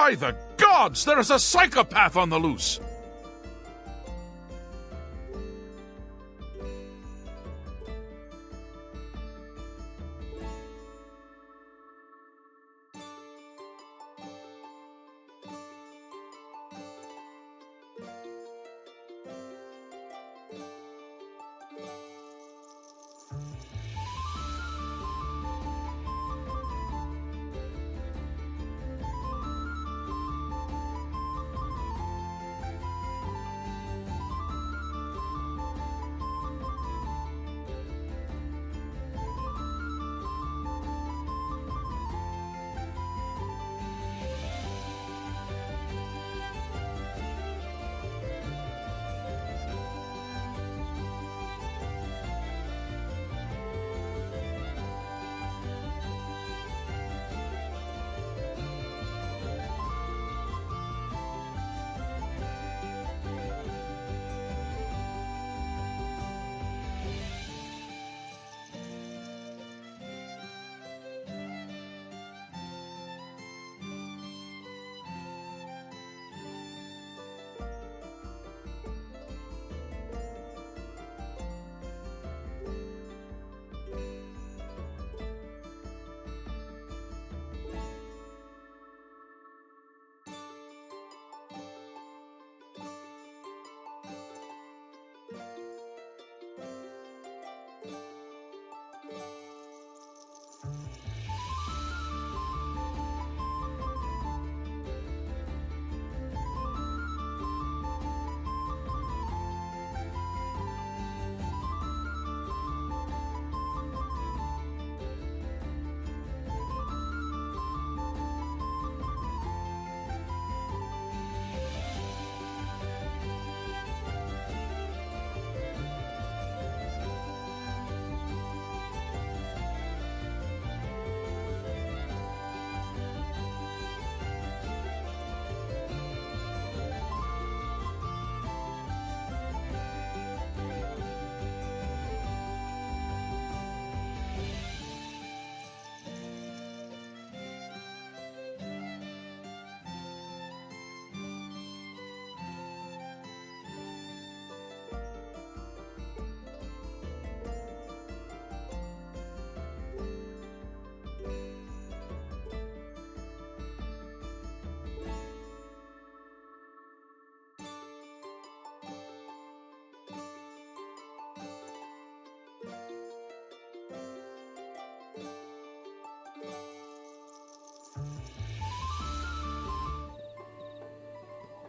By the gods, there is a psychopath on the loose!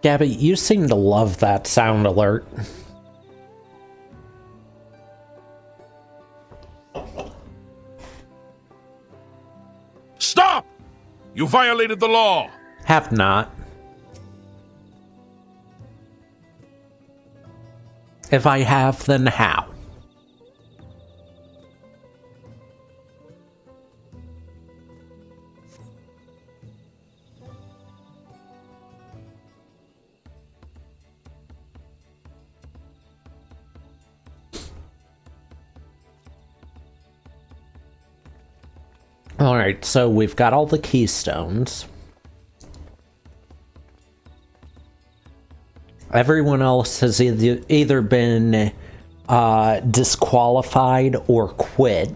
Gabby, you seem to love that sound alert. Stop! You violated the law! Have not. If I have, then how? Alright, so we've got all the keystones. Everyone else has either been disqualified or quit.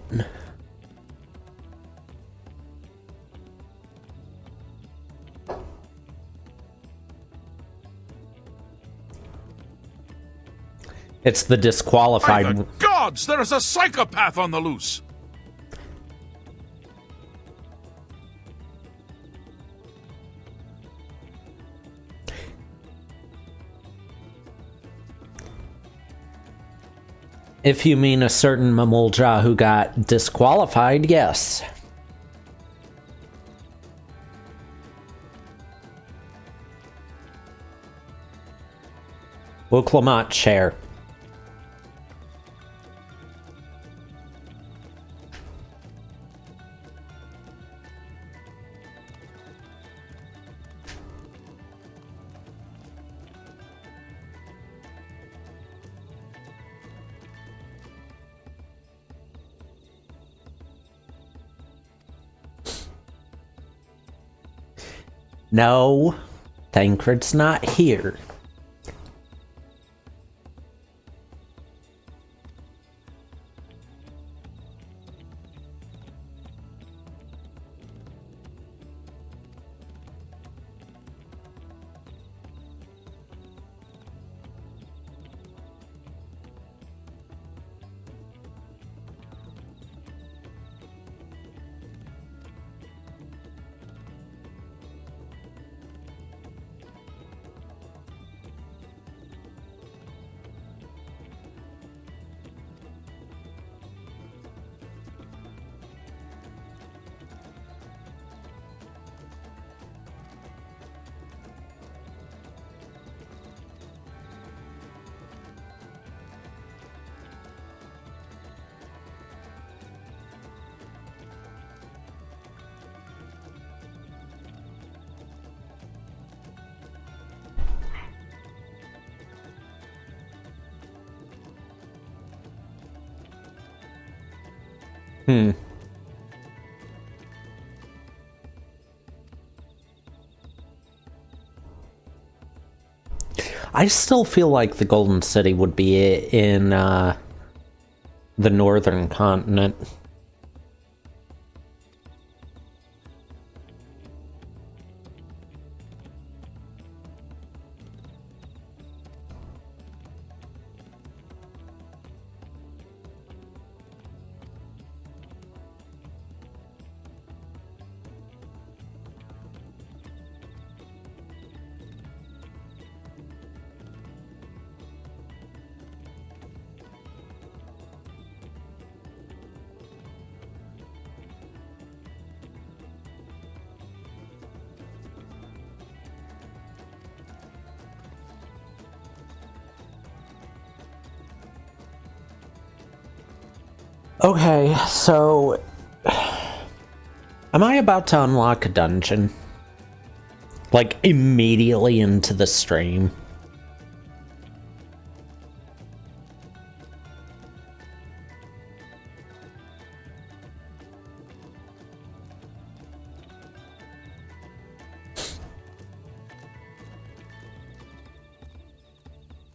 It's the disqualified. By the gods, there is a psychopath on the loose! If you mean a certain Mamulja who got disqualified, yes. Will Clement share? No, Thancred's not here. I still feel like the Golden City would be in the northern continent. Okay, so am I about to unlock a dungeon? Like, immediately into the stream?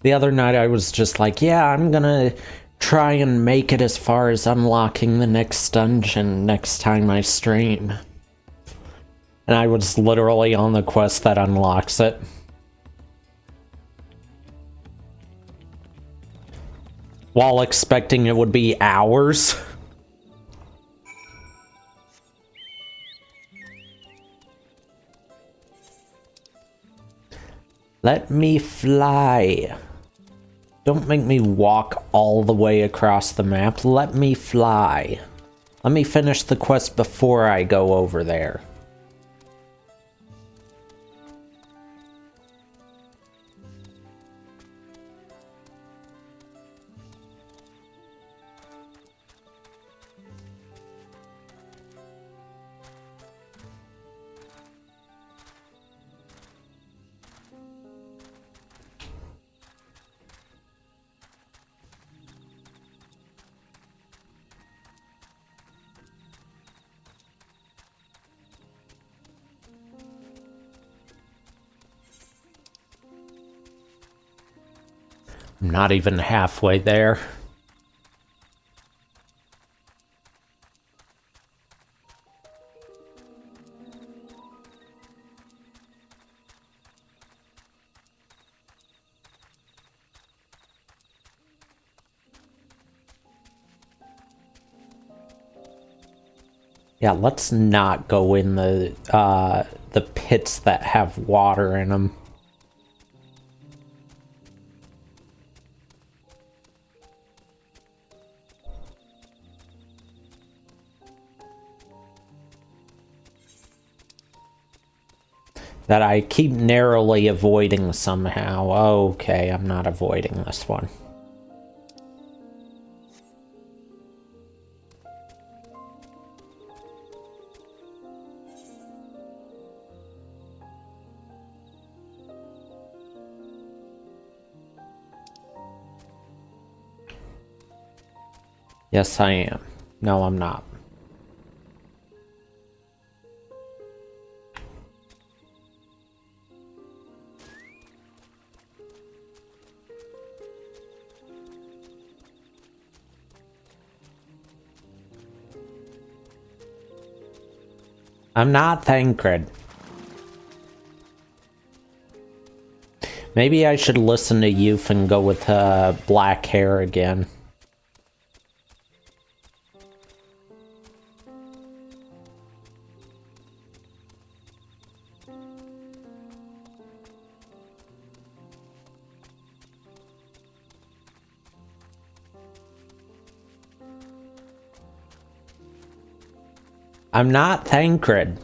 The other night I was just like, yeah, I'm gonna try and make it as far as unlocking the next dungeon next time I stream. And I was literally on the quest that unlocks it. While expecting it would be hours. Let me fly. Don't make me walk all the way across the map. Let me fly. Let me finish the quest before I go over there. I'm not even halfway there. Yeah, let's not go in the pits that have water in them. That I keep narrowly avoiding somehow. Okay, I'm not avoiding this one. Yes, I am. No, I'm not. I'm not Thancred. Maybe I should listen to Youth and go with black hair again. I'm not Thancred.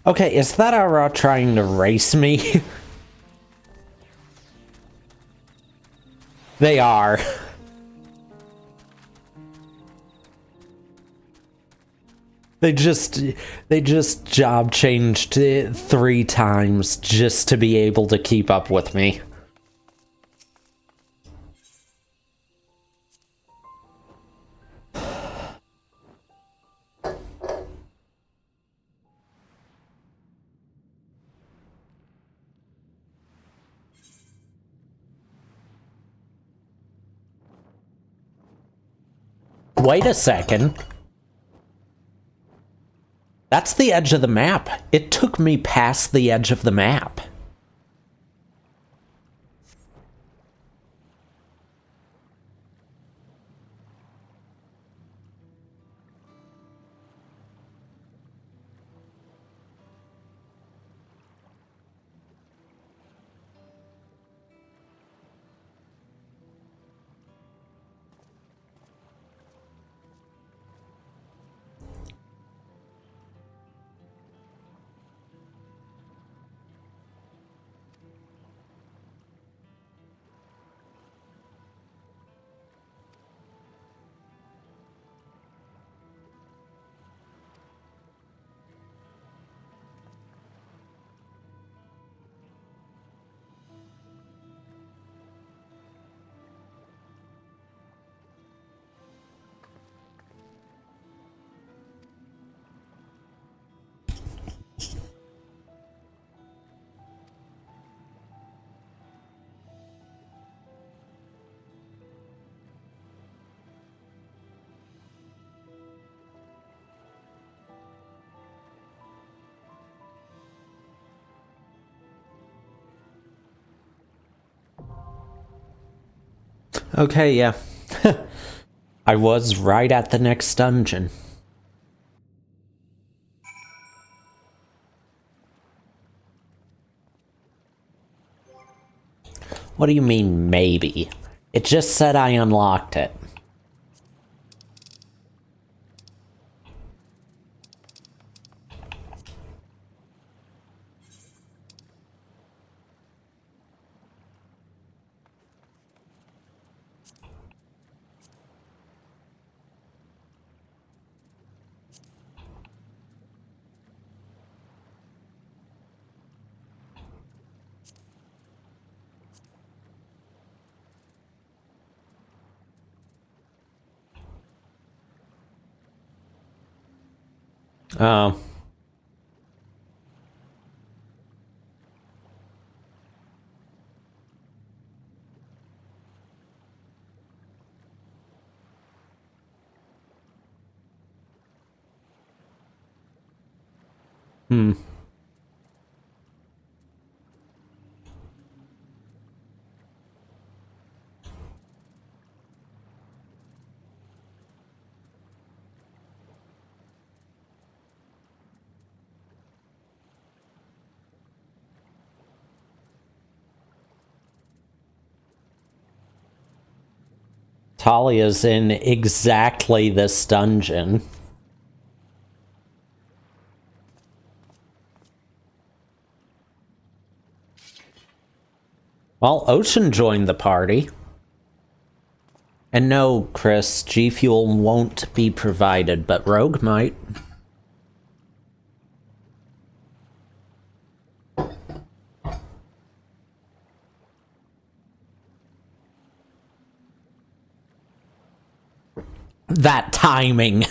Okay, is that Aura trying to race me? They are. They just job changed it 3 times just to be able to keep up with me. Wait a second. That's the edge of the map. It took me past the edge of the map. Okay, yeah. I was right at the next dungeon. What do you mean, maybe? It just said I unlocked it. Oh. Hmm. Talia's in exactly this dungeon. Well, Ocean joined the party. And no, Chris, G Fuel won't be provided, but Rogue might. That timing.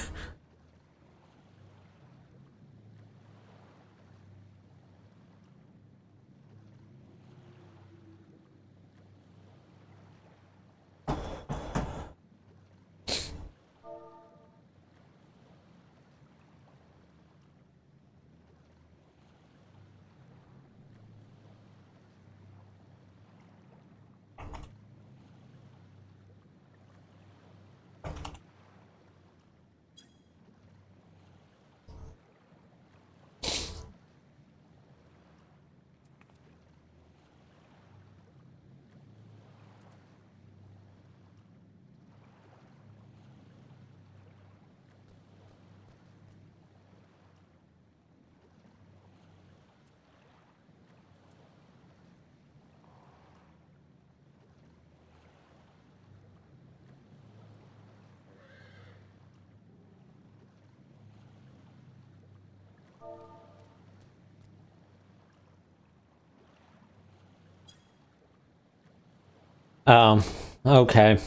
Okay.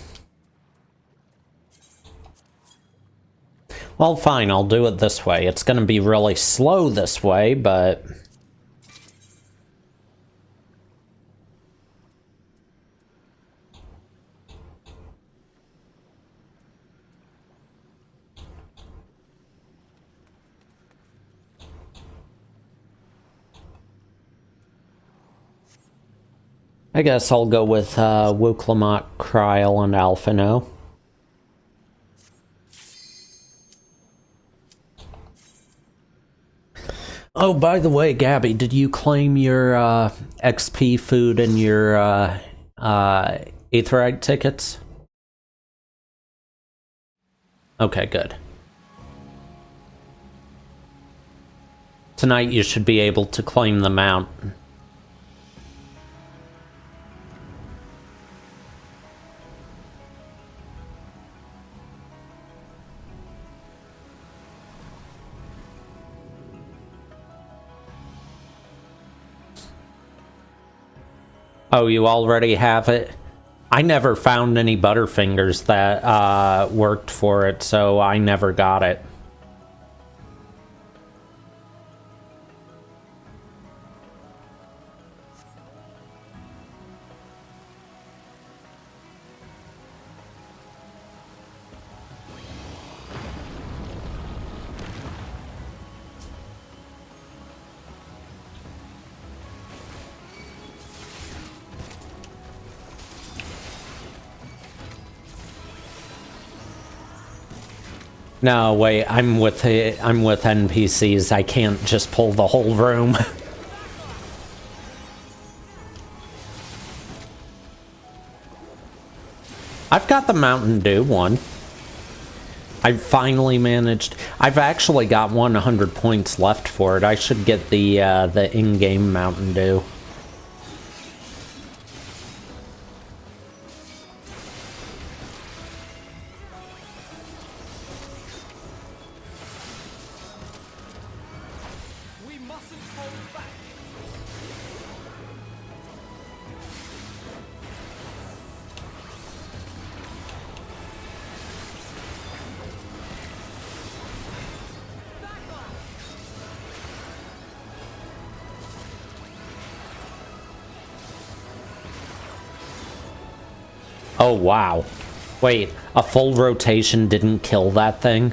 Well, fine, I'll do it this way. It's gonna be really slow this way, but... I guess I'll go with Wuklamot, Kryl, and Alphino. Oh, by the way, Gabby, did you claim your XP food and your Aetheryte tickets? Okay, good. Tonight you should be able to claim them out. Oh, you already have it? I never found any Butterfingers that worked for it, so I never got it. No, wait, I'm with NPCs. I can't just pull the whole room. I've got the Mountain Dew one. I've finally managed. I've actually got 100 points left for it. I should get the in-game Mountain Dew. Oh, wow. Wait, a full rotation didn't kill that thing?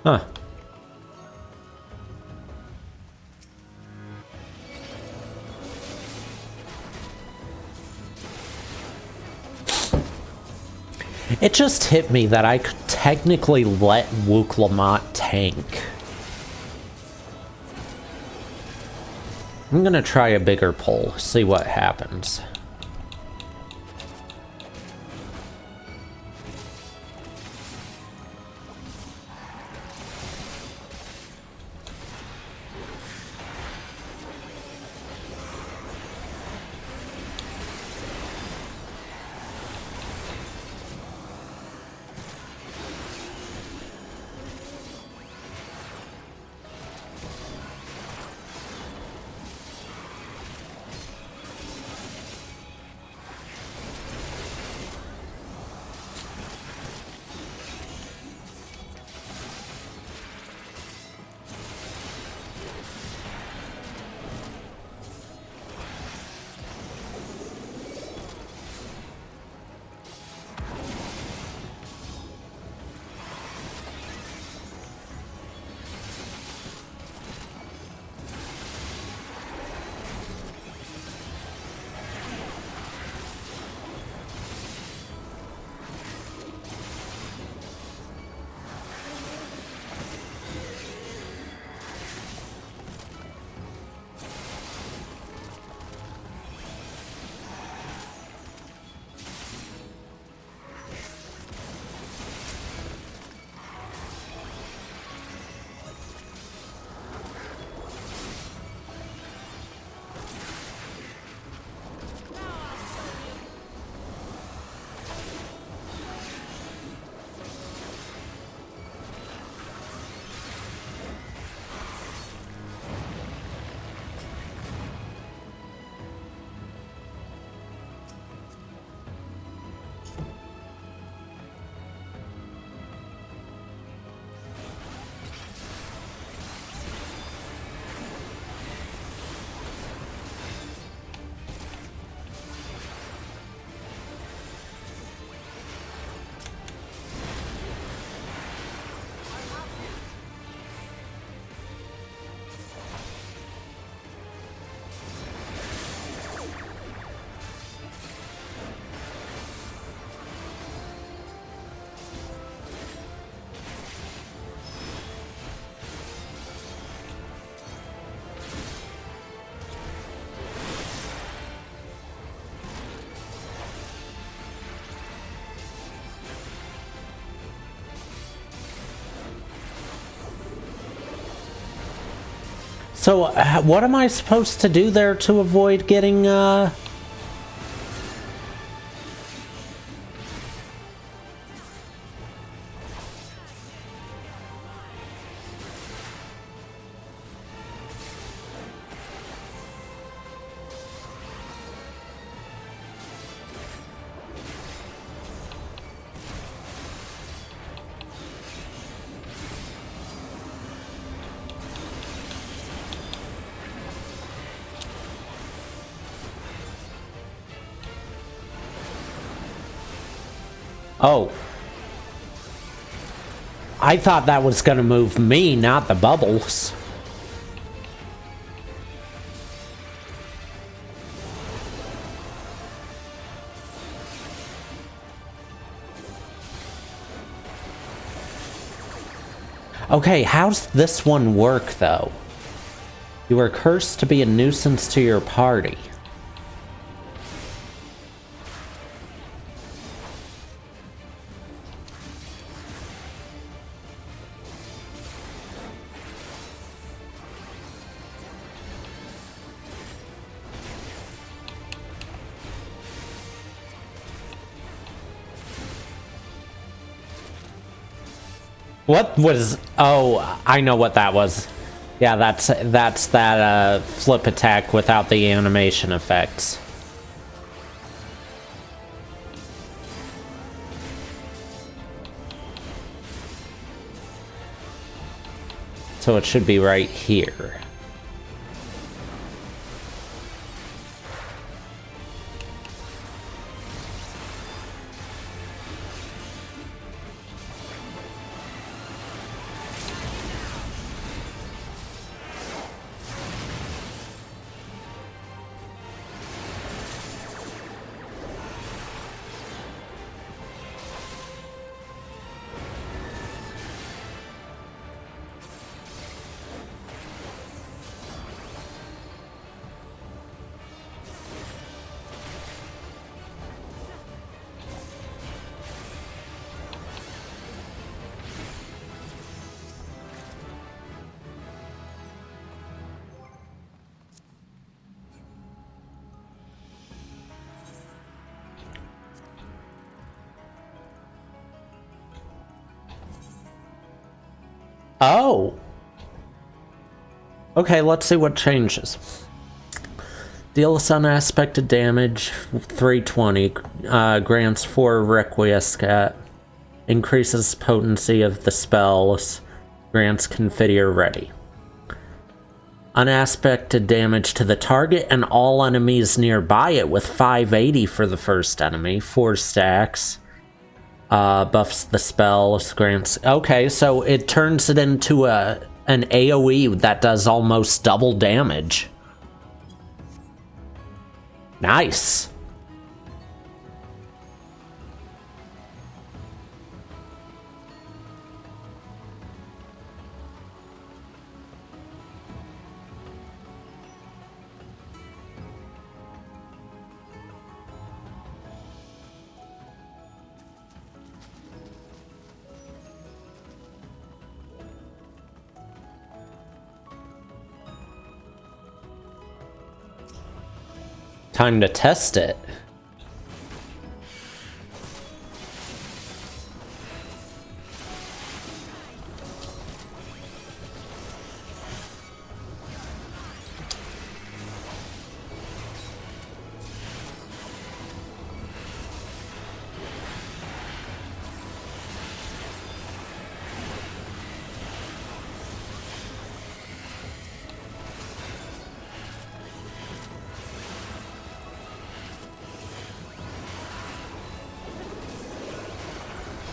Huh. It just hit me that I could technically let Wook Lamont tank. I'm gonna try a bigger pull, see what happens. So, what am I supposed to do there to avoid getting, Oh. I thought that was gonna move me, not the bubbles. Okay, how's this one work, though? You are cursed to be a nuisance to your party. What was... Oh, I know what that was. Yeah, that's that flip attack without the animation effects. So it should be right here. Oh! Okay, let's see what changes. Deals unaspected damage, 320, grants 4 Requiescat, increases potency of the spells, grants Confiteor ready. Unaspected damage to the target and all enemies nearby it with 580 for the first enemy, 4 stacks. Buffs the spells, grants... Okay, so it turns it into an AoE that does almost double damage. Nice. Time to test it.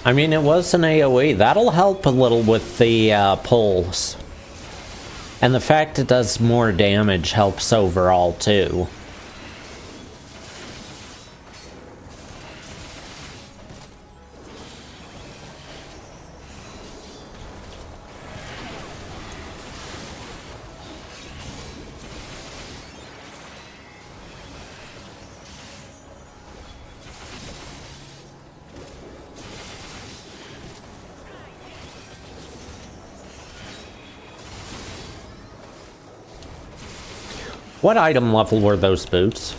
I mean, it was an AoE. That'll help a little with the pulls. And the fact it does more damage helps overall, too. What item level were those boots?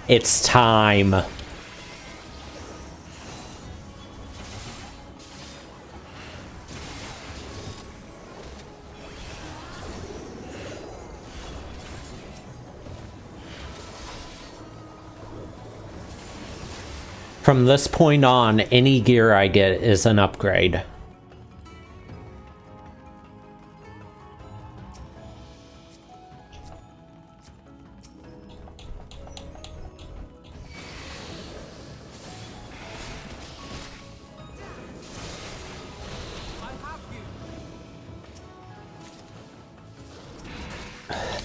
It's time. From this point on, any gear I get is an upgrade.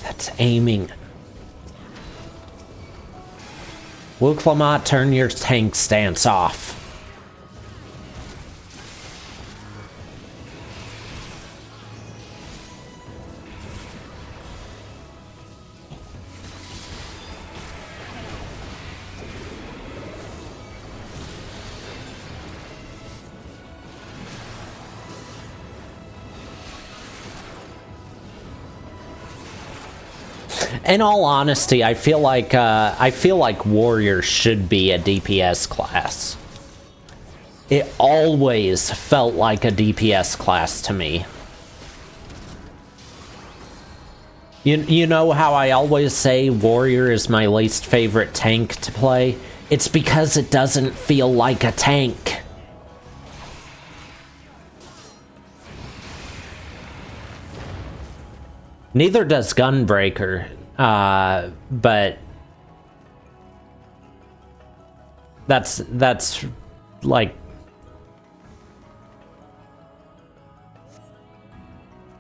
That's aiming. Will Clamont turn your tank stance off? In all honesty, I feel like Warrior should be a DPS class. It always felt like a DPS class to me. You know how I always say Warrior is my least favorite tank to play? It's because it doesn't feel like a tank. Neither does Gunbreaker. But that's like,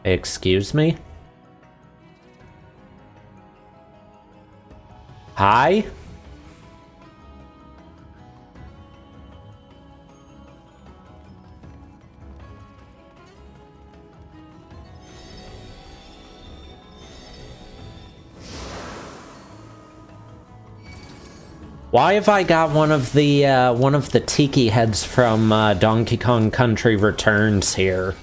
excuse me? Hi? Why have I got one of the tiki heads from Donkey Kong Country Returns here?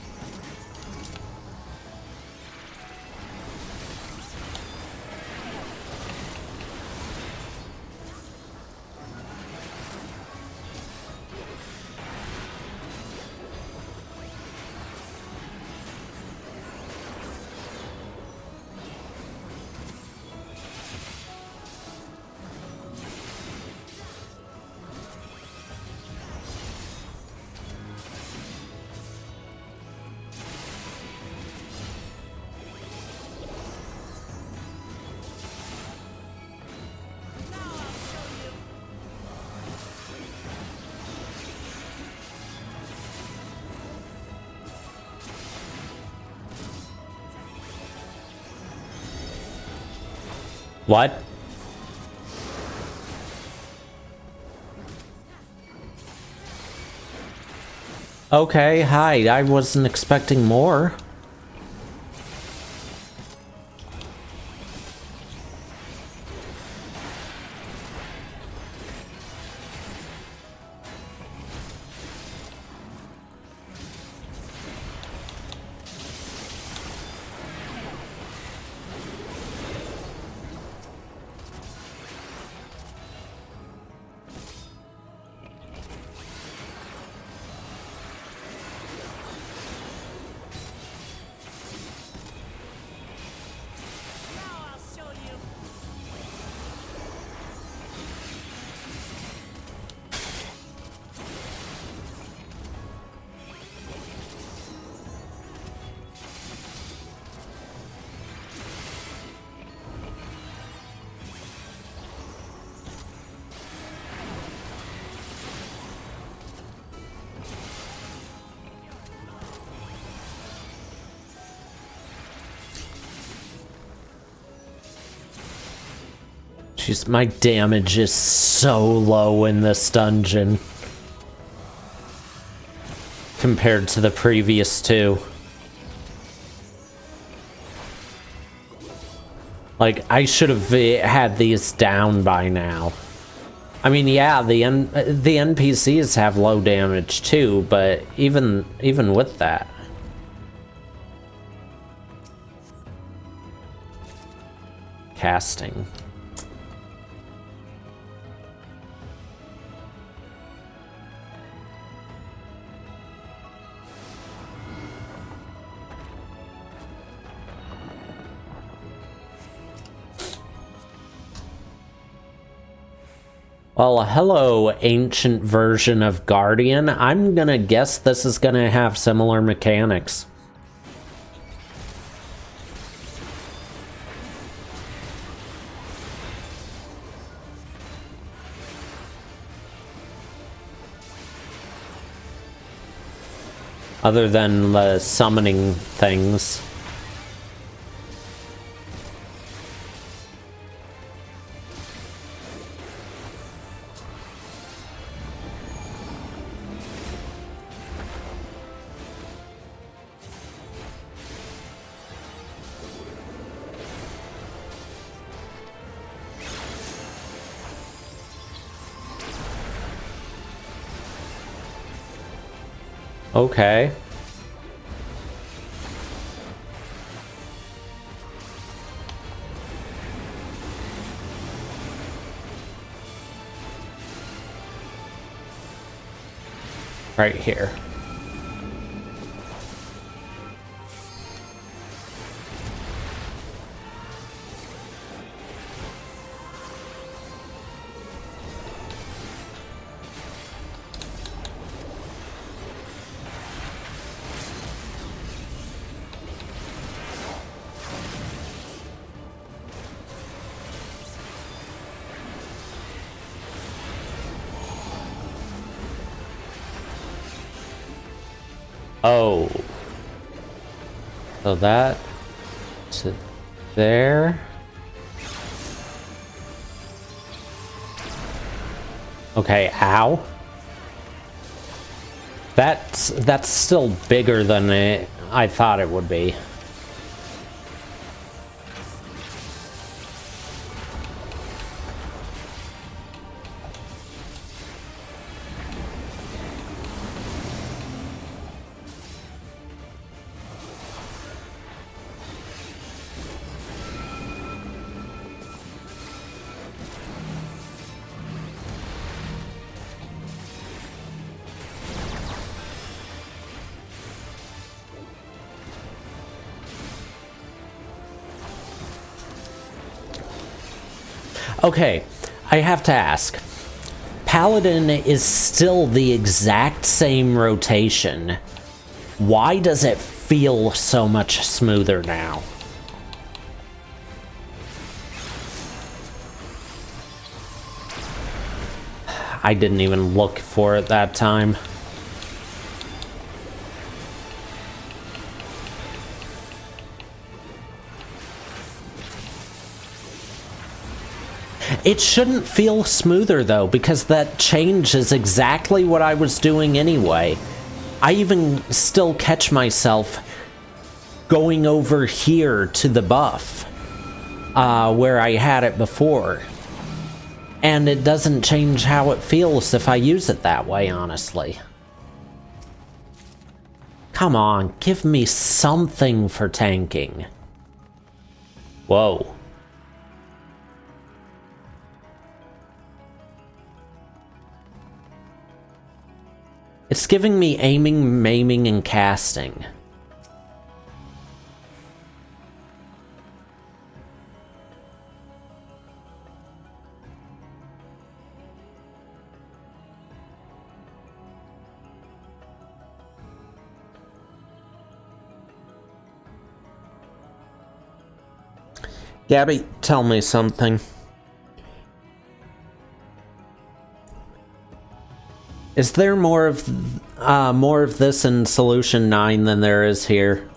What? Okay, hi. I wasn't expecting more. Jeez, my damage is so low in this dungeon compared to the previous two. Like, I should have had these down by now. I mean, yeah, the NPCs have low damage too, but even with that. Casting. Well, hello, ancient version of Guardian. I'm gonna guess this is gonna have similar mechanics. Other than the summoning things. Okay. Right here. Oh. So that to there. Okay, ow. That's still bigger than I thought it would be. Okay, I have to ask. Paladin is still the exact same rotation. Why does it feel so much smoother now? I didn't even look for it that time. It shouldn't feel smoother, though, because that change is exactly what I was doing anyway. I even still catch myself going over here to the buff, where I had it before. And it doesn't change how it feels if I use it that way, honestly. Come on, give me something for tanking. Whoa. It's giving me aiming, maiming, and casting. Gabby, tell me something. Is there more of this in Solution 9 than there is here?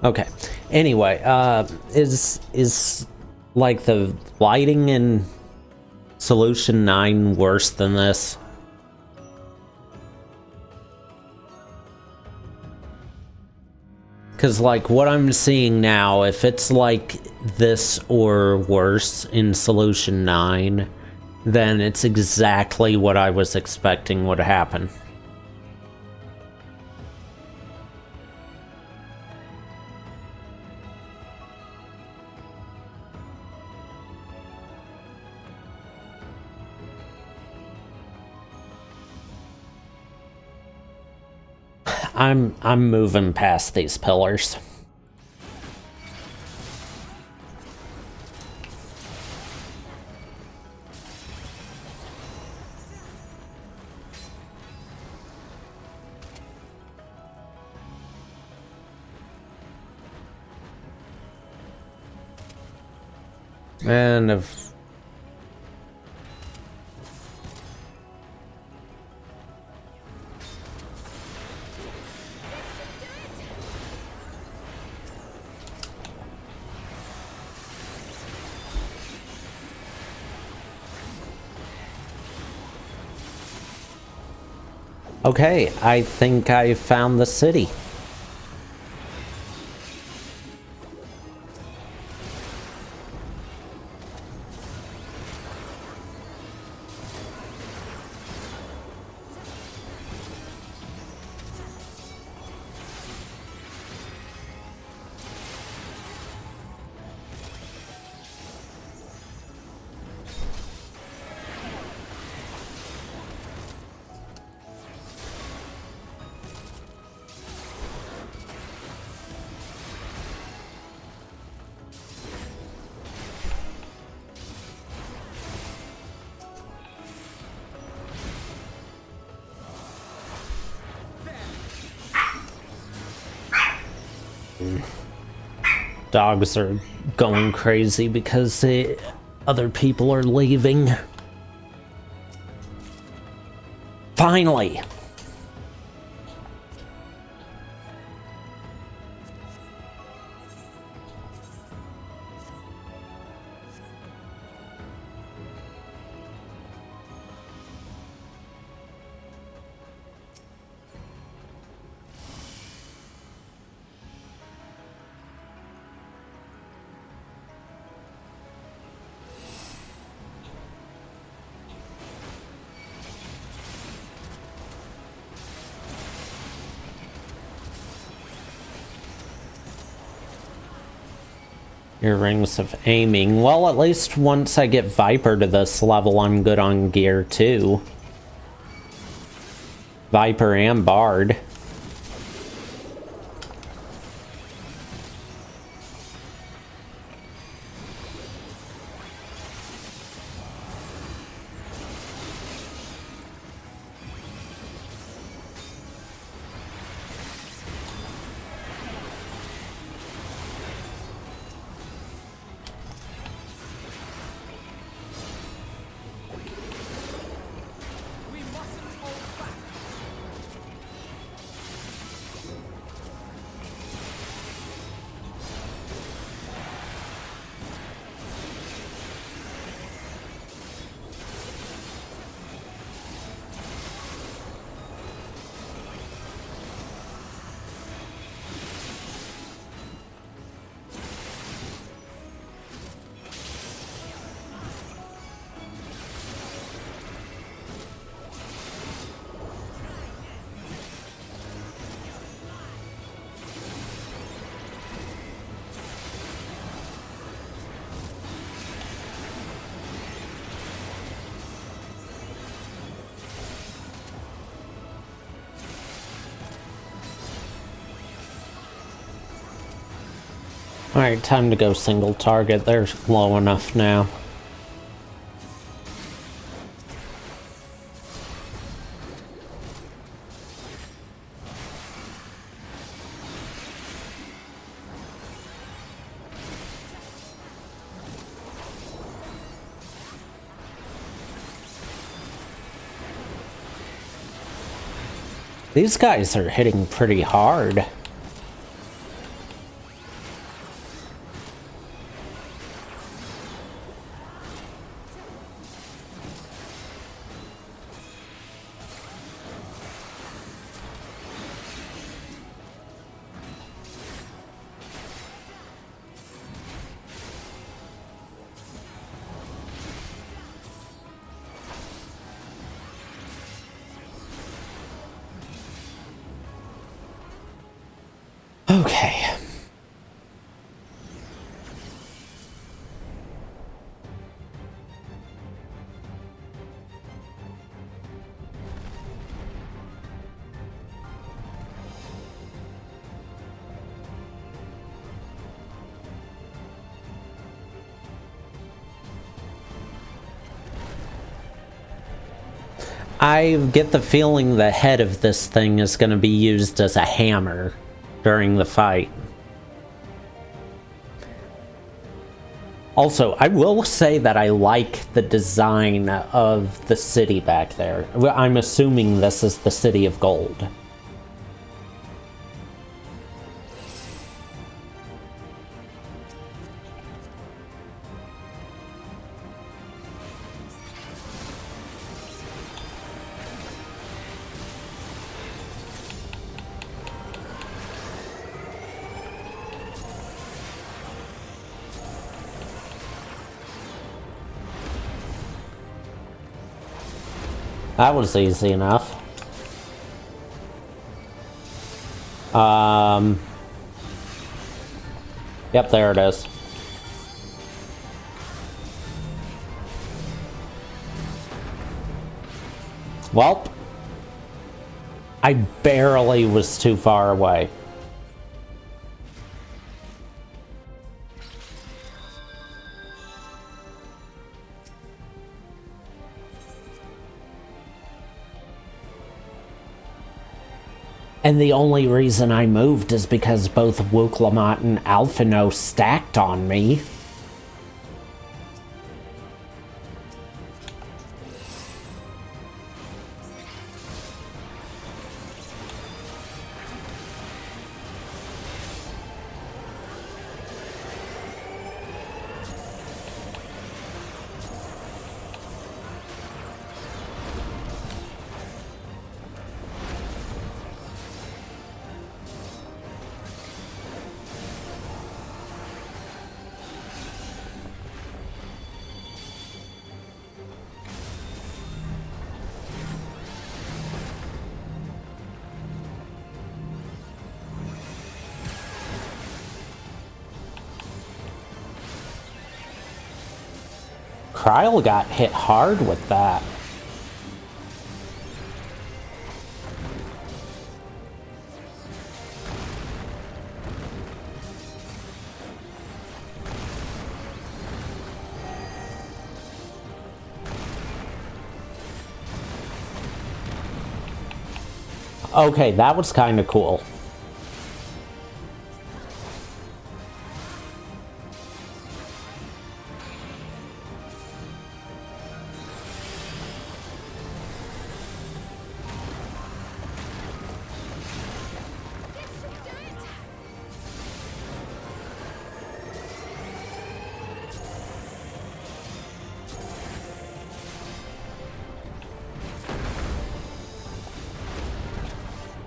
Okay. Anyway, is like the lighting in Solution 9 worse than this? Because, like, what I'm seeing now, if it's like this or worse in Solution 9, then it's exactly what I was expecting would happen. I'm moving past these pillars. And if okay, I think I found the city. Dogs are going crazy because other people are leaving. Finally! Earrings of aiming. Well, at least once I get Viper to this level, I'm good on gear too. Viper and Bard. Alright, time to go single target. They're low enough now. These guys are hitting pretty hard. Okay. I get the feeling the head of this thing is going to be used as a hammer during the fight. Also, I will say that I like the design of the city back there. I'm assuming this is the City of Gold. That was easy enough. Yep, there it is. Well, I barely was too far away. And the only reason I moved is because both Wuklamot and Alphino stacked on me. Kryl got hit hard with that. Okay, that was kind of cool.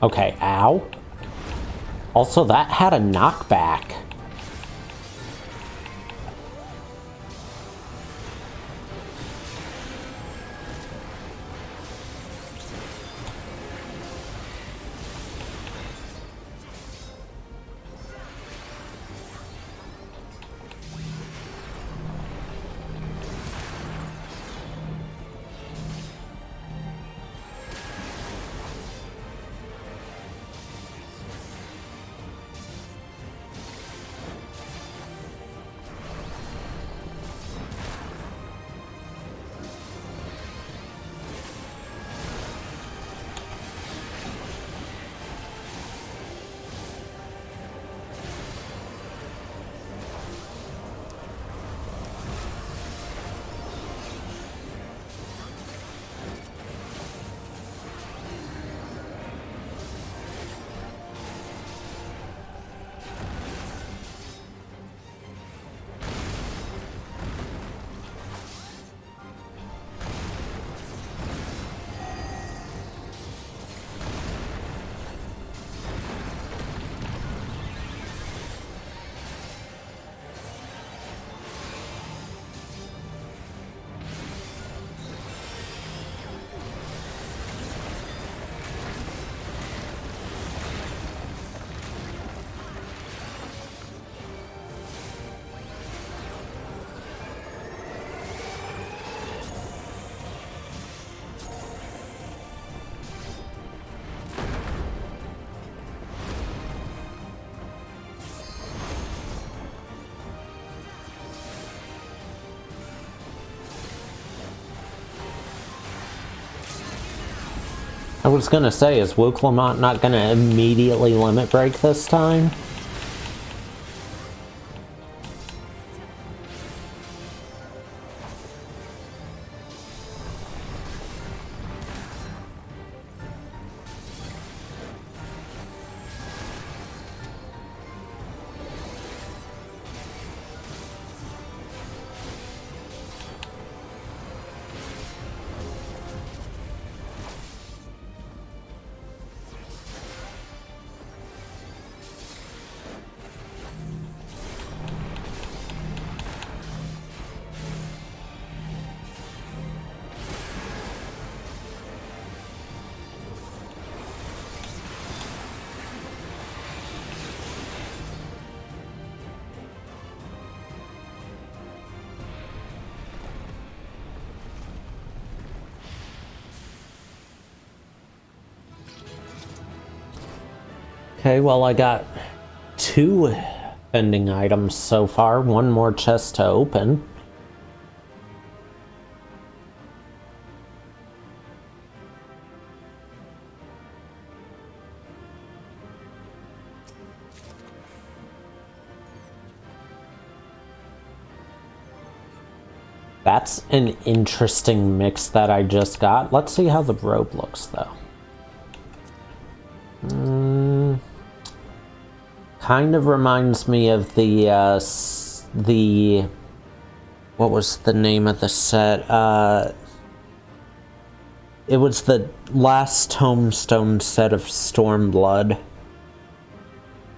Okay, ow. Also, that had a knockback. I was gonna say, is Wooklamont not gonna immediately limit break this time? Okay, well, I got 2 vending items so far, 1 more chest to open. That's an interesting mix that I just got. Let's see how the robe looks, though. Kind of reminds me of the what was the name of the set? It was the last Tombstone set of Stormblood,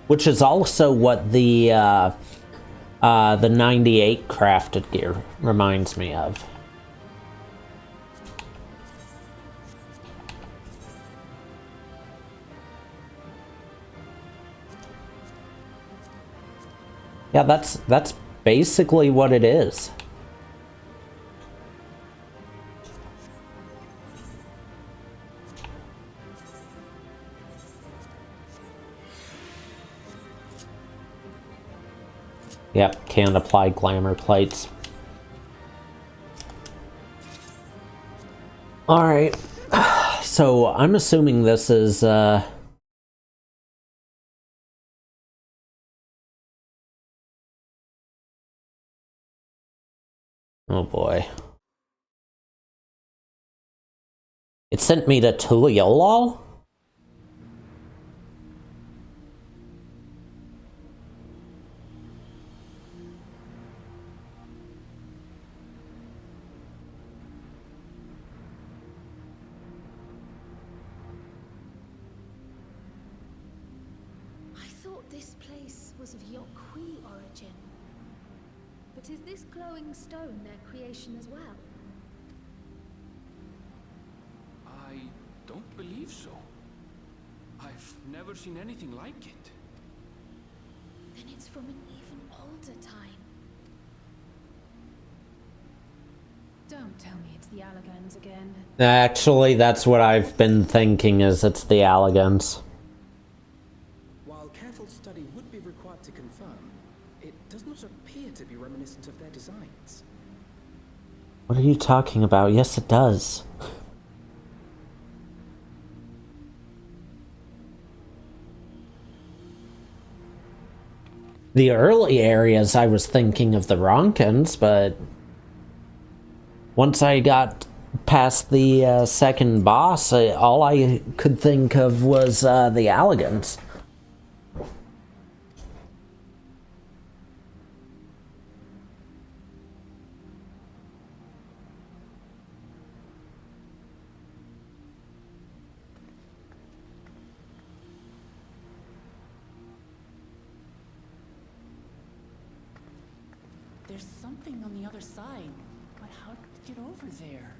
which is also what the 98 crafted gear reminds me of. Yeah, that's basically what it is. Yep, can't apply glamour plates. Alright, so I'm assuming this is, oh boy. It sent me to Tuliolol? I thought this place was of Yokwi origin. But is this glowing stone their creation as well? I don't believe so. I've never seen anything like it. Then it's from an even older time. Don't tell me it's the Allagans again. Actually, that's what I've been thinking, is it's the Allagans. While careful study would be required to confirm, it does not appear to be reminiscent of their designs. What are you talking about? Yes, it does. The early areas, I was thinking of the Ronkins, but once I got past the second boss, all I could think of was the Allagans. There's something on the other side, but how did it get over there?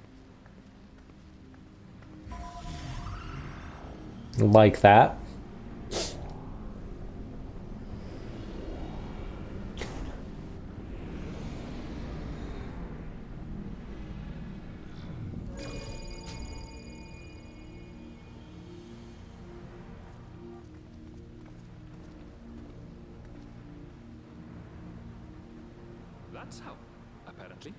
Like that. That's how, apparently.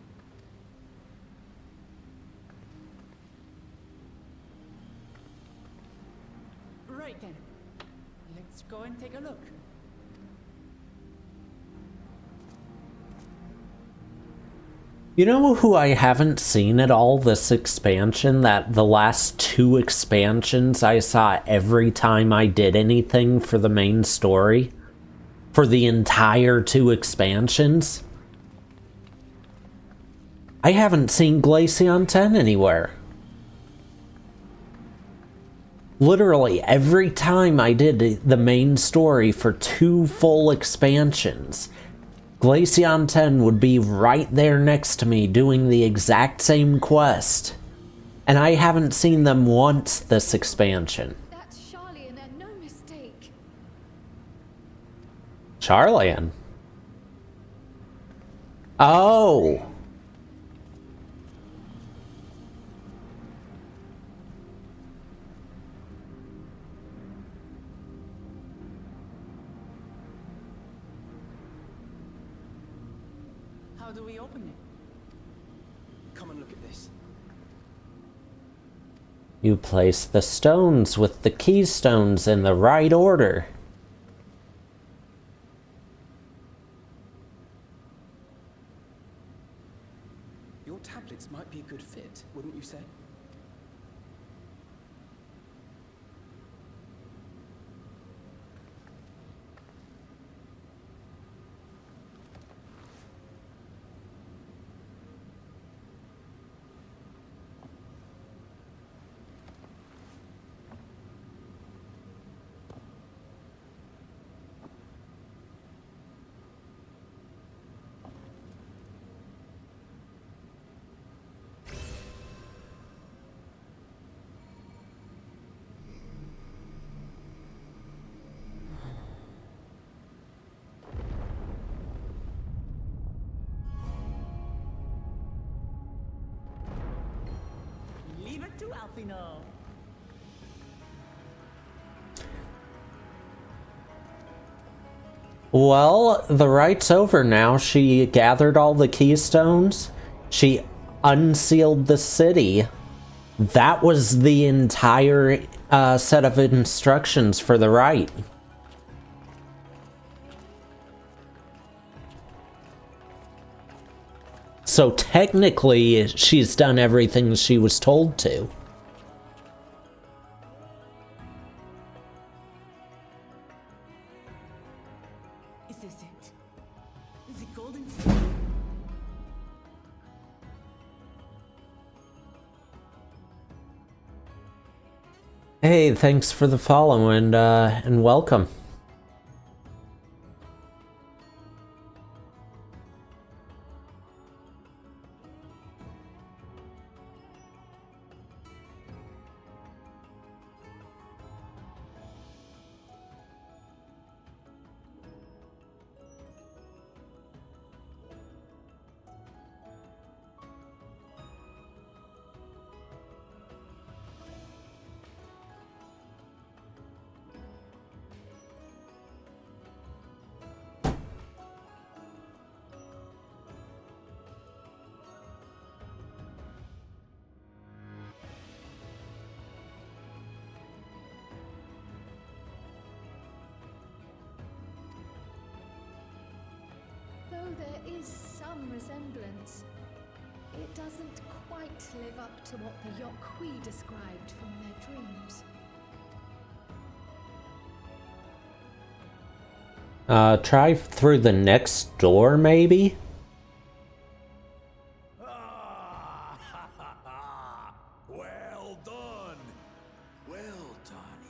Great then. Let's go and take a look. You know who I haven't seen at all this expansion? That the last 2 expansions I saw every time I did anything for the main story? For the entire 2 expansions? I haven't seen Glaceon 10 anywhere. Literally every time I did the main story for 2 full expansions, Glaceon 10 would be right there next to me doing the exact same quest. And I haven't seen them once this expansion. That's Charlian and no mistake. Charlian? Oh! How do we open it? Come and look at this. You place the stones with the keystones in the right order. Your tablets might be a good fit, wouldn't you say? Leave it to Alfino. Well, the rite's over now. She gathered all the keystones. She unsealed the city. That was the entire set of instructions for the rite. So technically, she's done everything she was told to. Is this it? Is it golden sea? Hey, thanks for the follow and welcome. Though there is some resemblance, it doesn't quite live up to what the Yokwi described from their dreams. Try through the next door, maybe? Well done. Well done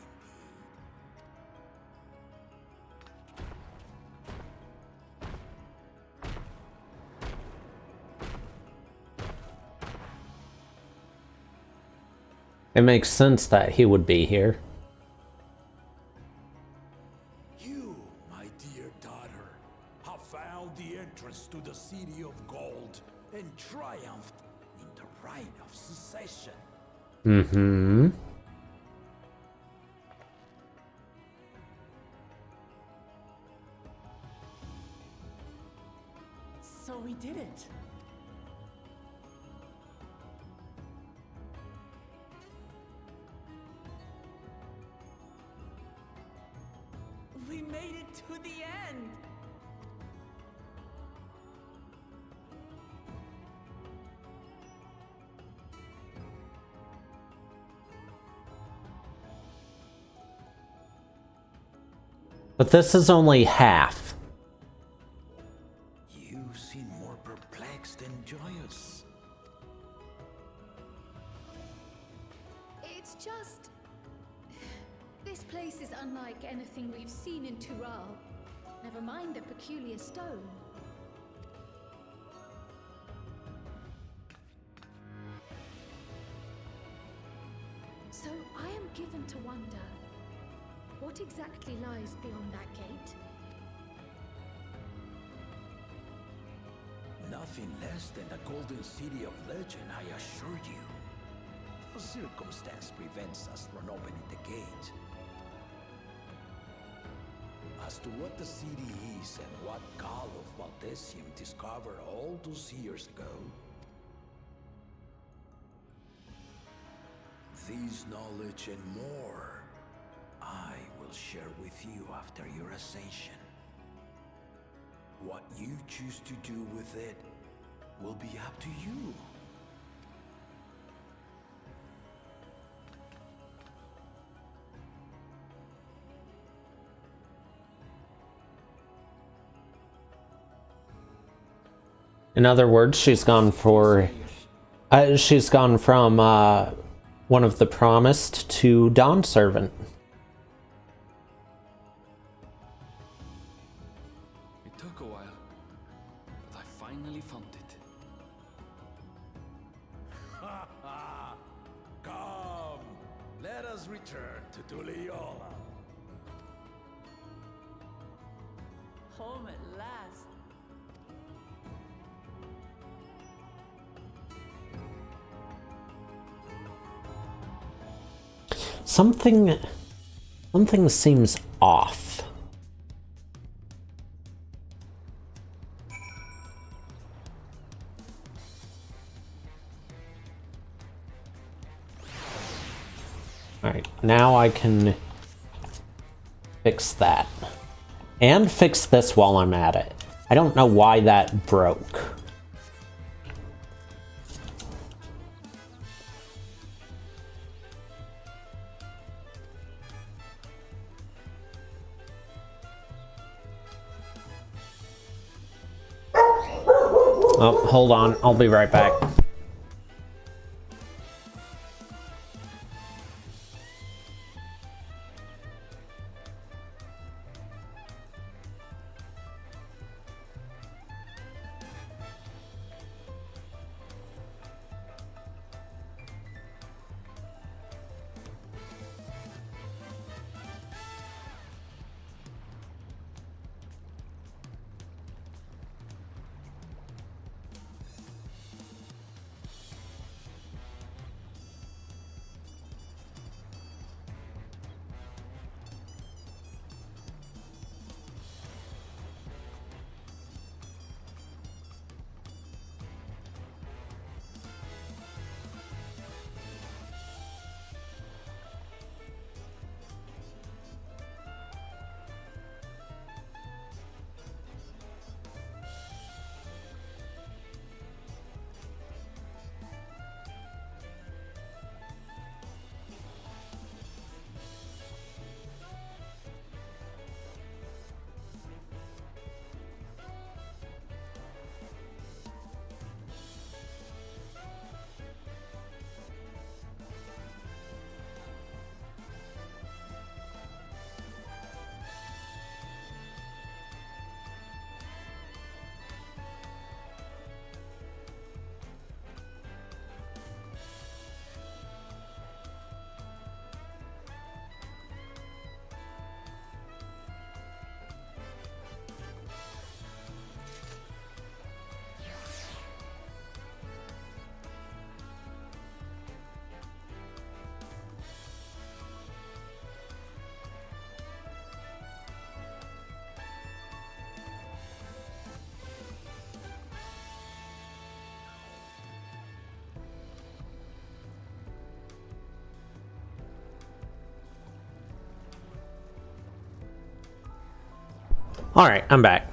It makes sense that he would be here. You, my dear daughter, have found the entrance to the City of Gold and triumphed in the right of secession. Mm-hmm. So we did it. made it to the end. But this is only half. You seem more perplexed than joyous. It's just... This place is unlike anything we've seen in Tural. Never mind the peculiar stone. So I am given to wonder, what exactly lies beyond that gate? Nothing less than the golden city of legend, I assure you. No circumstance prevents us from opening the gate. As to what the city is and what Gall of Valdesium discovered all those years ago, this knowledge and more, I will share with you after your ascension. What you choose to do with it will be up to you. In other words, she's gone for... she's gone from one of the promised to Dawn Servant. It took a while, but I finally found it. Ha ha! Come, let us return to Tuliola. Home at last. Something seems off. Alright, now I can fix that. And fix this while I'm at it. I don't know why that broke. Oh, hold on. I'll be right back. Alright, I'm back.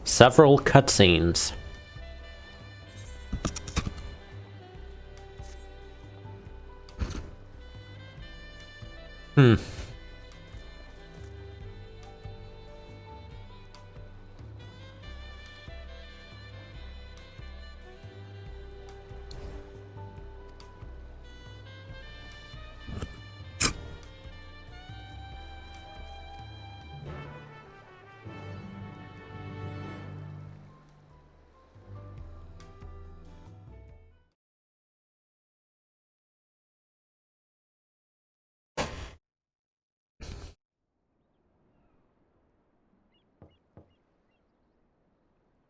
Several cutscenes.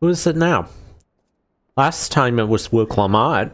Who is it now? Last time it was Luke Lamont.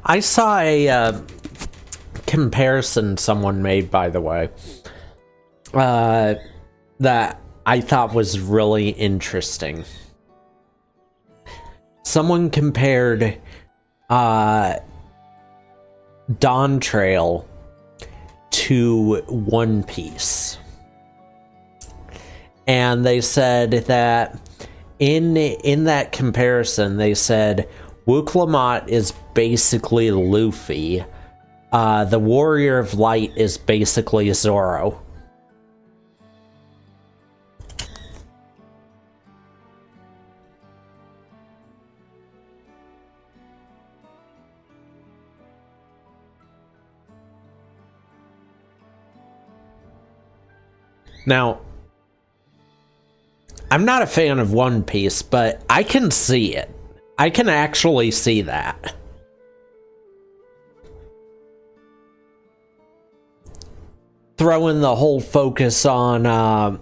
I saw a comparison someone made, by the way, that I thought was really interesting. Someone compared Dawntrail to One Piece. And they said that in that comparison, they said Wook Lamont is basically Luffy. The Warrior of Light is basically Zoro. Now, I'm not a fan of One Piece, but I can see it. I can actually see that. Throwing the whole focus on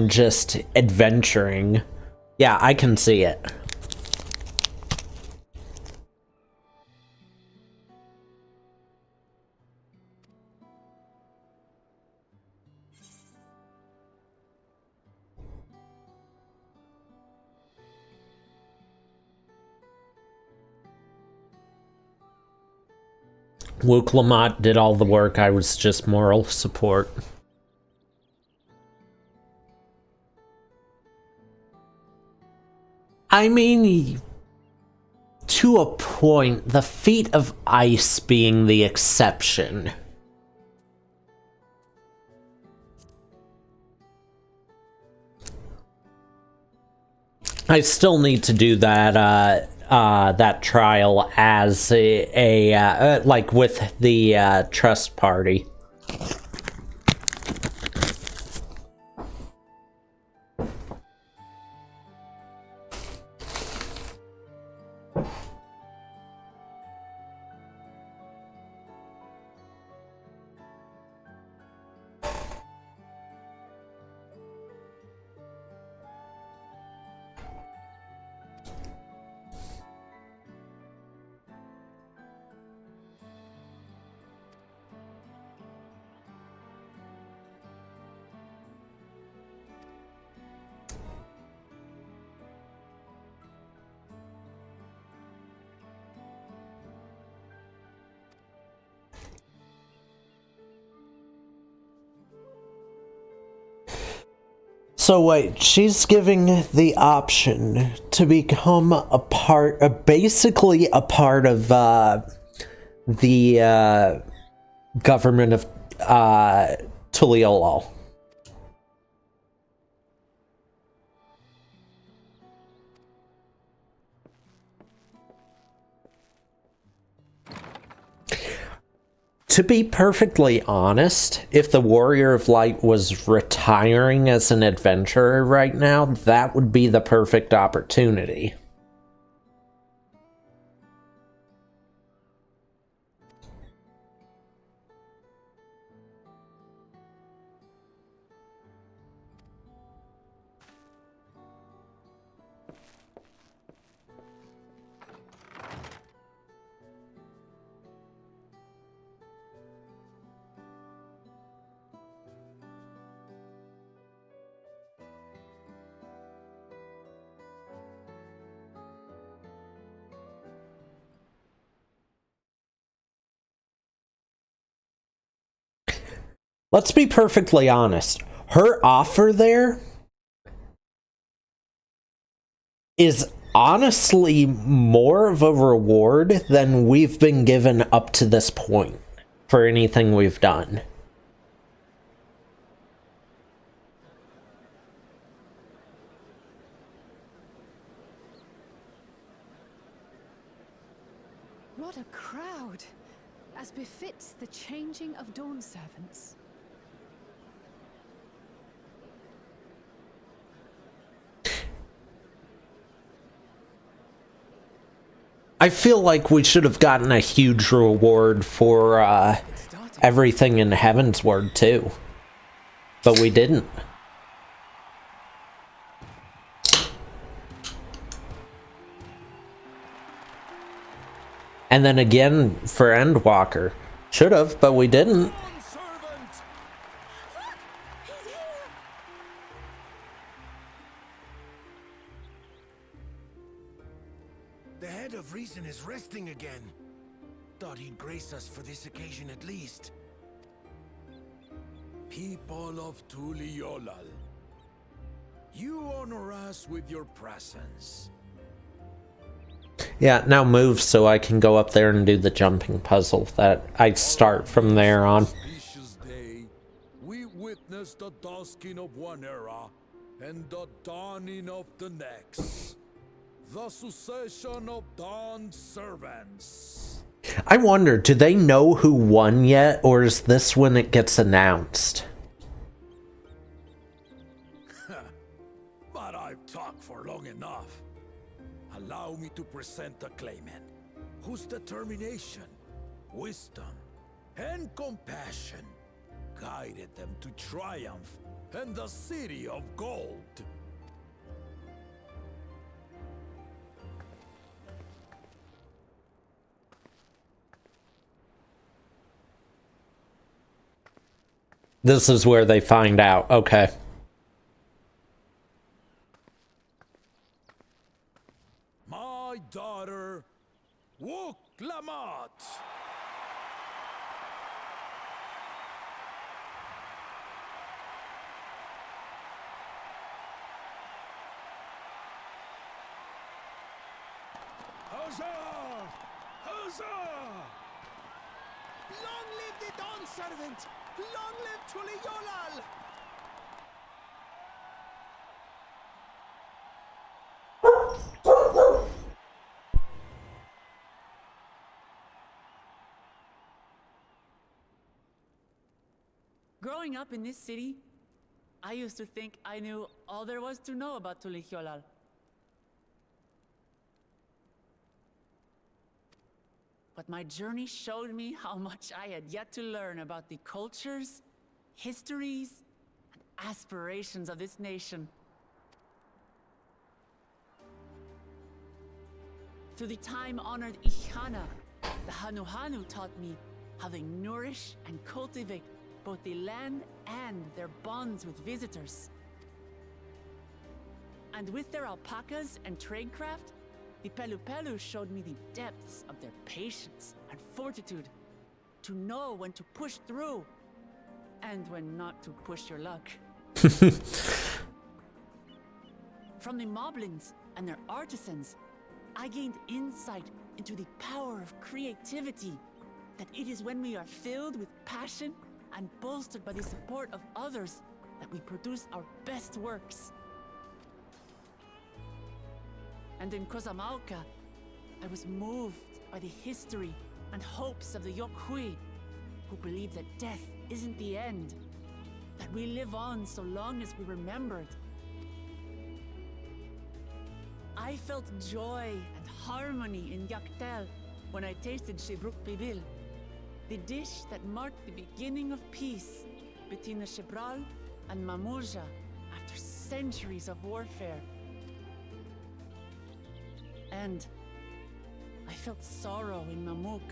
just adventuring. Yeah, I can see it. Luke Lamont did all the work, I was just moral support. I mean, to a point, the feat of ice being the exception. I still need to do that, that trial as like with the trust party. So wait, she's giving the option to become a part, basically a part of the government of Tuliolol. To be perfectly honest, if the Warrior of Light was retiring as an adventurer right now, that would be the perfect opportunity. Let's be perfectly honest. Her offer there is honestly more of a reward than we've been given up to this point for anything we've done. What a crowd! As befits the changing of Dawn servants. I feel like we should have gotten a huge reward for everything in Heaven's Word too, but we didn't. And then again for Endwalker. Should have, but we didn't. The head of reason is resting again. Thought he'd grace us for this occasion at least. People of Tuliolal, you honor us with your presence. Yeah, now move so I can go up there and do the jumping puzzle that I start from there on. Auspicious day, we witness the dusking of one era and the dawning of the next. The succession of Dawn's servants. I wonder, do they know who won yet, or is this when it gets announced? But I've talked for long enough. Allow me to present the claimant, whose determination, wisdom, and compassion guided them to triumph and the City of Gold. This is where they find out. Okay. My daughter, Wook Lamat. Huzzah! Huzzah! Long live the Dawn servant! Long live Tuliolal! Growing up in this city, I used to think I knew all there was to know about Tuliolal. But my journey showed me how much I had yet to learn about the cultures, histories, and aspirations of this nation. Through the time-honored Ihana, the Hanuhanu taught me how they nourish and cultivate both the land and their bonds with visitors. And with their alpacas and tradecraft, the Pelupelu showed me the depths of their patience and fortitude, to know when to push through and when not to push your luck. from the moblins and their artisans, I gained insight into the power of creativity. That it is when we are filled with passion and bolstered by the support of others that we produce our best works. And in Kozamauka, I was moved by the history and hopes of the Yokhui, who believe that death isn't the end, that we live on so long as we're remembered. I felt joy and harmony in Yaktel when I tasted Shebruk Bibil, the dish that marked the beginning of peace between the Shebral and Mamurja after centuries of warfare. And I felt sorrow in Mamuk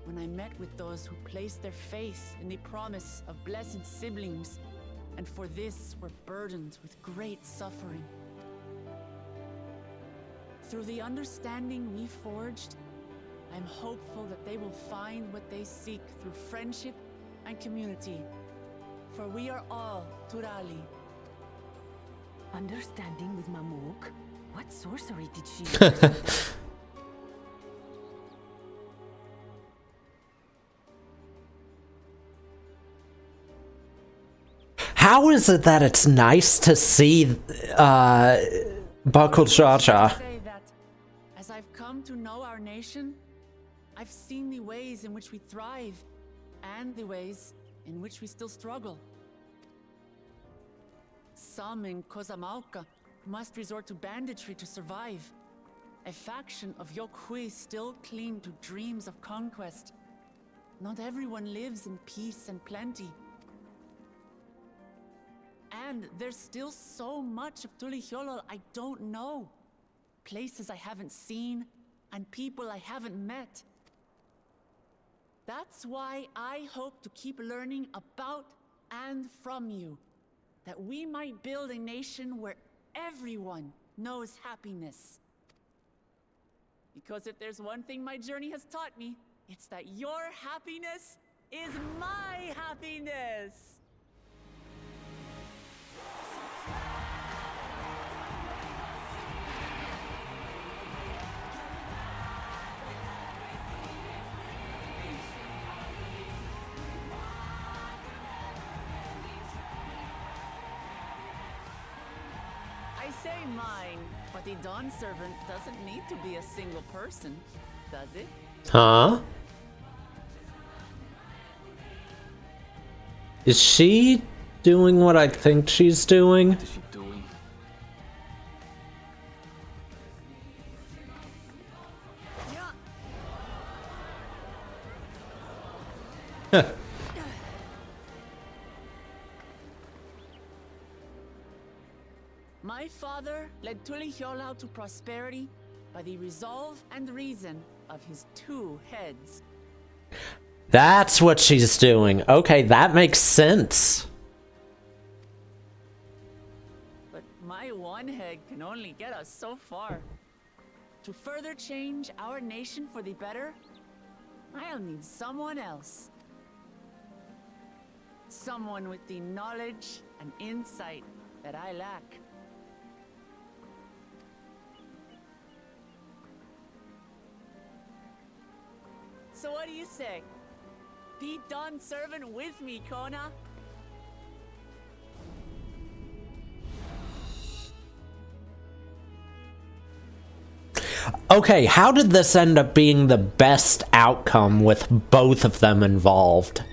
when I met with those who placed their faith in the promise of blessed siblings, and for this were burdened with great suffering. Through the understanding we forged, I am hopeful that they will find what they seek through friendship and community, for we are all Turali. Understanding with Mamuk? What sorcery did she use? How is it that it's nice to see Bakul Jaja? Say that as I've come to know our nation, I've seen the ways in which we thrive and the ways in which we still struggle. Some in Kozamauka must resort to banditry to survive. A faction of Yokhui still cling to dreams of conquest. Not everyone lives in peace and plenty. And there's still so much of Tulihyolol I don't know. Places I haven't seen, and people I haven't met. That's why I hope to keep learning about and from you, that we might build a nation where everyone knows happiness. Because if there's one thing my journey has taught me, it's that your happiness is my happiness! I say mine, but the Dawn Servant doesn't need to be a single person, does it? Huh? Is she doing what I think she's doing? What is she doing? My father led Tulihyolao to prosperity by the resolve and reason of his two heads. That's what she's doing. Okay, that makes sense. But my one head can only get us so far. To further change our nation for the better, I'll need someone else. Someone with the knowledge and insight that I lack. So what do you say? Be Dawn Servant with me, Kona? Okay, how did this end up being the best outcome with both of them involved?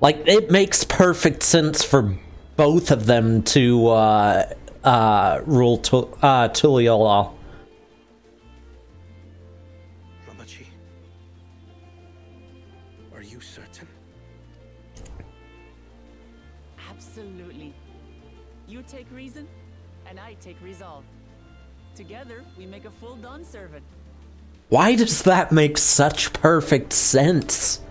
Like, it makes perfect sense for both of them to rule Tuliyola. Ramachi, are you certain? Absolutely. You take reason, and I take resolve. Together, we make a full Dawn Servant. Why does that make such perfect sense?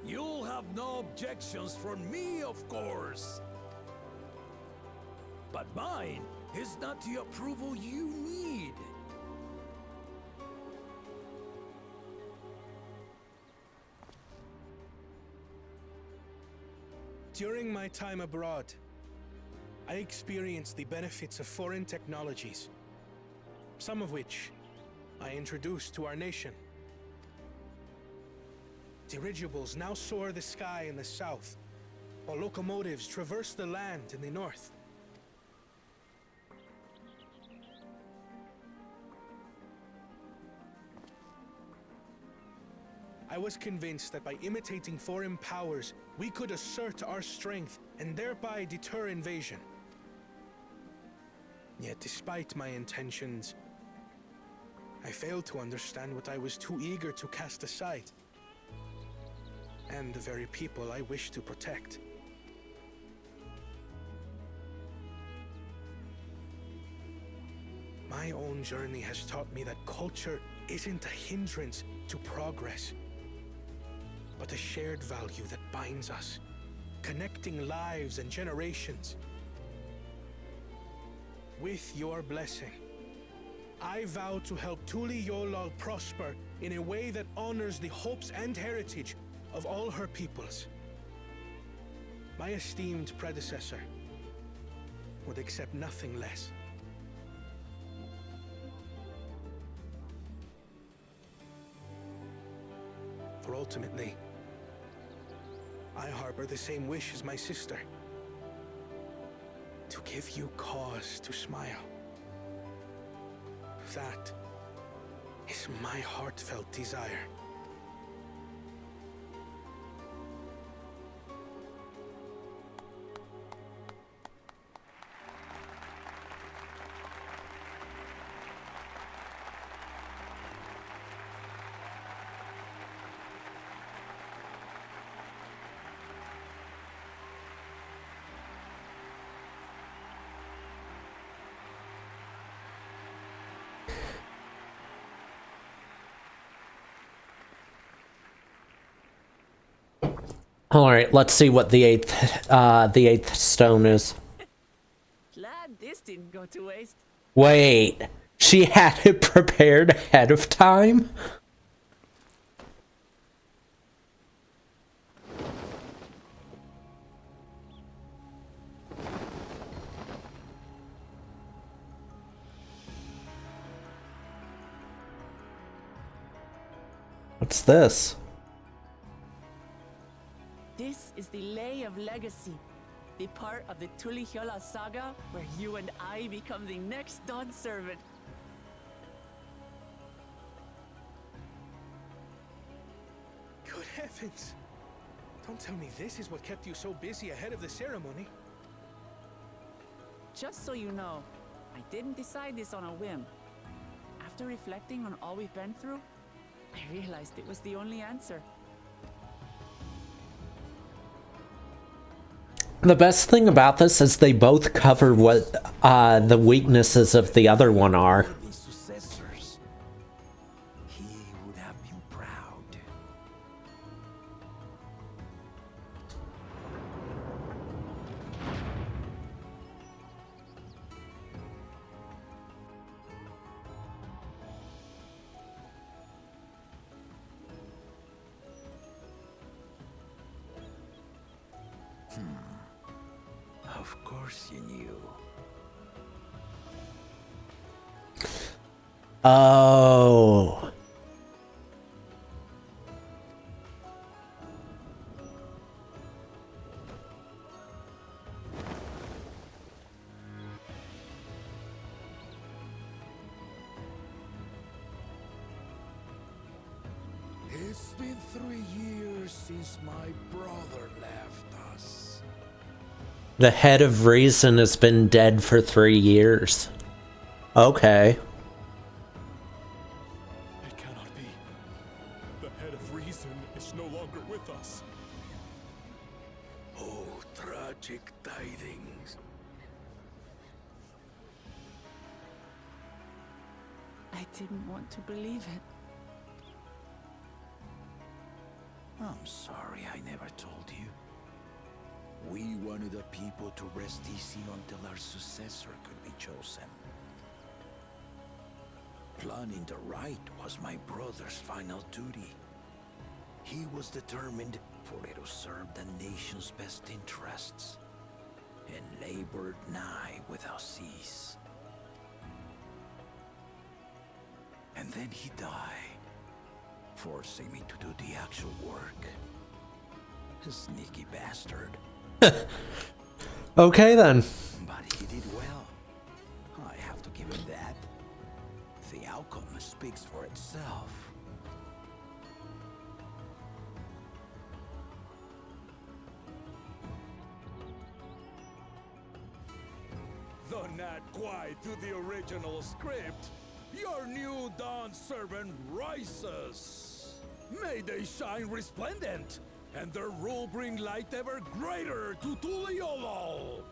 You'll have no objections from me, of course. But mine is not the approval you need. During my time abroad, I experienced the benefits of foreign technologies, some of which I introduced to our nation. Dirigibles now soar the sky in the south, while locomotives traverse the land in the north. I was convinced that by imitating foreign powers, we could assert our strength and thereby deter invasion. Yet despite my intentions, I failed to understand what I was too eager to cast aside, and the very people I wish to protect. My own journey has taught me that culture isn't a hindrance to progress, but a shared value that binds us, connecting lives and generations. With your blessing, I vow to help Tuli Yolal prosper in a way that honors the hopes and heritage of all her peoples. My esteemed predecessor would accept nothing less. For ultimately, I harbor the same wish as my sister, to give you cause to smile. That is my heartfelt desire. Alright, let's see what the eighth stone is. Glad this didn't go to waste. Wait, she had it prepared ahead of time? What's this? This is the Lay of Legacy, the part of the Tuli Hyola saga where you and I become the next Dawn servant. Good heavens! Don't tell me this is what kept you so busy ahead of the ceremony. Just so you know, I didn't decide this on a whim. After reflecting on all we've been through, I realized it was the only answer. The best thing about this is they both cover what the weaknesses of the other one are. The successors. He would have been proud. Of course you knew. Oh. It's been 3 years since my brother left us. The head of reason has been dead for 3 years. Okay. It cannot be. The head of reason is no longer with us. Oh, tragic tidings. I didn't want to believe it. I'm sorry I never told you. We wanted the people to rest easy until our successor could be chosen. Planning the right was my brother's final duty. He was determined for it to serve the nation's best interests, and labored nigh without cease. And then he died, forcing me to do the actual work. A sneaky bastard. Okay then. But he did well. I have to give him that. The outcome speaks for itself. Though not quite to the original script, your new Dawn servant rises. May they shine resplendent, and their rule bring light ever greater to Tuliolol.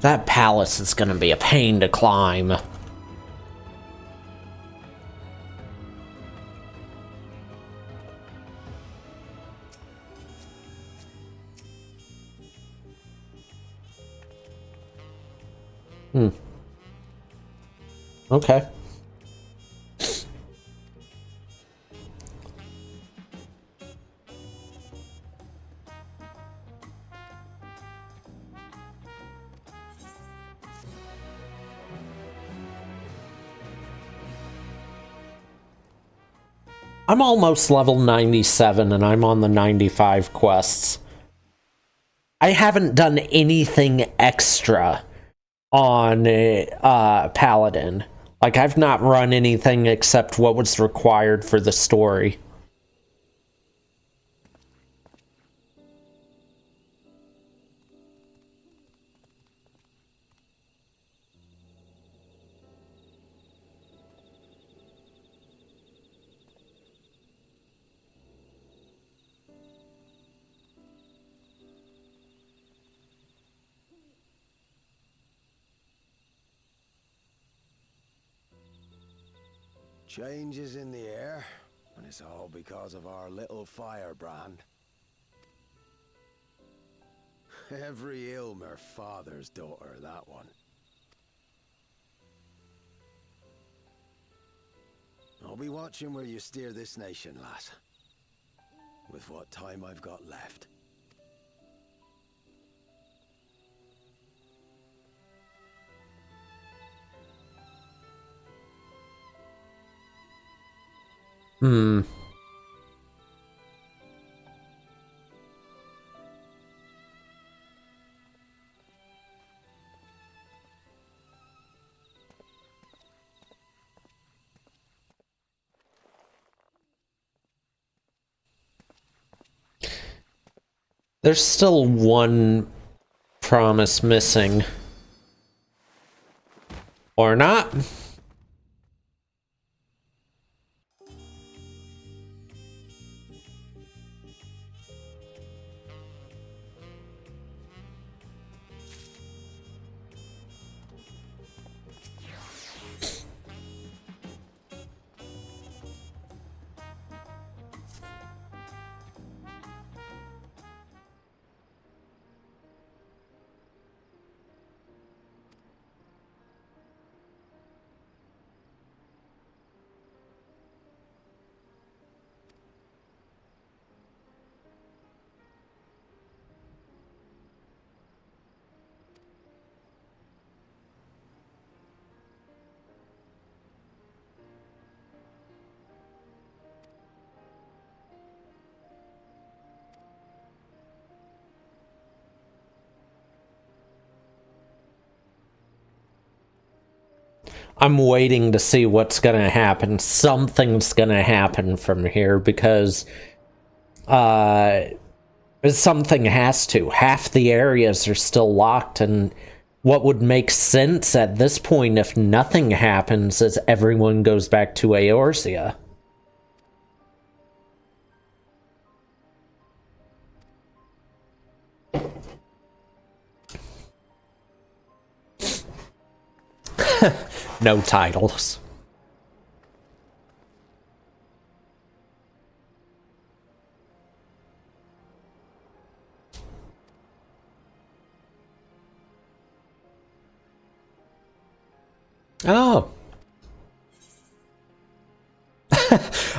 That palace is gonna be a pain to climb. Okay. I'm almost level 97 and I'm on the 95 quests. I haven't done anything extra on Paladin. Like, I've not run anything except what was required for the story. Change is in the air, and it's all because of our little firebrand. Every Ilmer father's daughter, that one. I'll be watching where you steer this nation, lass. With what time I've got left. There's still one promise missing. Or not. I'm waiting to see what's gonna happen. Something's gonna happen from here because something has to. Half the areas are still locked, and what would make sense at this point if nothing happens is everyone goes back to Eorzea. No titles. Oh.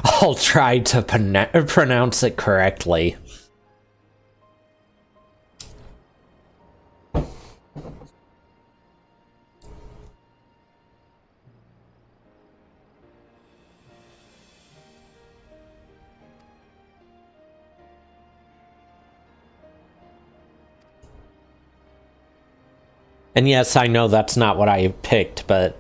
I'll try to pronounce it correctly. And yes, I know that's not what I picked, but...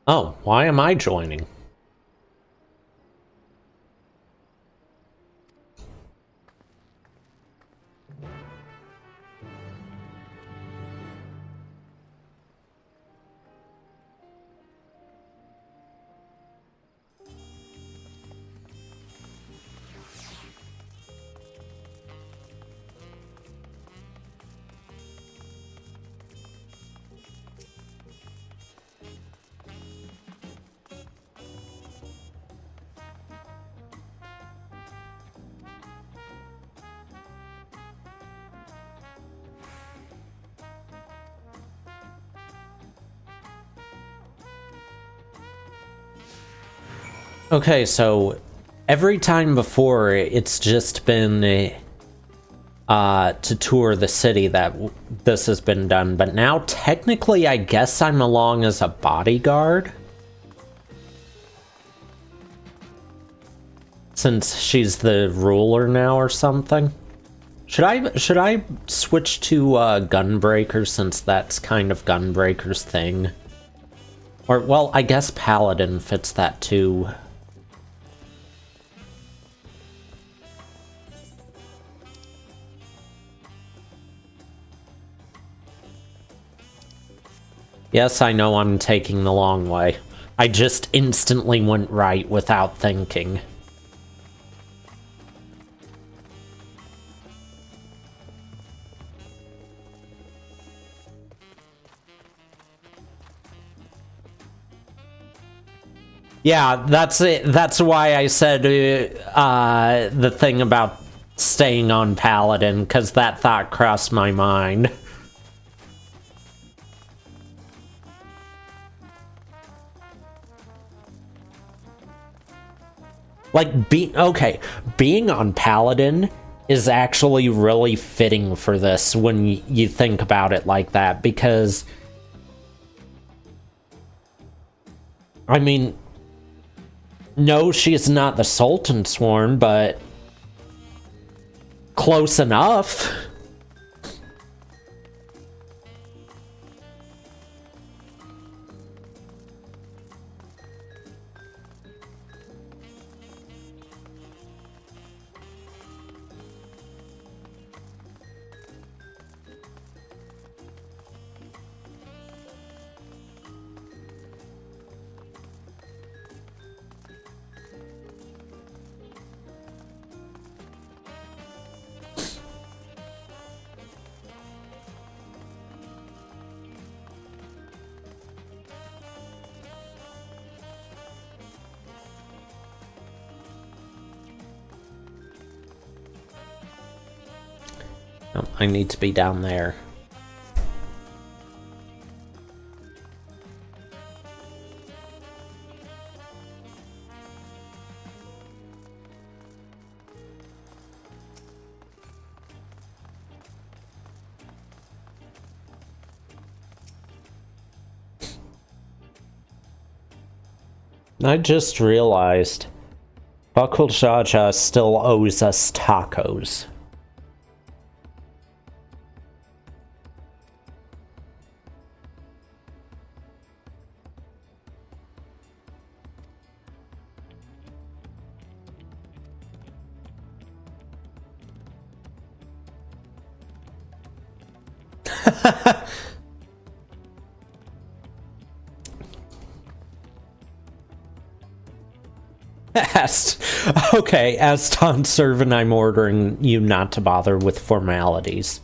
Oh, why am I joining? Okay, so every time before, it's just been to tour the city that this has been done, but now technically I guess I'm along as a bodyguard. Since she's the ruler now or something. Should I switch to Gunbreaker, since that's kind of Gunbreaker's thing? Or, well, I guess Paladin fits that too. Yes, I know I'm taking the long way. I just instantly went right without thinking. Yeah, that's it. That's why I said the thing about staying on Paladin, because that thought crossed my mind. Like, being on Paladin is actually really fitting for this when you think about it like that, because... I mean... No, she's not the Sultan Sworn, but... close enough. Oh, I need to be down there. I just realized Buckle Jaja still owes us tacos. Okay, as Town Servant, I'm ordering you not to bother with formalities.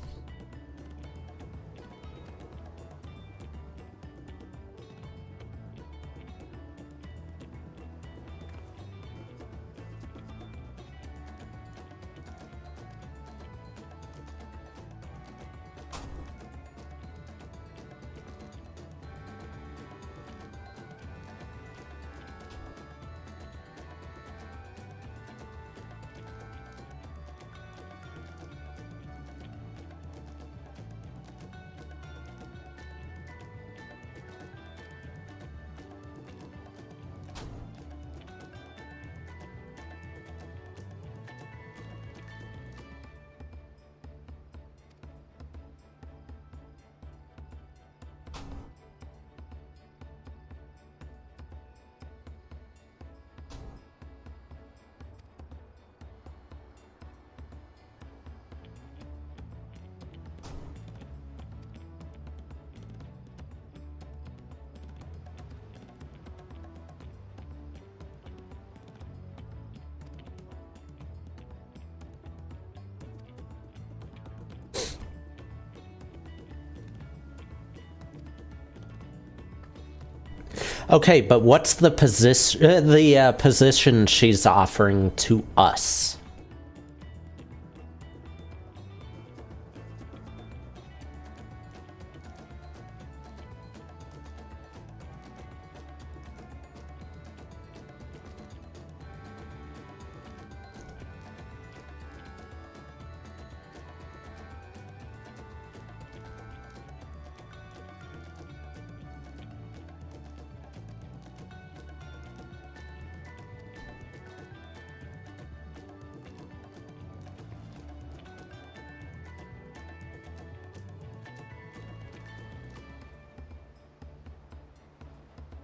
Okay, but what's the position she's offering to us?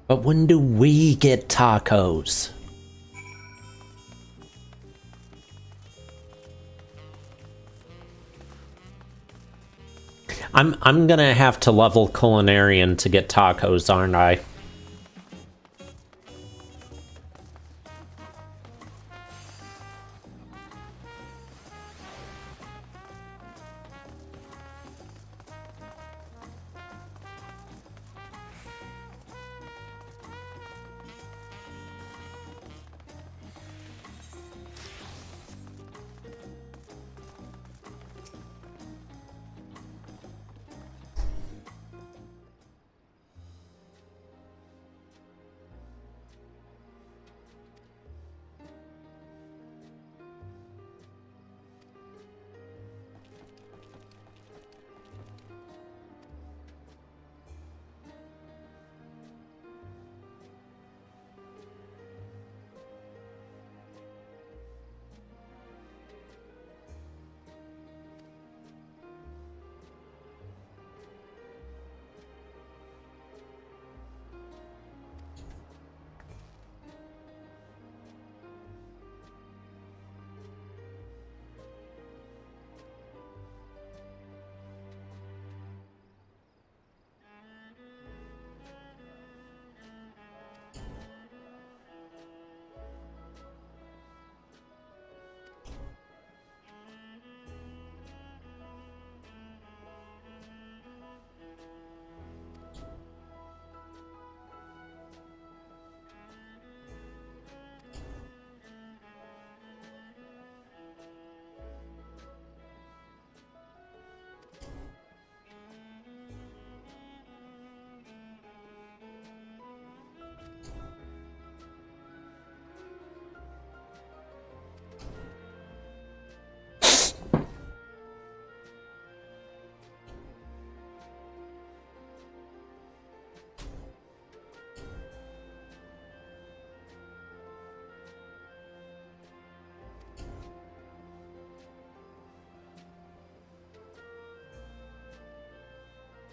But when do we get tacos? I'm gonna have to level culinarian to get tacos, aren't I?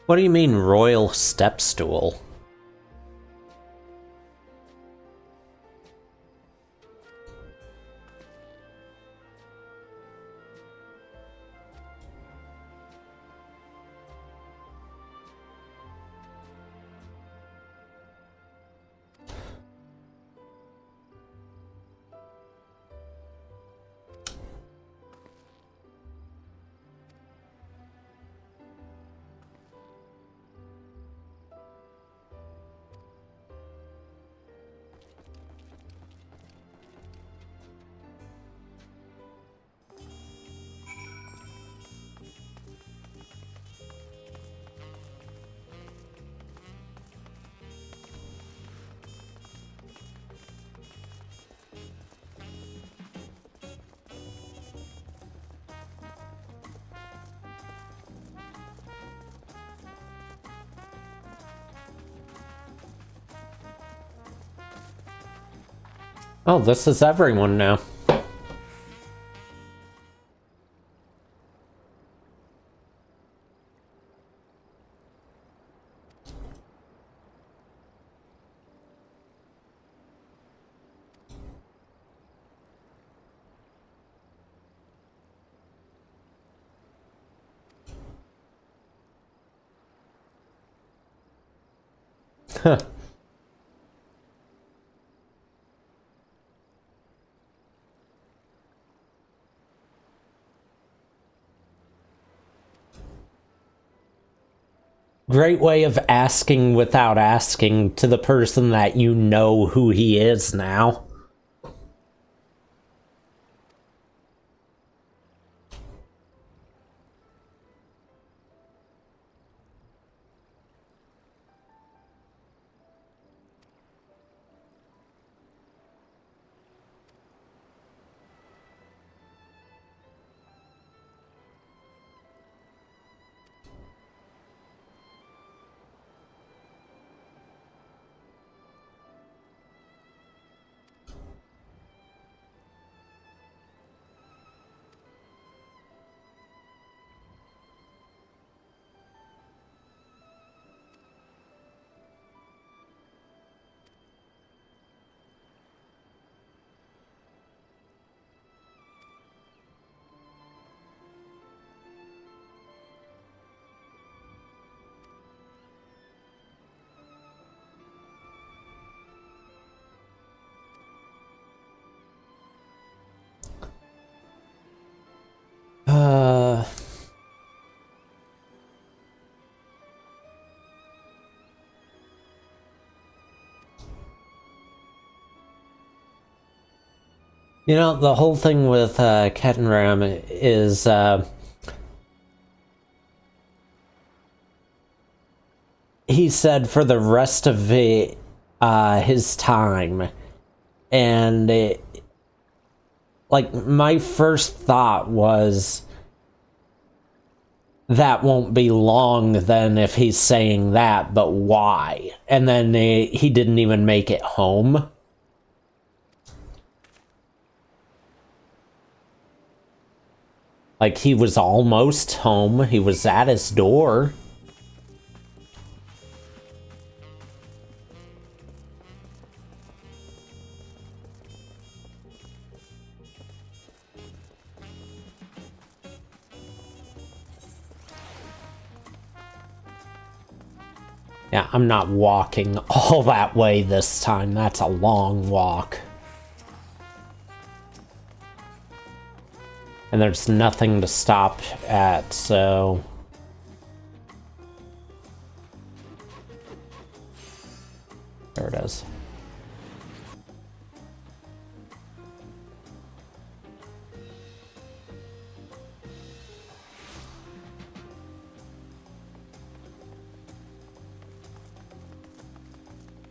What do you mean, royal step stool? Oh, this is everyone now. Great way of asking without asking to the person that you know who he is now. You know, the whole thing with Kettenram is he said for the rest of his time, and like my first thought was that won't be long then if he's saying that, but why? And then he didn't even make it home. Like, he was almost home. He was at his door. Yeah, I'm not walking all that way this time. That's a long walk. And there's nothing to stop at, so... There it is.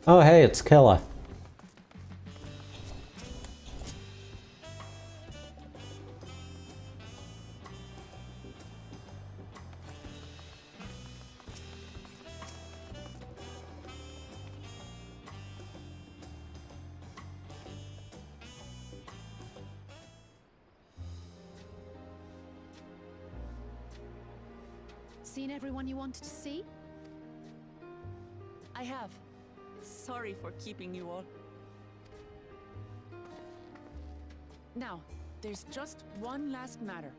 Oh, hey, it's Killa. Seen everyone you wanted to see? I have. Sorry for keeping you all. Now, there's just one last matter.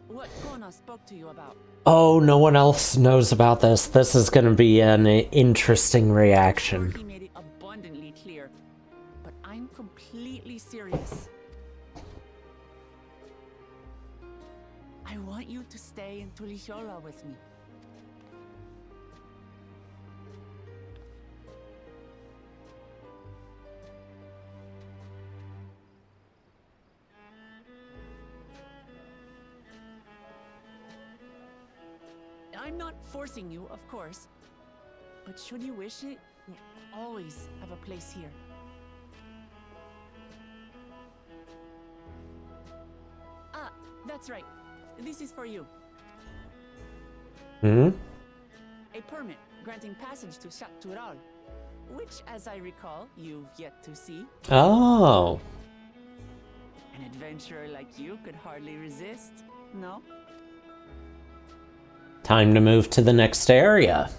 What Kona spoke to you about. Oh, no one else knows about this. This is gonna be an interesting reaction. He made it abundantly clear, but I'm completely serious. I want you to stay in Tulichola with me. I'm not forcing you, of course, but should you wish it, you'll always have a place here. Ah, that's right. This is for you. Hmm? A permit granting passage to Shatural. which, as I recall, you've yet to see. Oh. An adventurer like you could hardly resist, no? Time to move to the next area.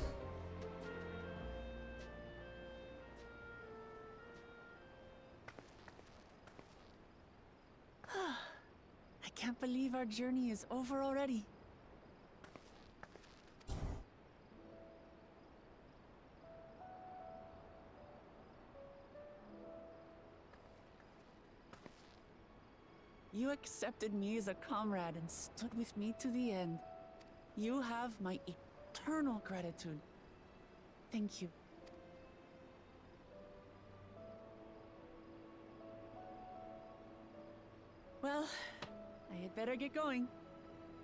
I can't believe our journey is over already. You accepted me as a comrade and stood with me to the end. You have my eternal gratitude. Thank you. Well, I had better get going.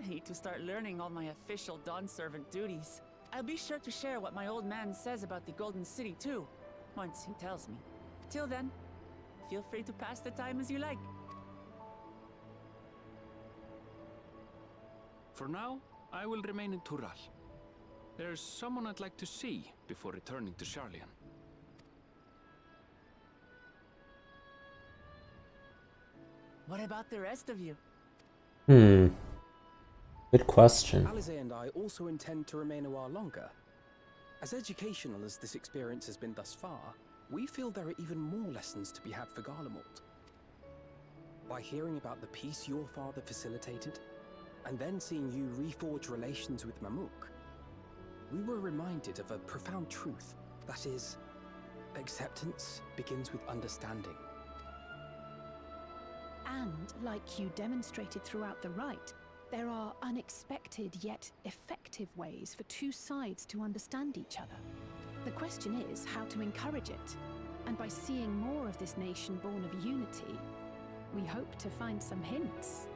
I need to start learning all my official Dawn servant duties. I'll be sure to share what my old man says about the Golden City too, once he tells me. Till then, feel free to pass the time as you like. For now, I will remain in Tural. There's someone I'd like to see before returning to Sharlayan. What about the rest of you? Good question. Alize and I also intend to remain a while longer. As educational as this experience has been thus far, we feel there are even more lessons to be had for Garlemald. By hearing about the peace your father facilitated, and then seeing you reforge relations with Mamuk, we were reminded of a profound truth. That is, acceptance begins with understanding. And, like you demonstrated throughout the rite, there are unexpected yet effective ways for two sides to understand each other. The question is how to encourage it. And by seeing more of this nation born of unity, we hope to find some hints.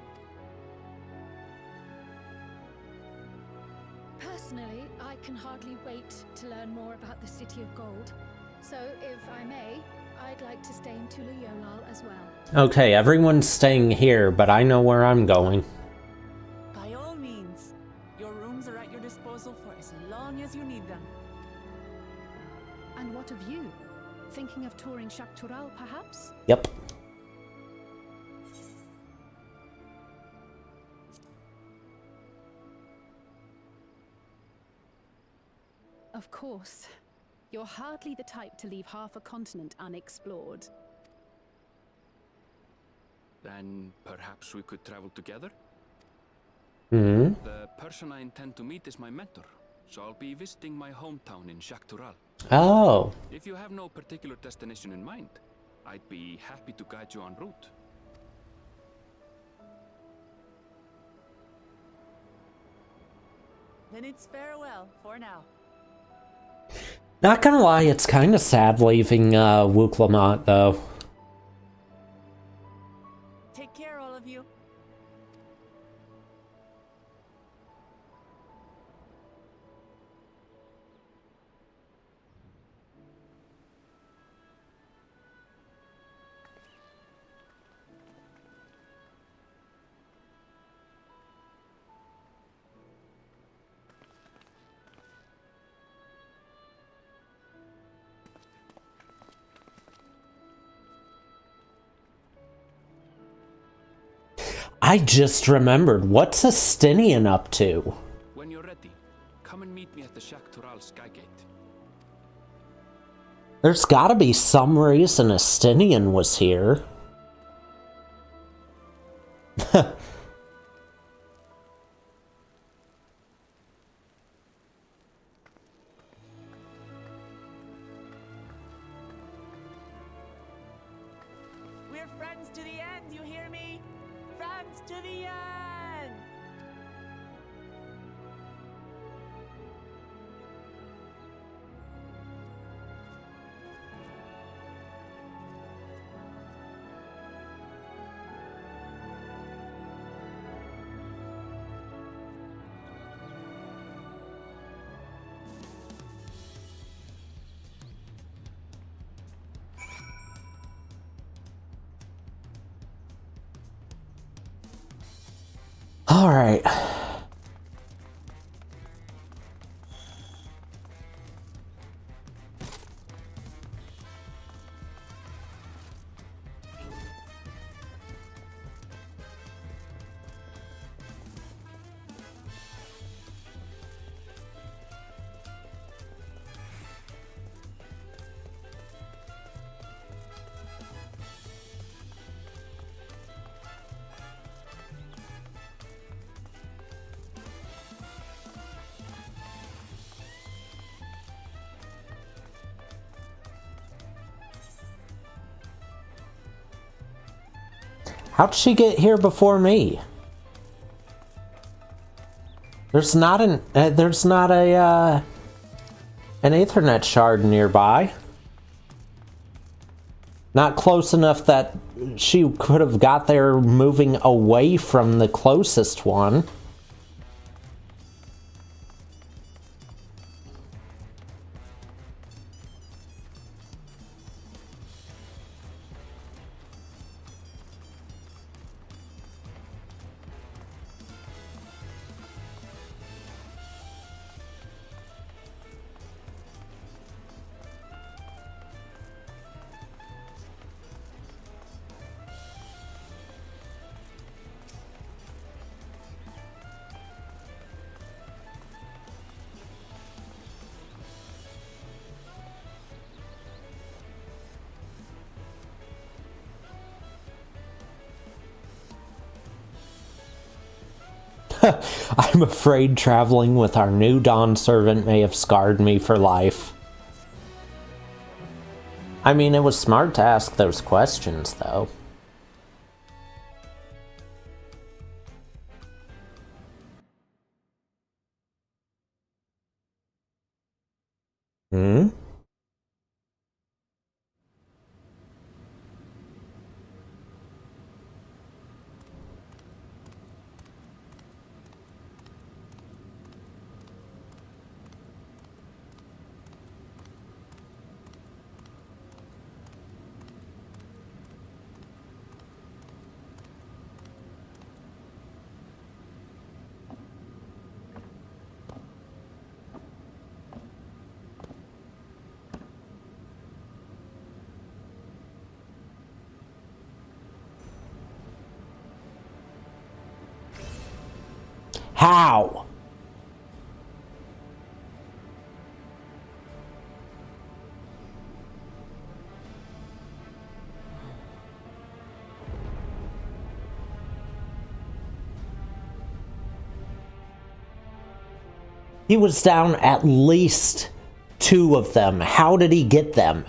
Personally, I can hardly wait to learn more about the City of Gold. So, if I may, I'd like to stay in Tulu Yolal as well. Okay, everyone's staying here, but I know where I'm going. By all means, your rooms are at your disposal for as long as you need them. And what of you? Thinking of touring Shaktural, perhaps? Yep. Of course. You're hardly the type to leave half a continent unexplored. Then perhaps we could travel together? Hmm. The person I intend to meet is my mentor, so I'll be visiting my hometown in Shaktural. Oh. If you have no particular destination in mind, I'd be happy to guide you en route. Then it's farewell for now. Not gonna lie, it's kind of sad leaving Wuklamont, though. Take care, all of you. I just remembered, what's Astinian up to? When you're ready, come and meet me at the Shaktural Skygate. There's gotta be some reason Astinian was here. We're friends to the end, you hear me? Friends to the end! All right. How'd she get here before me? There's not an Ethernet shard nearby. Not close enough that she could have got there moving away from the closest one. I'm afraid traveling with our new Dawn servant may have scarred me for life. I mean, it was smart to ask those questions, though. Hmm? How? He was down at least 2 of them. How did he get them?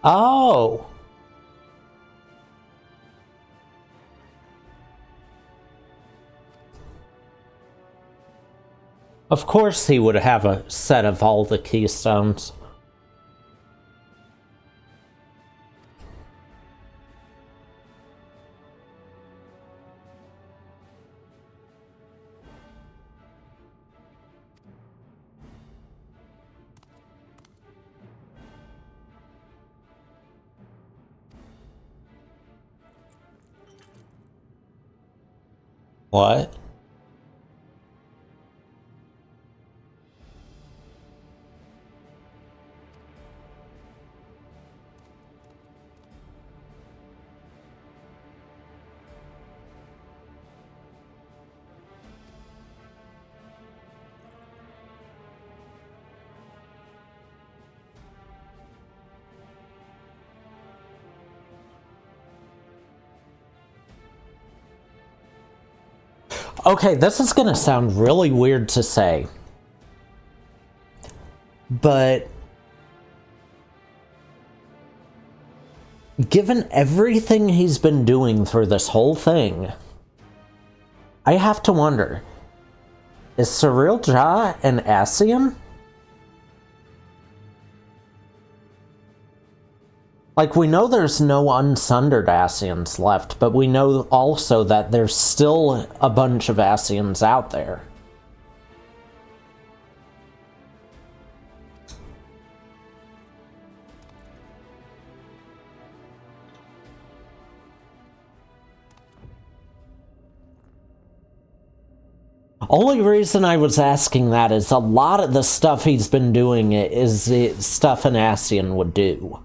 Oh. Of course he would have a set of all the keystones. What? Okay, this is gonna sound really weird to say, but given everything he's been doing through this whole thing, I have to wonder, is Cyril Ja an Ascian? Like, we know there's no unsundered Ascians left, but we know also that there's still a bunch of Ascians out there. Only reason I was asking that is a lot of the stuff he's been doing is stuff an Ascian would do.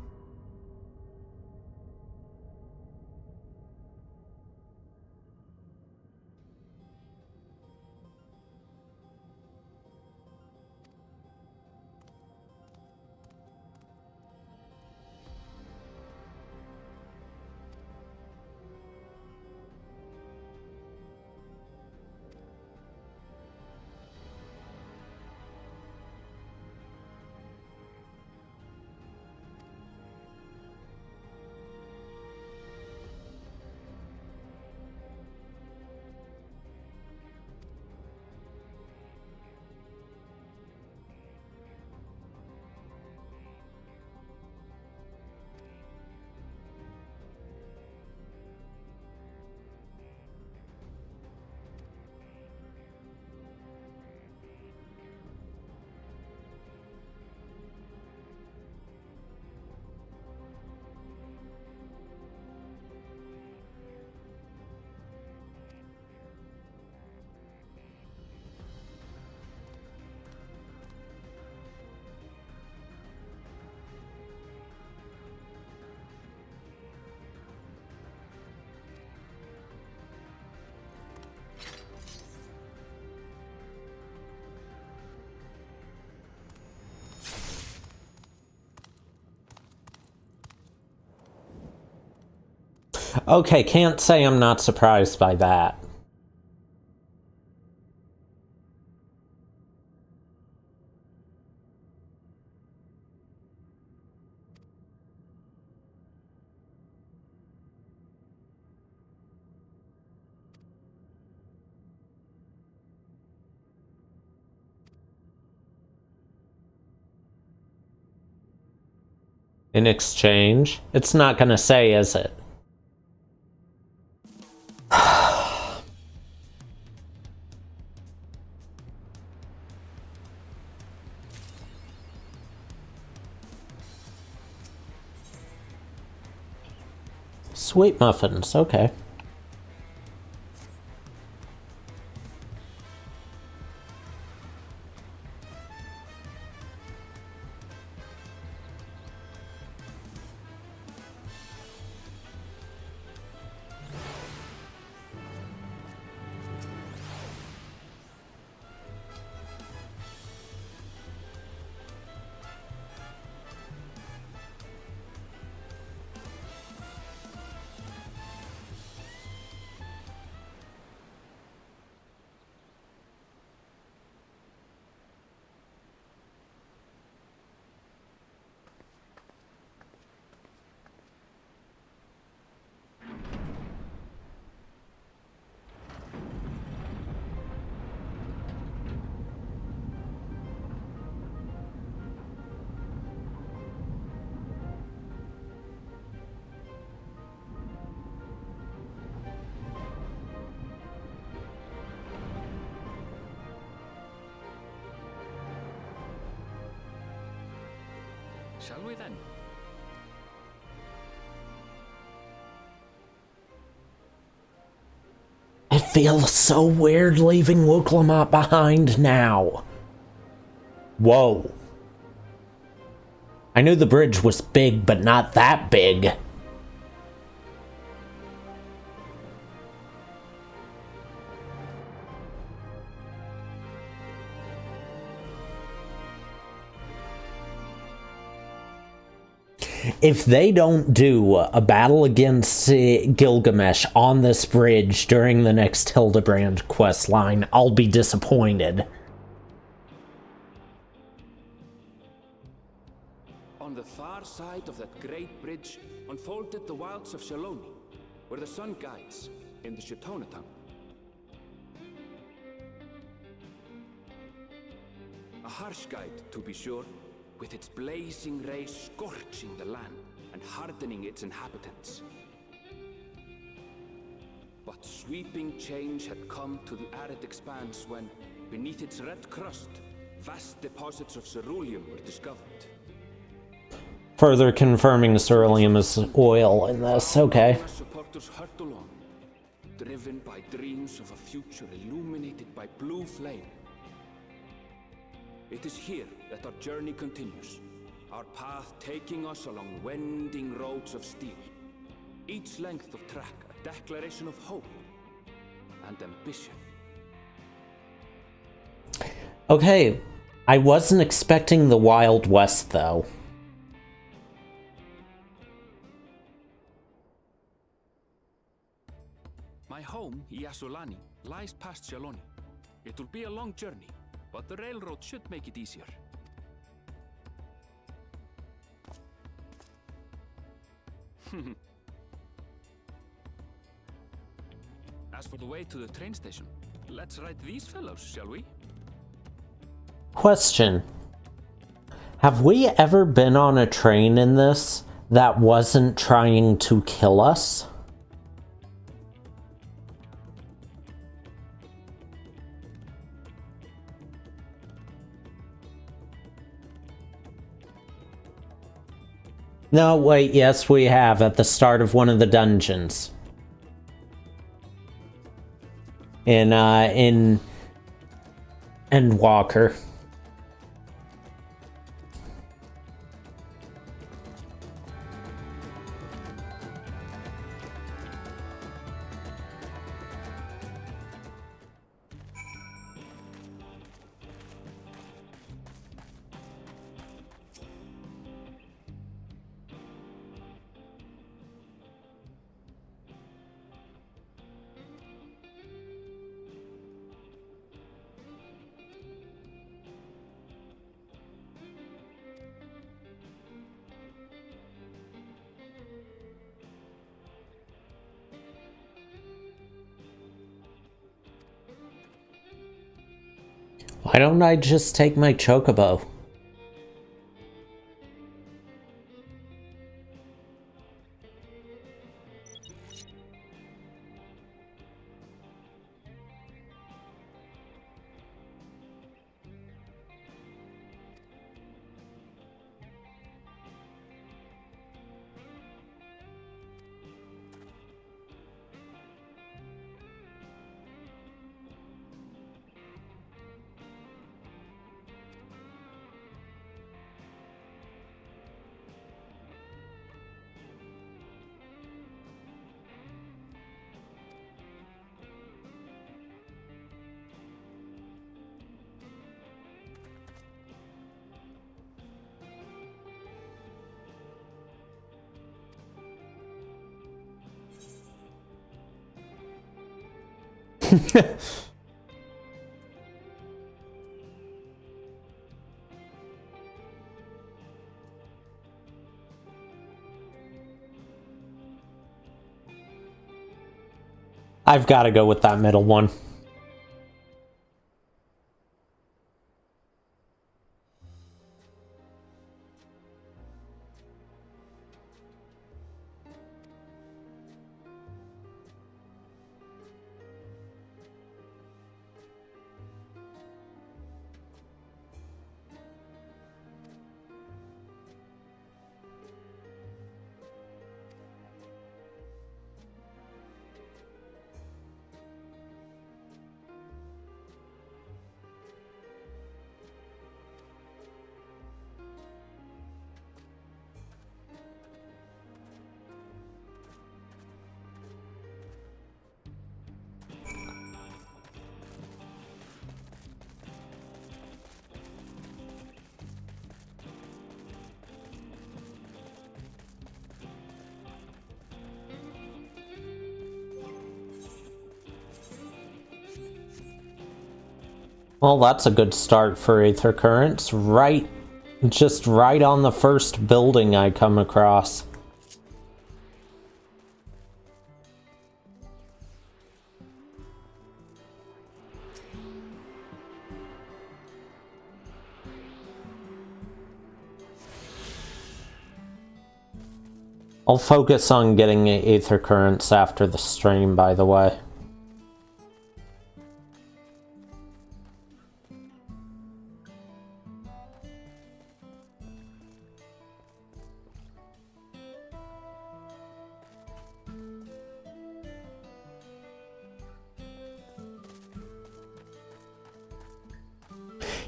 Okay, can't say I'm not surprised by that. In exchange? It's not gonna say, is it? Sweet muffins, okay. Shall we then? It feels so weird leaving Wuklamot behind now. Whoa. I knew the bridge was big, but not that big. If they don't do a battle against Gilgamesh on this bridge during the next Hildebrand questline, I'll be disappointed. On the far side of that great bridge unfolded the wilds of Shaloni, where the sun guides in the Shitonaton. A harsh guide, to be sure, with its blazing rays scorching the land and hardening its inhabitants. But sweeping change had come to the arid expanse when, beneath its red crust, vast deposits of ceruleum were discovered. Further confirming ceruleum is oil in this, okay. Supporters hurtled on, driven by dreams of a future illuminated by blue flame. It is here that our journey continues, our path taking us along winding roads of steel. Each length of track a declaration of hope and ambition. Okay, I wasn't expecting the Wild West, though. My home, Yasulani, lies past Shaloni. It will be a long journey, but the railroad should make it easier. As for the way to the train station, let's ride these fellows, shall we? Question. Have we ever been on a train in this that wasn't trying to kill us? No, wait, yes we have, at the start of one of the dungeons. In Walker. Why don't I just take my chocobo? I've got to go with that middle one. Well, that's a good start for Aether Currents. Just right on the first building I come across. I'll focus on getting Aether Currents after the stream, by the way.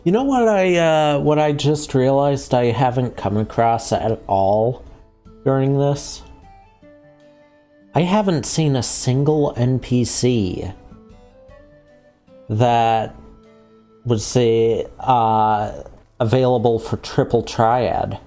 You know what I just realized I haven't come across at all during this? I haven't seen a single NPC that would say available for Triple Triad.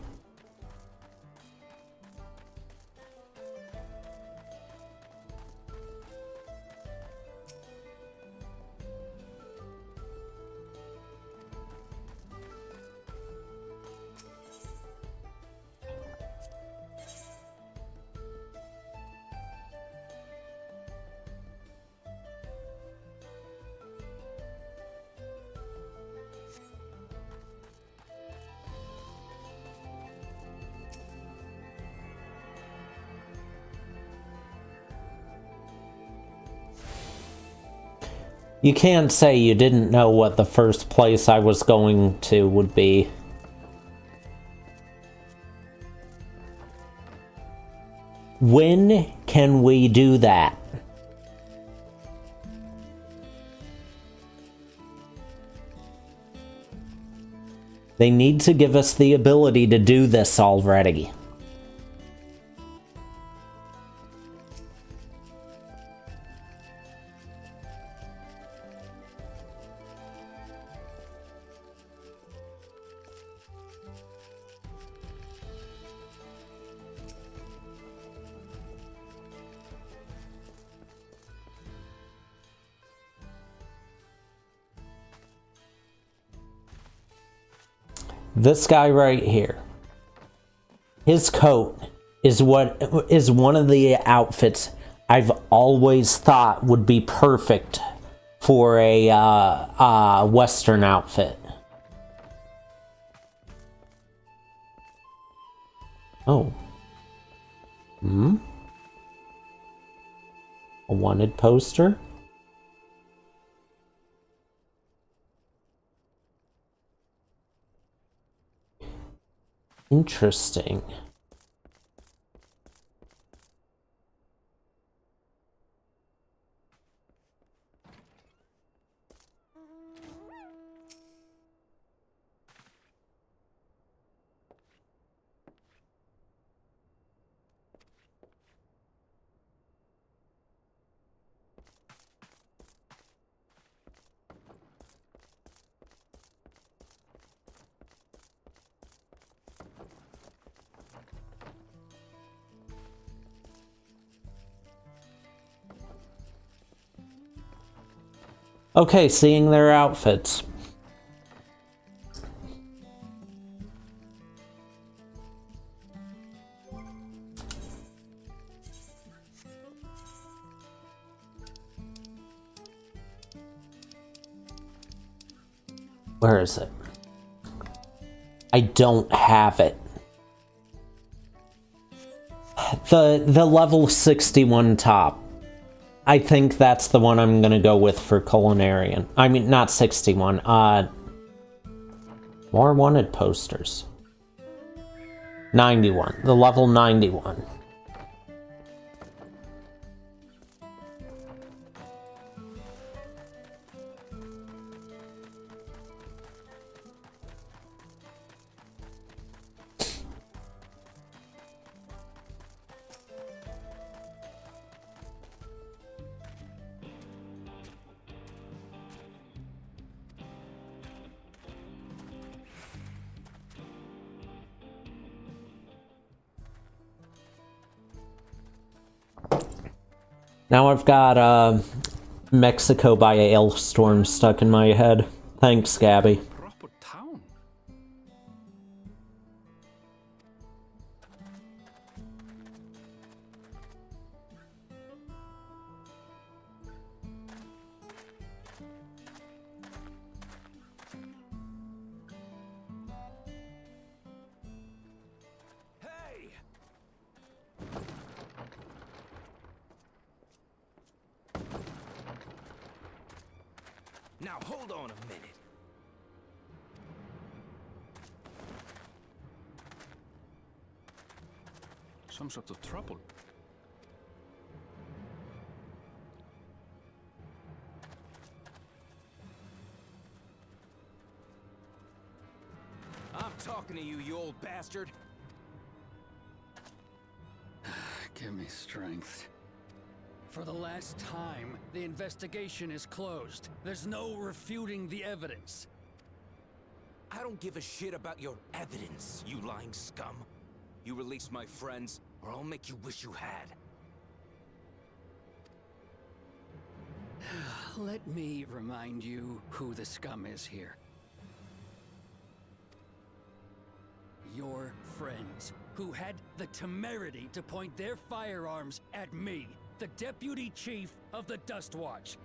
You can't say you didn't know what the first place I was going to would be. When can we do that? They need to give us the ability to do this already. This guy right here. His coat is one of the outfits I've always thought would be perfect for a Western outfit. Oh. A wanted poster? Interesting. Okay, seeing their outfits. Where is it? I don't have it. The level 61 top. I think that's the one I'm gonna go with for Culinarian. I mean, not 61. More wanted posters. 91. The level 91. Now I've got Mexico by a Hailstorm stuck in my head. Thanks, Gabby. Proper town. Hey! Now hold on a minute. Some sort of trouble. talking to you, you old bastard. Give me strength. For the last time, the investigation is closed. There's no refuting the evidence. I don't give a shit about your evidence, you lying scum. You release my friends, or I'll make you wish you had. Let me remind you who the scum is here. Your friends, who had the temerity to point their firearms at me, the deputy chief of the Dust Watch.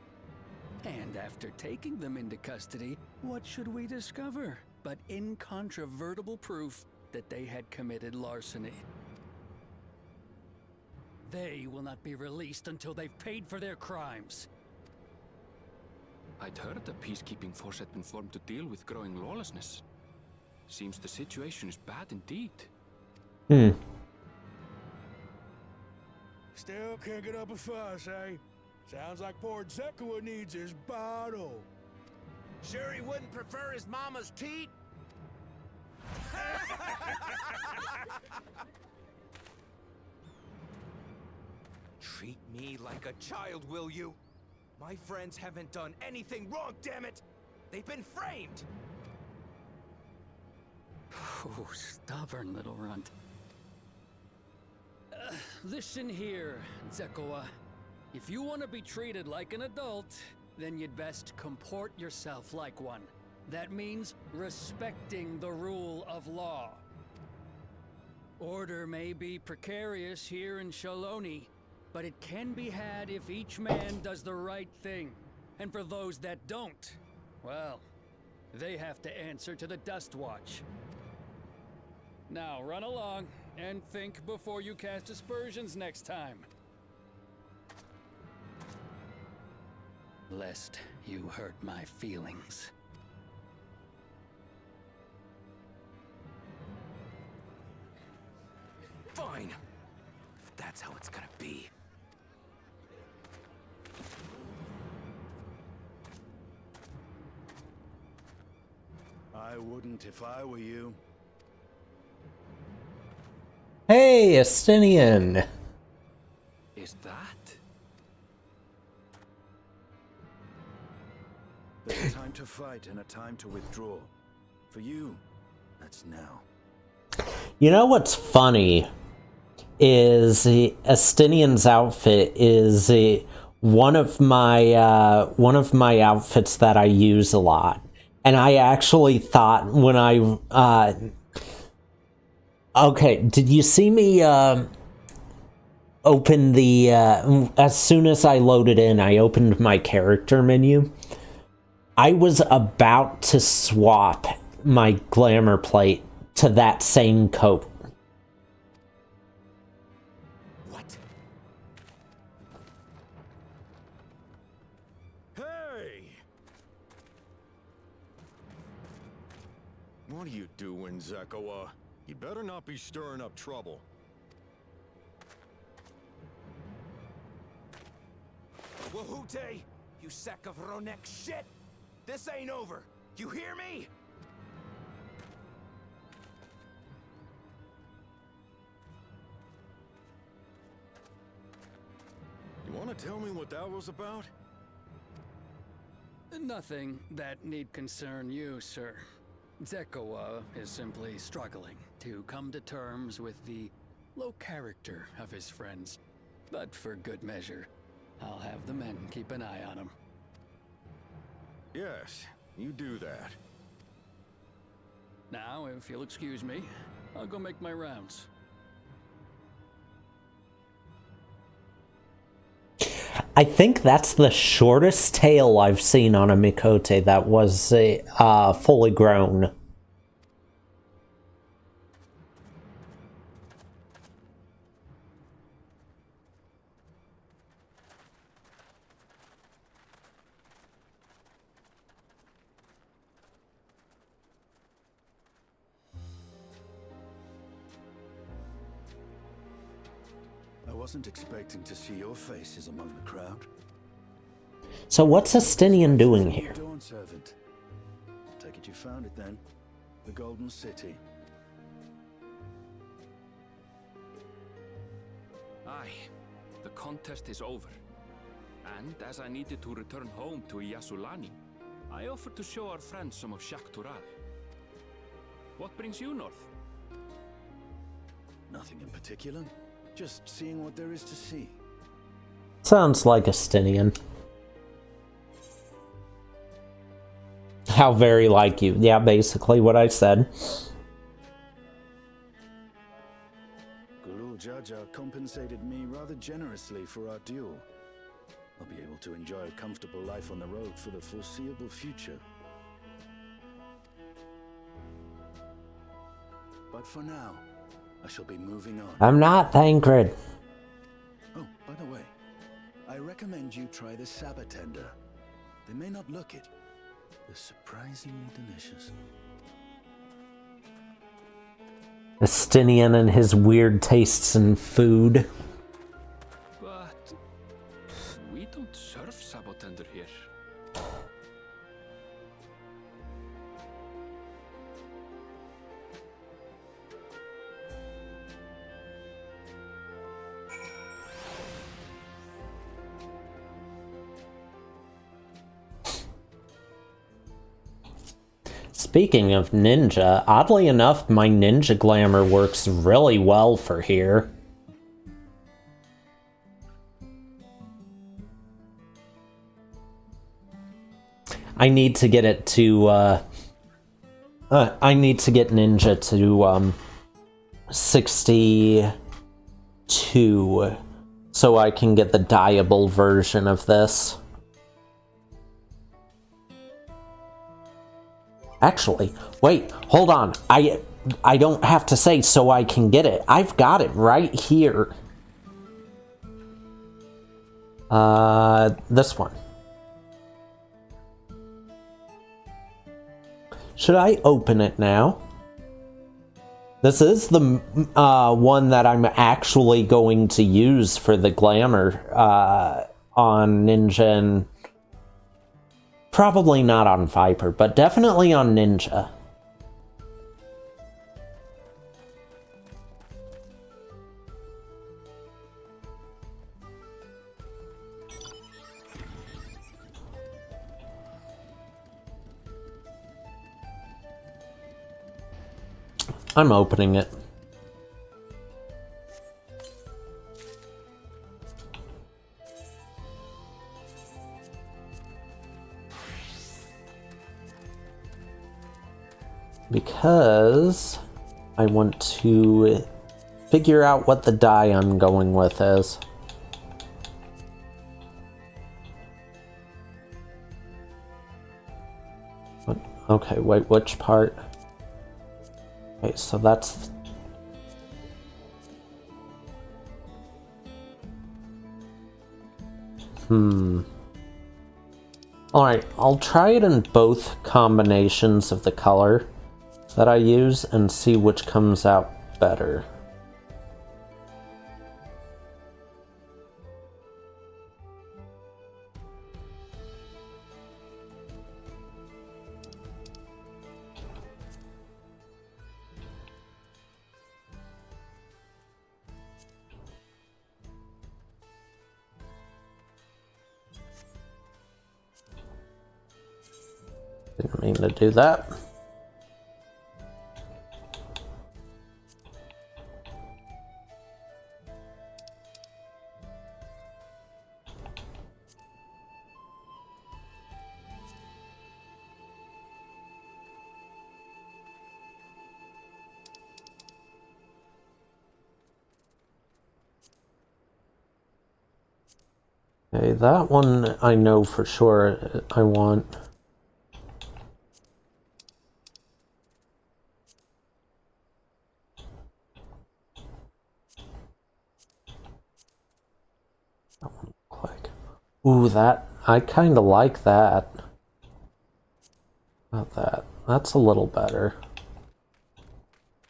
And after taking them into custody, what should we discover but incontrovertible proof that they had committed larceny? They will not be released until they've paid for their crimes. I'd heard the peacekeeping force had been formed to deal with growing lawlessness. Seems the situation is bad indeed. Still can't get up a fuss, eh? Sounds like poor Zekua needs his bottle. Sure he wouldn't prefer his mama's teat? Treat me like a child, will you? My friends haven't done anything wrong, damn it! They've been framed! Oh, stubborn little runt. Listen here, Zekua. If you want to be treated like an adult, then you'd best comport yourself like one. That means respecting the rule of law. Order may be precarious here in Shaloni, but it can be had if each man does the right thing. And for those that don't, well, they have to answer to the Dust Watch. Now run along and think before you cast aspersions next time. Lest you hurt my feelings. Fine. If that's how it's gonna be. I wouldn't if I were you. Hey, Estinian! Is that? There's a time to fight and a time to withdraw. For you, that's now. You know what's funny is Estinian's outfit is one of my outfits that I use a lot, and I actually thought when I okay, did you see me open the as soon as I loaded in, I opened my character menu. I was about to swap my glamour plate to that same coat. What? Hey! What are you doing, Zekua? You better not be stirring up trouble. Wahute, you sack of Ronek shit! This ain't over! You hear me? You want to tell me what that was about? Nothing that need concern you, sir. Zekua is simply struggling to come to terms with the low character of his friends. But for good measure, I'll have the men keep an eye on him. Yes, you do that. Now, if you'll excuse me, I'll go make my rounds. I think that's the shortest tail I've seen on a Mikote that was fully grown. I wasn't expecting to see your faces among the crowd. So what's Estinian doing here? Dawn servant. Take it you found it then. the Golden City. Aye, the contest is over. And as I needed to return home to Yasulani, I offered to show our friends some of Shak Tural. What brings you north? Nothing in particular. Just seeing what there is to see. Sounds like a Stinian. How very like you. Yeah, basically what I said. Gulul Jaja compensated me rather generously for our duel. I'll be able to enjoy a comfortable life on the road for the foreseeable future. But for now, I shall be moving on. I'm not Thancred. Oh, by the way, I recommend you try the Sabatender. They may not look it. They're surprisingly delicious. Estinian and his weird tastes in food. But we don't serve Sabotender here. Speaking of ninja, oddly enough, my ninja glamour works really well for here. I need to get it to, I need to get ninja to, 62, so I can get the dyeable version of this. Actually, wait, hold on. I don't have to say so I can get it. I've got it right here. This one. Should I open it now? This is the one that I'm actually going to use for the glamour on Ninja and probably not on Viper, but definitely on Ninja. I'm opening it. Because I want to figure out what the dye I'm going with is. Okay, wait, which part? Okay, so that's... Alright, I'll try it in both combinations of the color that I use and see which comes out better. Didn't mean to do that. Okay, that one I know for sure I want. That one look like. Ooh, that I kind of like that. Not that. That's a little better.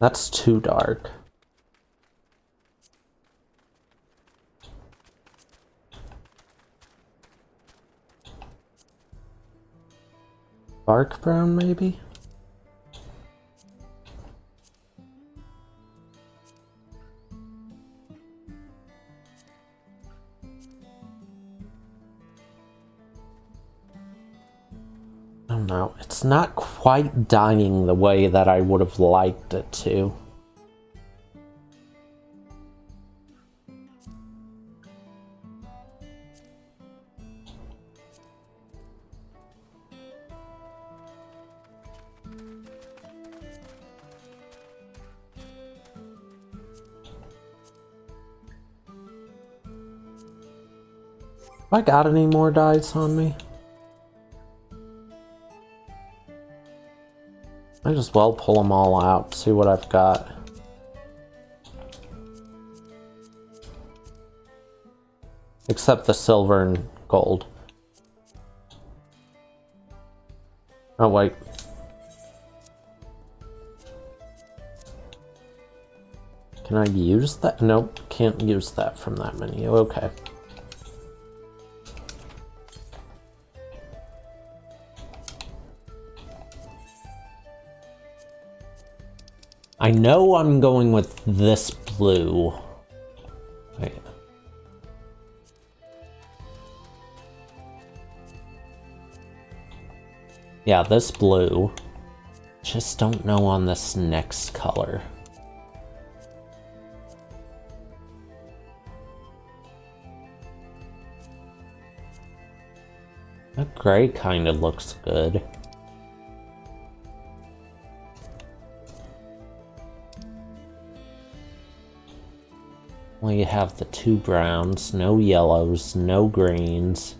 That's too dark. Dark brown, maybe? don't know. It's not quite dying the way that I would have liked it to. Have I got any more dice on me? Might as well pull them all out, see what I've got. Except the silver and gold. Oh, wait. Can I use that? Nope, can't use that from that menu. Okay. I know I'm going with this blue. Wait. Yeah, this blue. Just don't know on this next color. That gray kind of looks good. Well, you have the two browns, no yellows, no greens.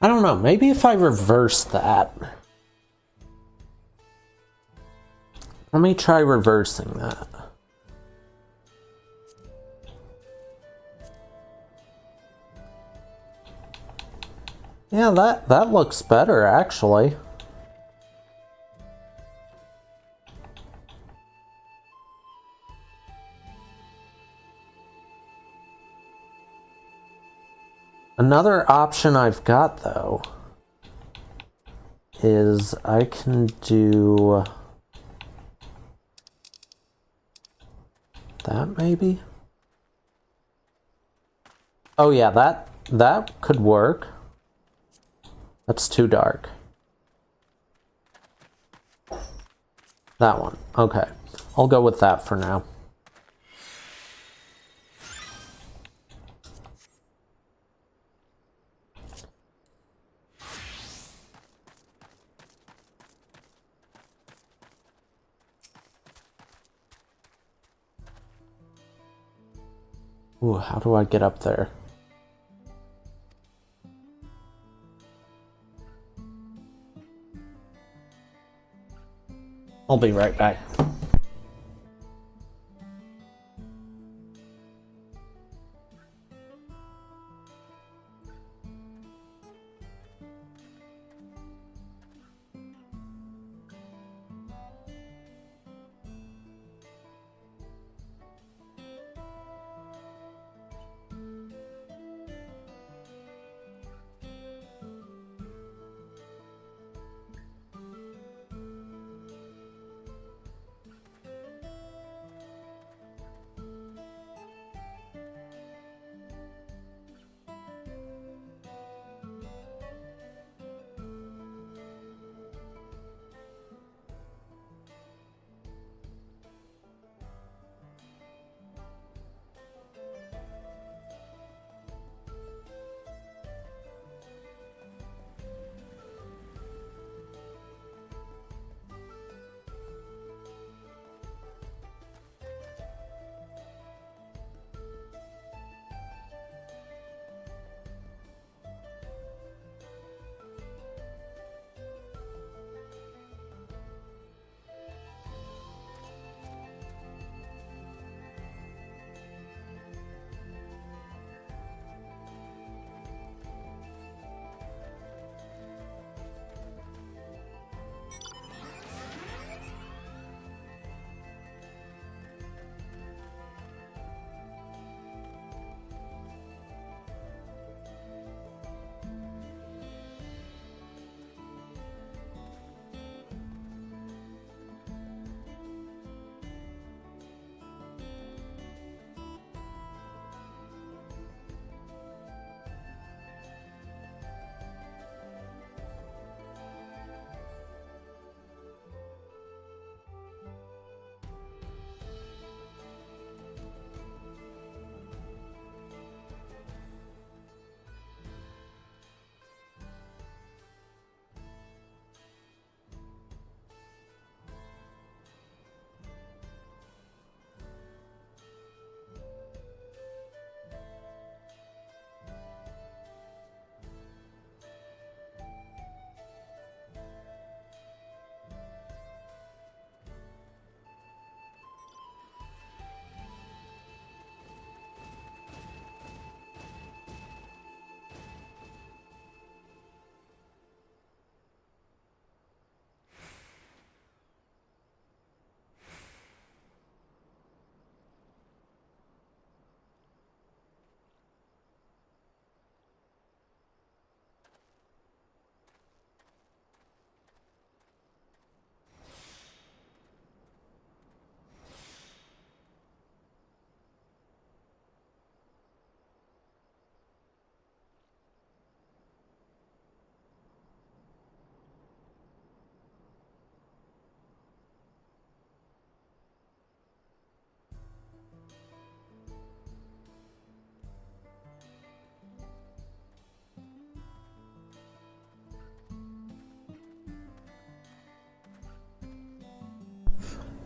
I don't know, maybe if I reverse that. Let me try reversing that. Yeah, that looks better, actually. Another option I've got, though, is I can do that, maybe? Oh yeah, that could work. That's too dark. That one. Okay. I'll go with that for now. Ooh, how do I get up there? I'll be right back.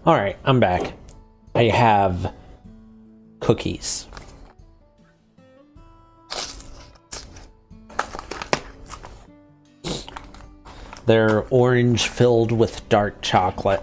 Alright, I'm back. I have cookies. They're orange filled with dark chocolate.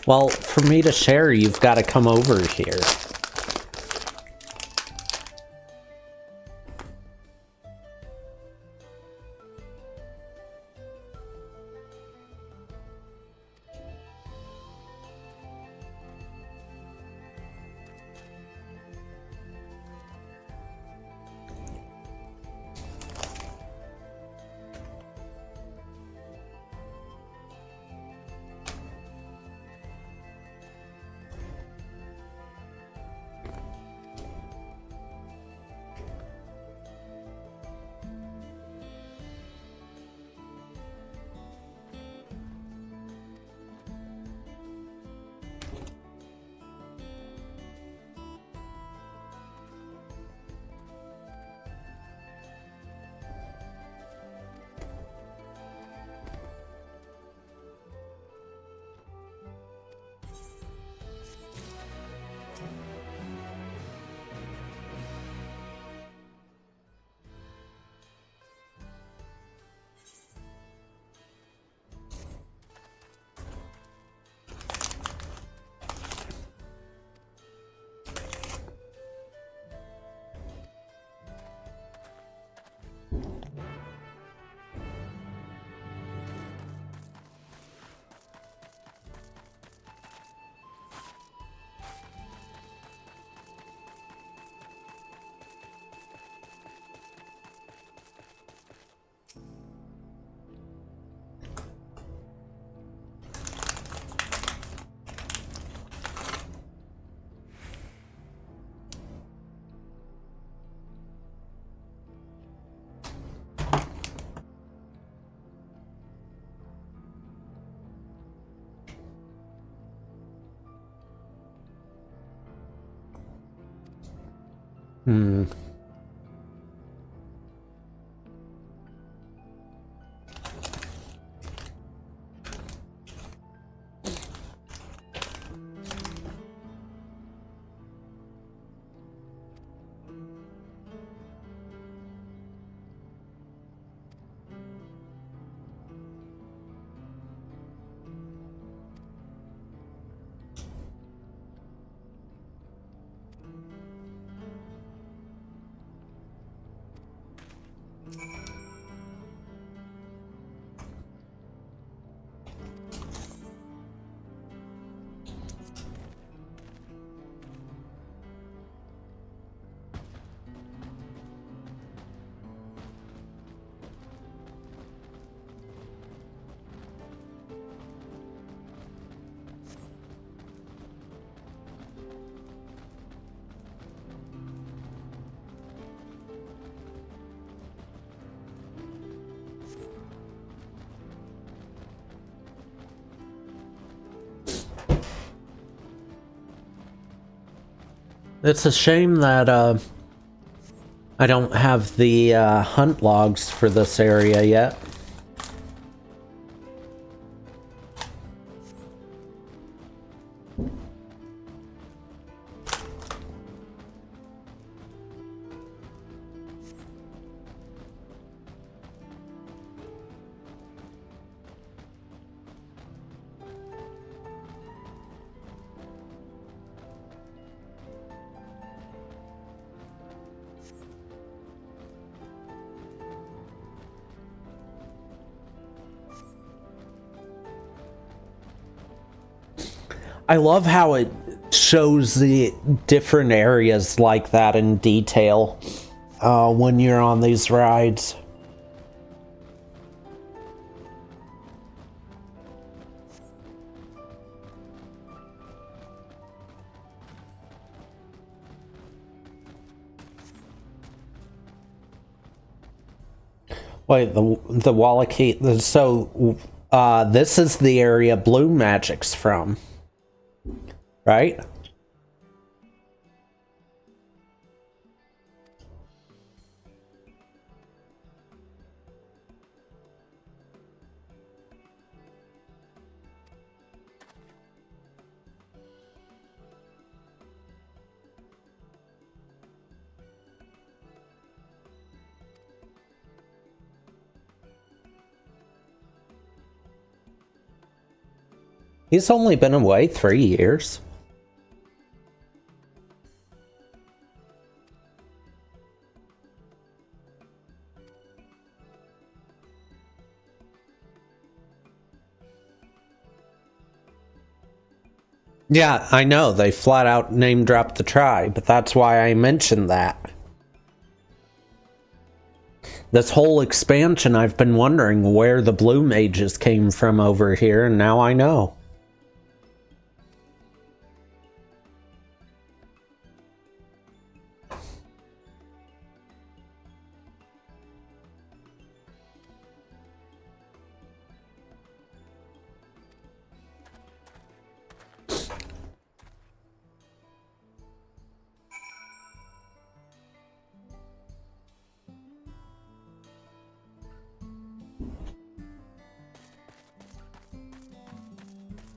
Well, for me to share, you've got to come over here. Hmm. It's a shame that I don't have the hunt logs for this area yet. I love how it shows the different areas like that in detail when you're on these rides. Wait, the Wallachie. So, this is the area Blue Magic's from, right? He's only been away 3 years. Yeah, I know. They flat out name dropped the tribe, but that's why I mentioned that. This whole expansion, I've been wondering where the Blue Mages came from over here, and now I know.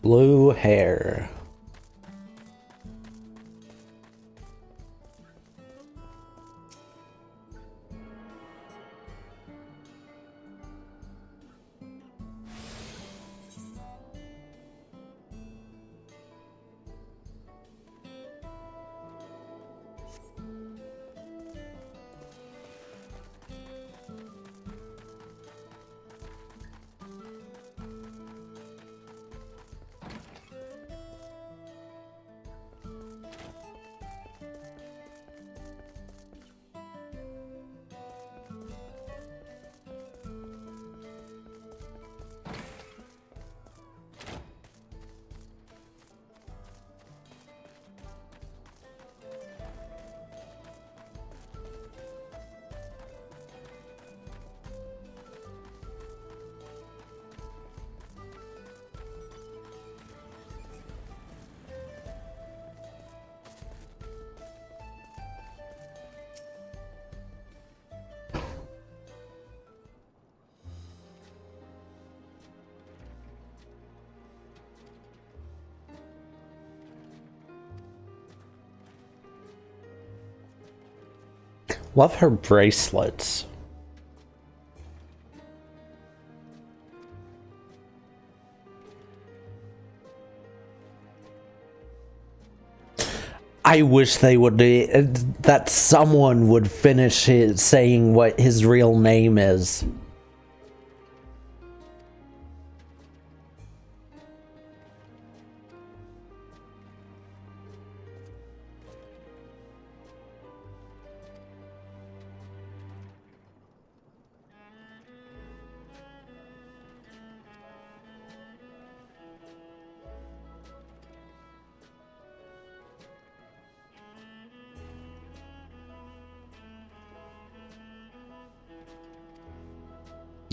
Blue hair. Love her bracelets. I wish they would that someone would finish saying what his real name is.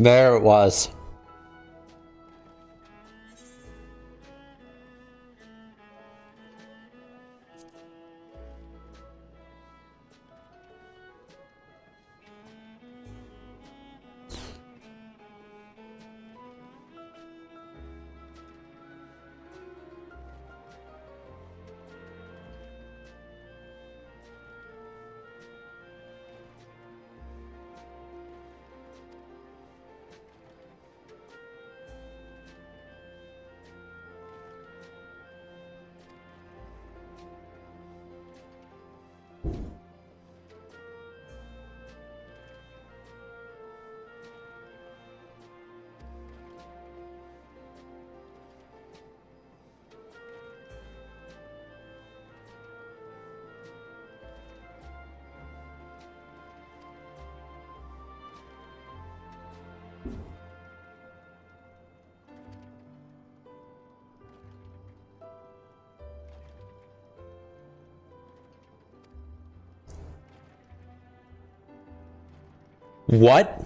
There it was. What?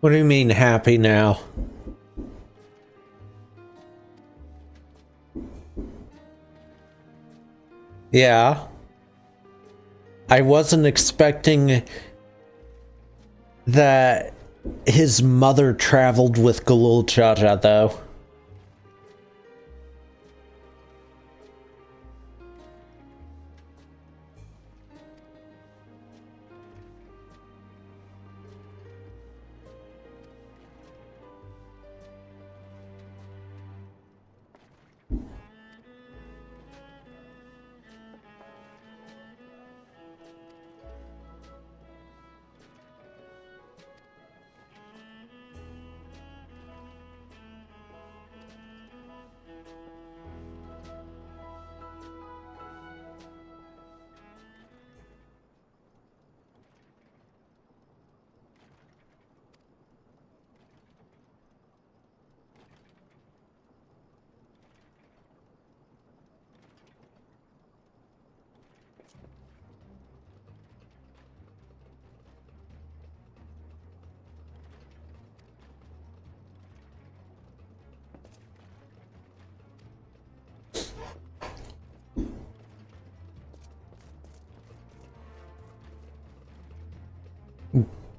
What do you mean happy now? Yeah. I wasn't expecting that his mother traveled with Galul Jaja, though.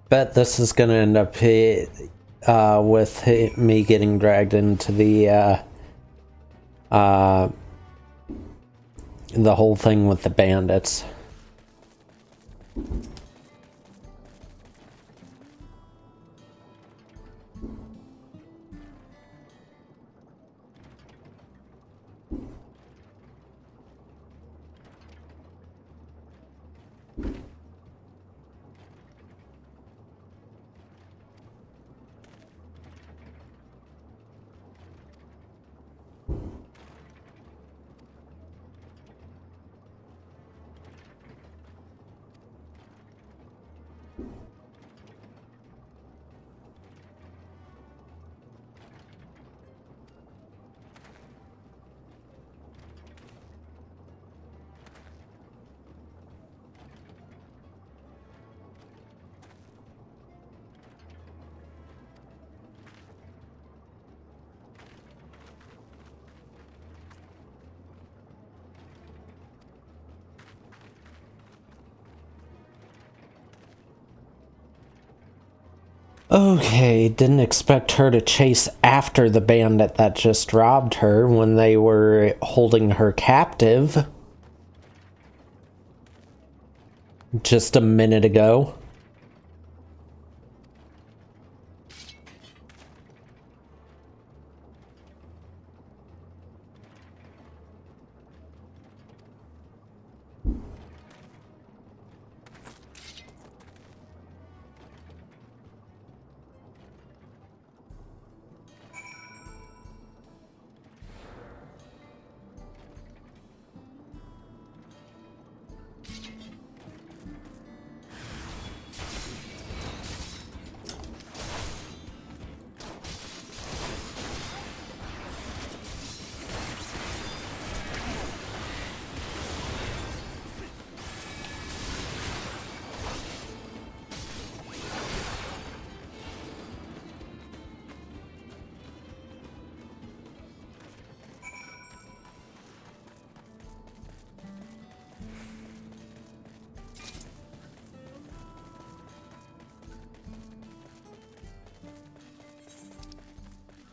Bet this is gonna end up with me getting dragged into the whole thing with the bandits. Okay, didn't expect her to chase after the bandit that just robbed her when they were holding her captive just a minute ago.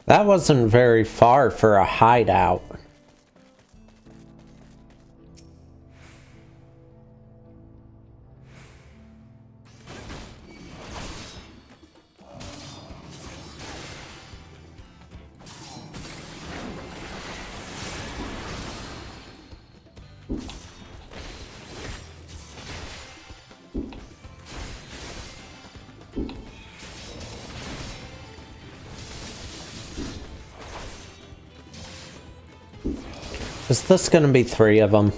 That wasn't very far for a hideout. Is this gonna be 3 of them?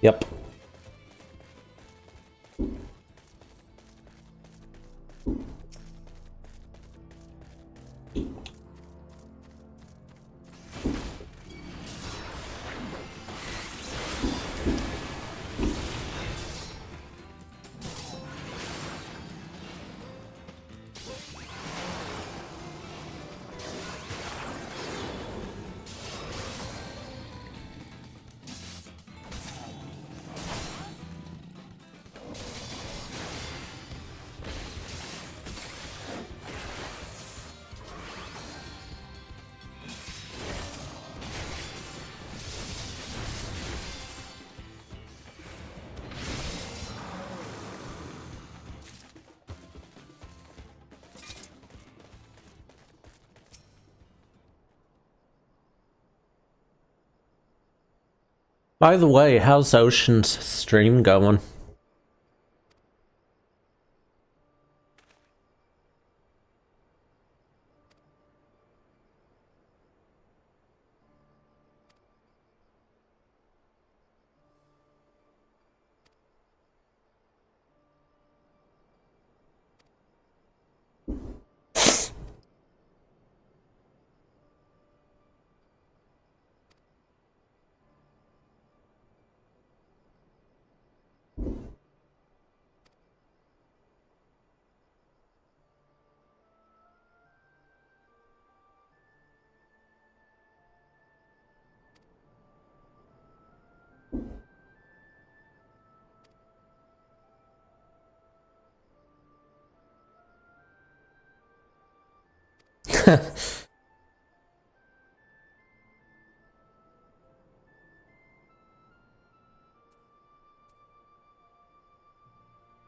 Yep. By the way, how's Ocean's stream going?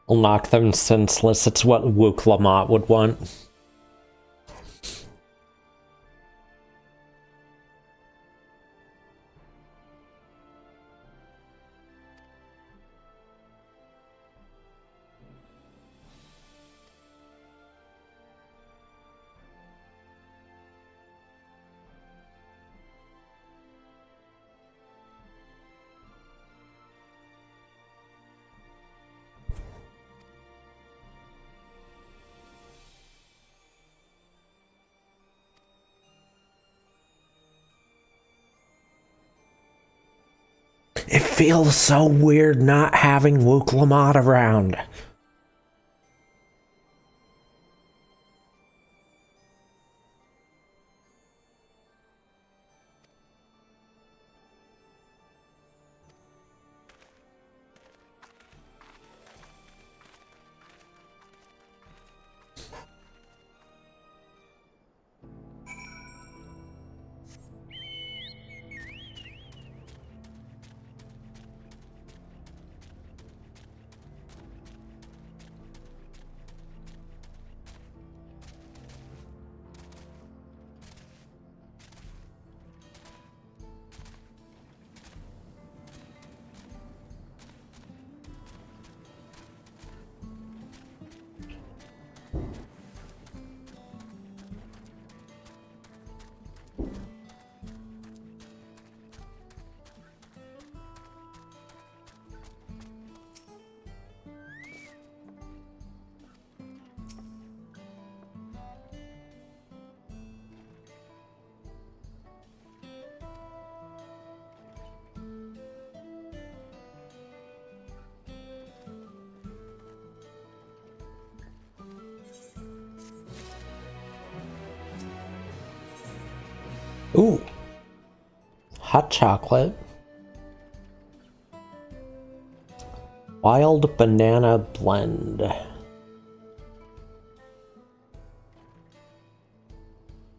I'll knock them senseless. It's what Wook Lamont would want. It feels so weird not having Wook Lamont around. Ooh. Hot chocolate. Wild banana blend.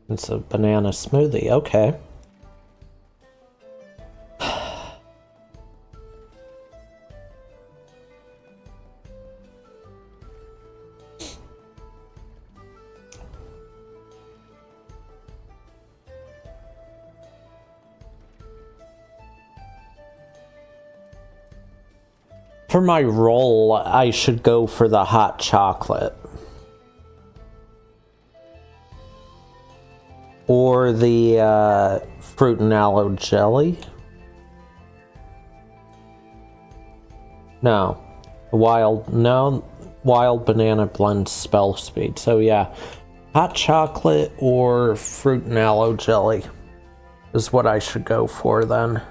It's a banana smoothie, okay. For my roll, I should go for the hot chocolate. or the fruit and aloe jelly. No. Wild banana blend spell speed. So yeah, hot chocolate or fruit and aloe jelly is what I should go for then.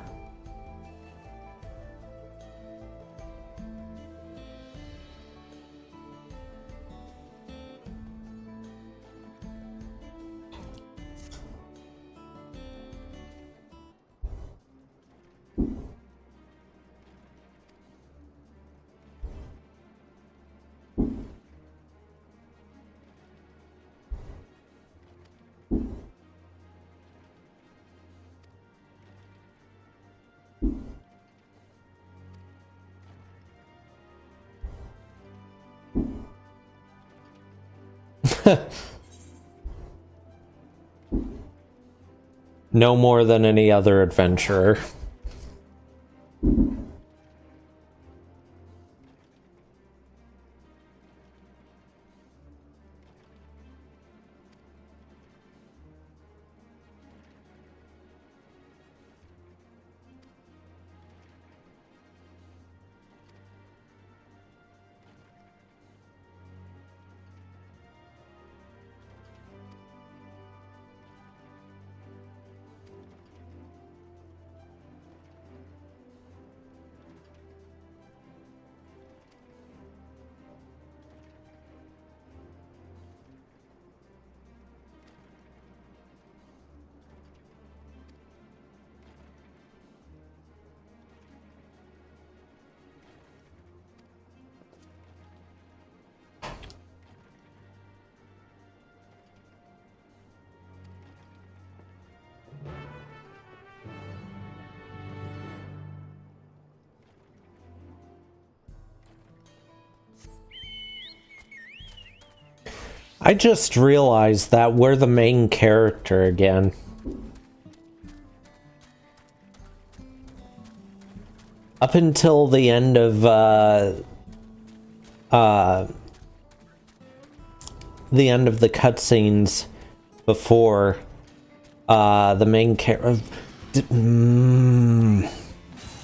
No more than any other adventurer. I just realized that we're the main character again. Up until the end of the cutscenes before the main character.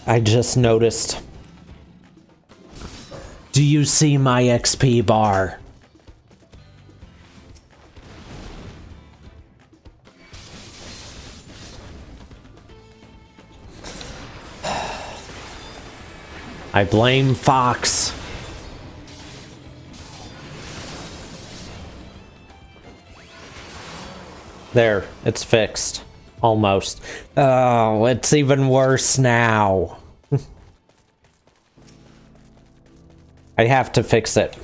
I just noticed. Do you see my XP bar? I blame Fox. There, it's fixed. Almost. Oh, it's even worse now. I have to fix it.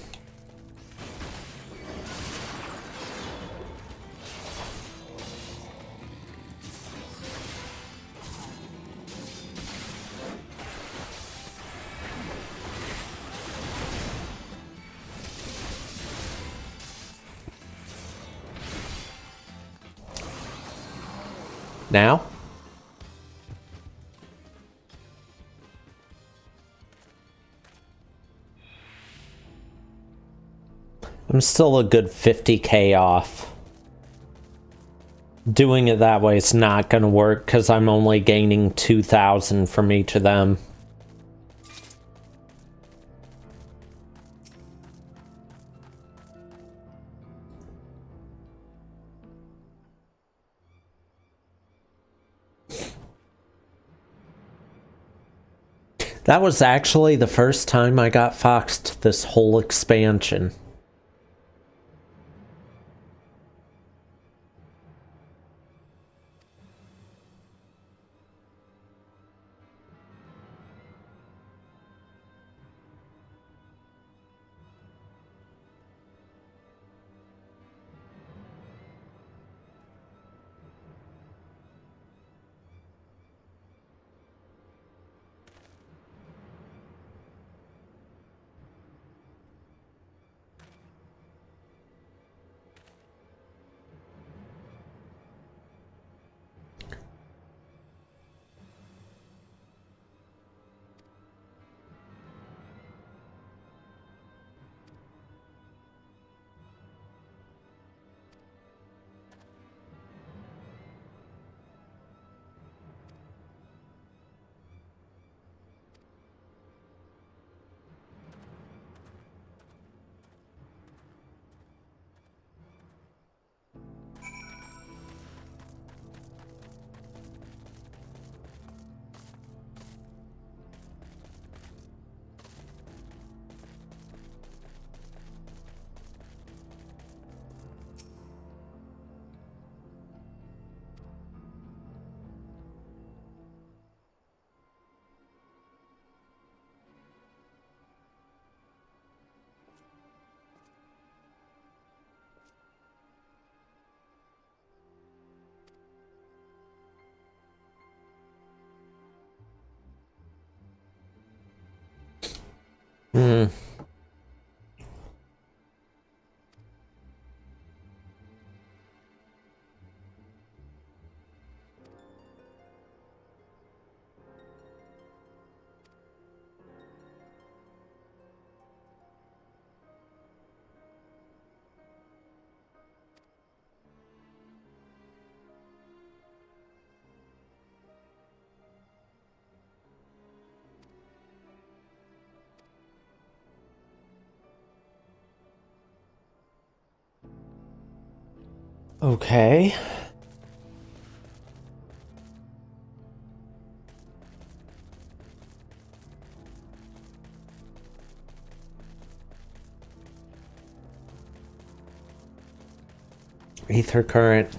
Now? I'm still a good 50k off. Doing it that way is not gonna work because I'm only gaining 2,000 from each of them. That was actually the first time I got foxed this whole expansion. Hmm. Okay. Ether current.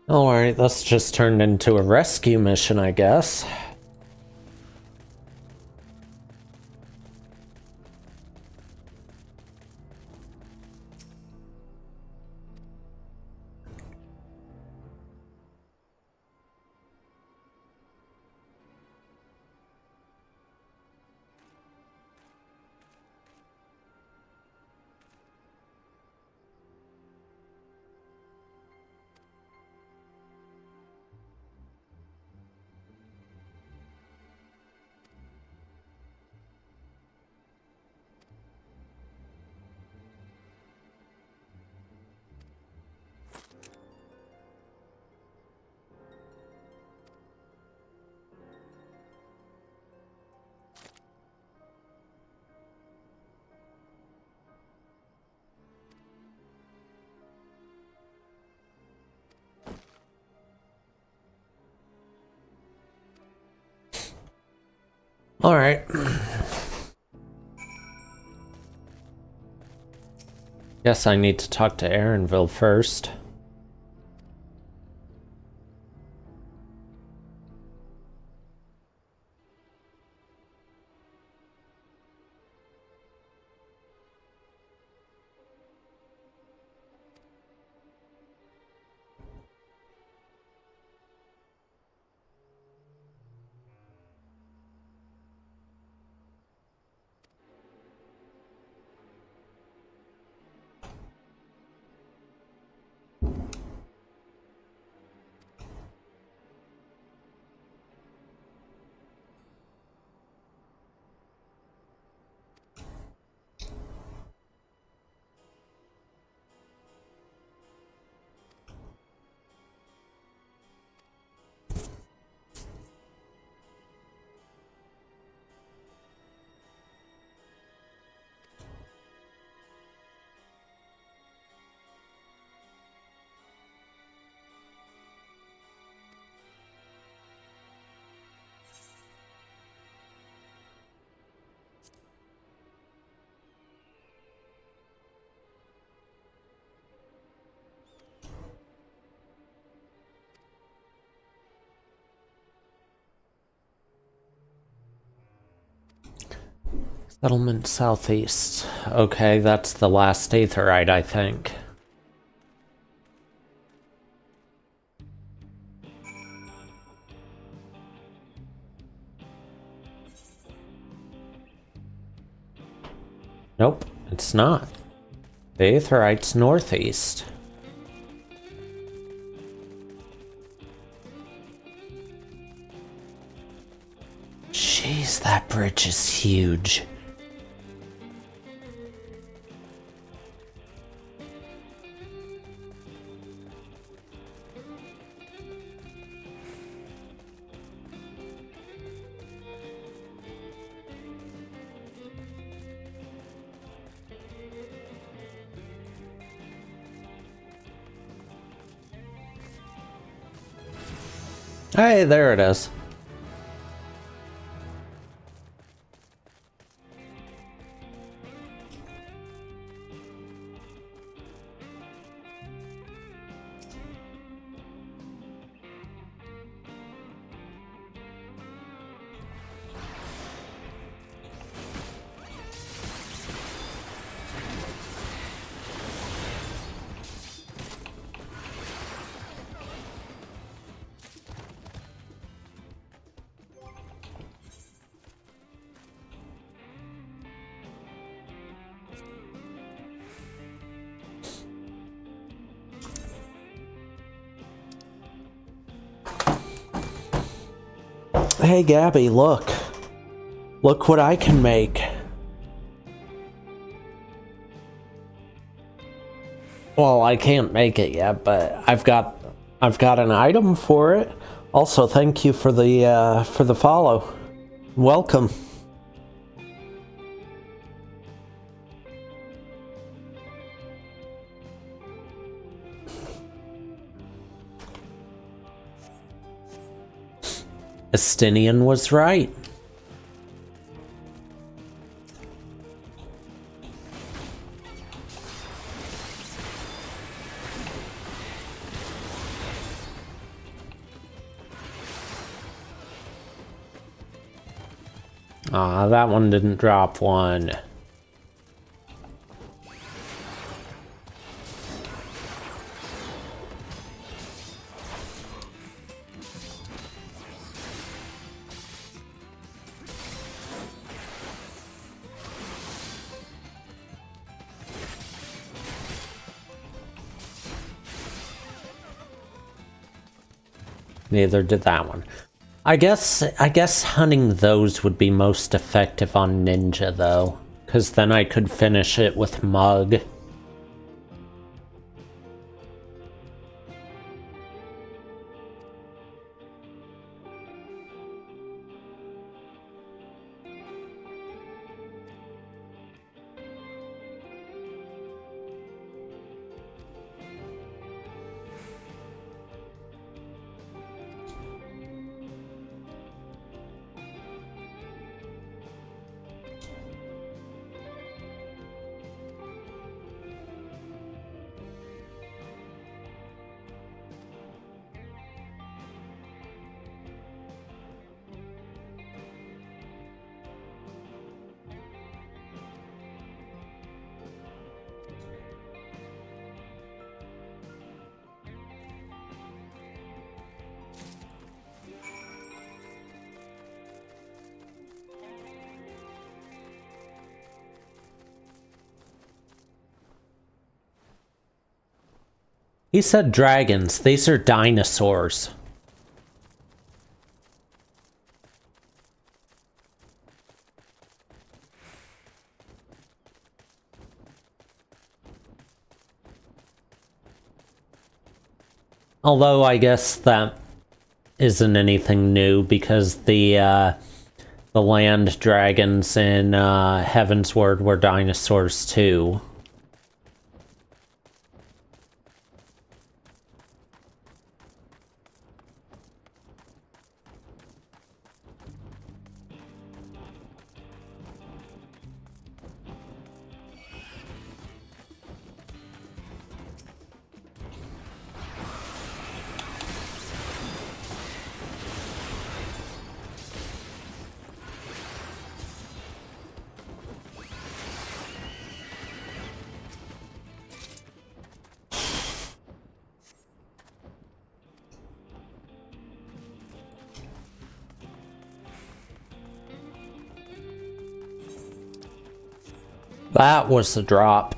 Alright, that's just turned into a rescue mission, I guess. Alright. Guess I need to talk to Aaronville first. Settlement southeast. Okay, that's the last aetherite, I think. Nope, it's not. The aetherite's northeast. Jeez, that bridge is huge. Hey, there it is. Hey Gabby, look. Look what I can make. Well, I can't make it yet, but I've got an item for it. Also, thank you for the follow. Welcome. Estinian was right. Ah, that one didn't drop one. Neither did that one. I guess hunting those would be most effective on Ninja though, because then I could finish it with Mug. He said dragons. These are dinosaurs. Although I guess that isn't anything new because the land dragons in Heaven's Word were dinosaurs too. That was the drop.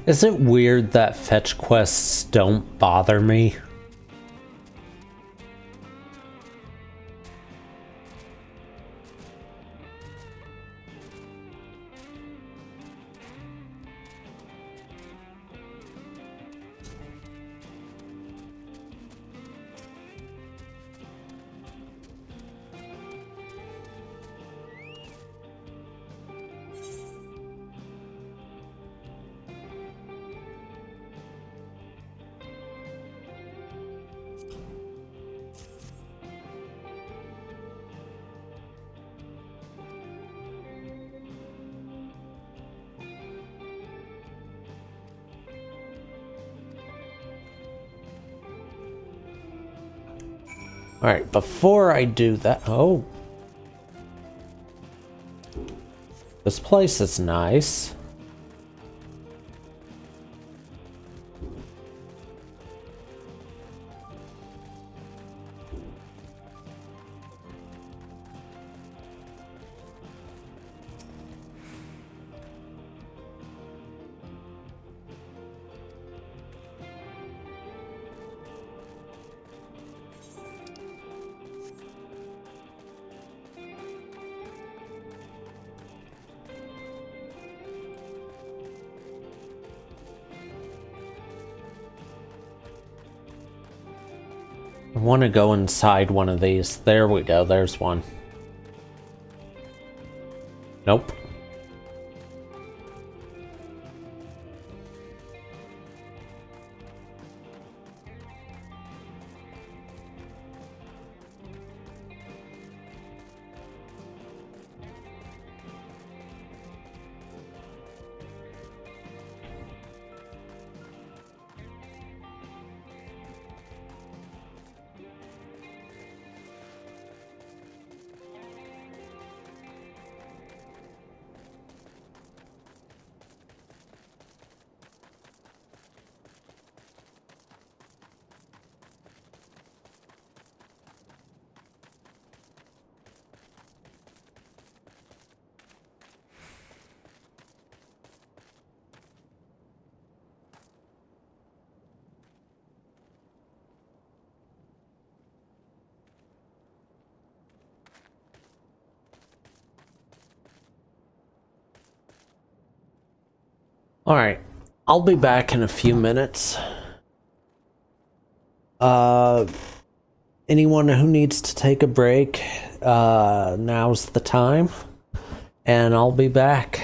Is it weird that fetch quests don't bother me? Alright, before I do that... Oh. This place is nice. I want to go inside one of these. There we go, there's one. Nope. Alright, I'll be back in a few minutes. Anyone who needs to take a break, now's the time. And I'll be back.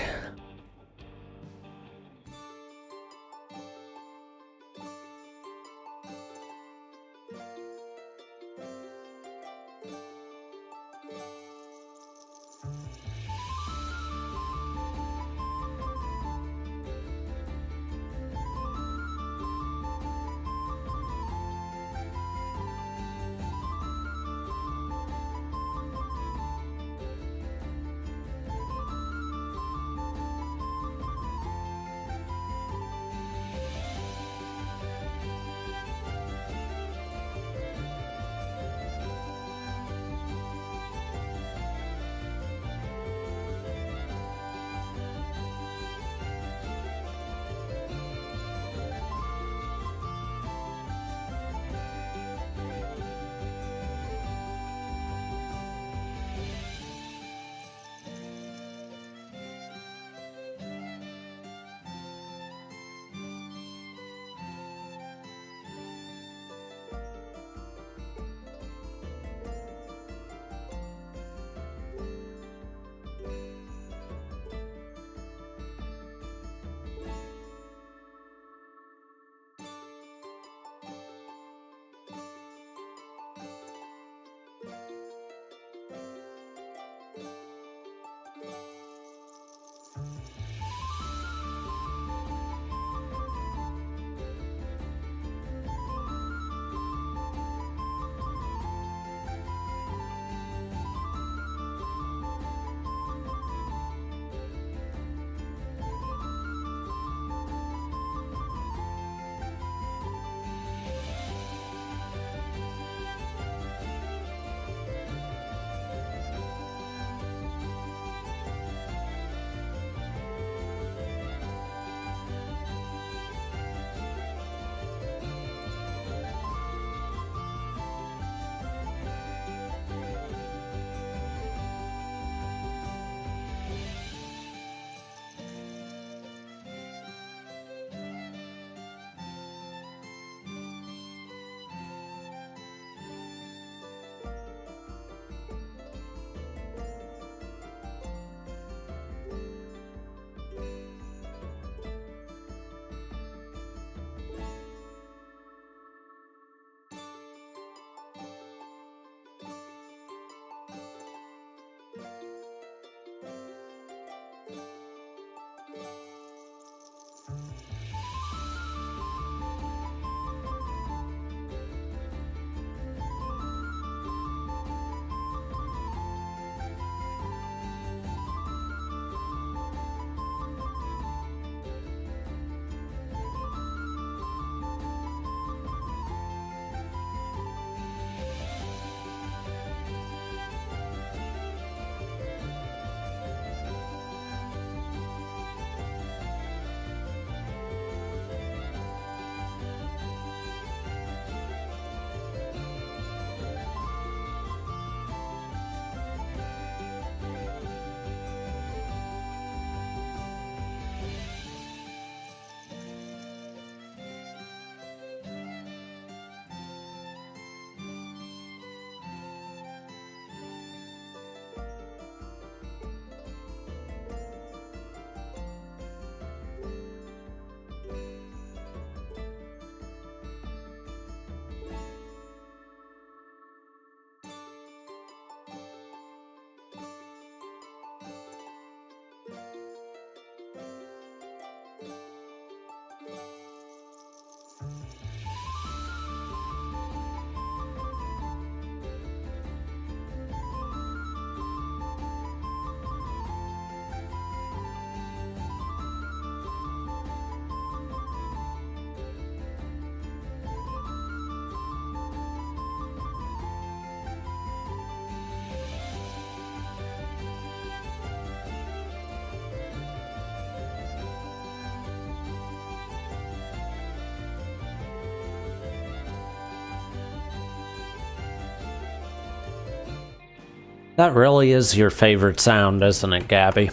That really is your favorite sound, isn't it, Gabby?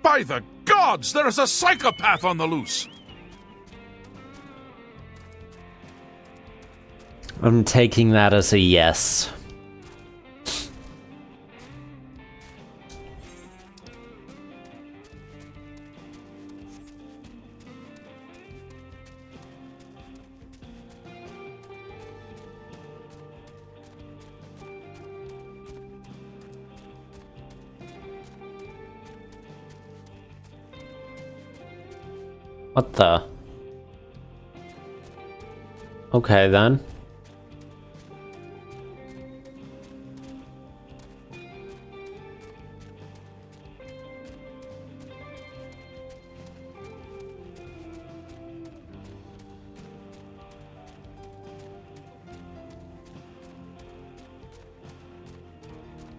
By the gods, there is a psychopath on the loose! I'm taking that as a yes. What the? Okay, then.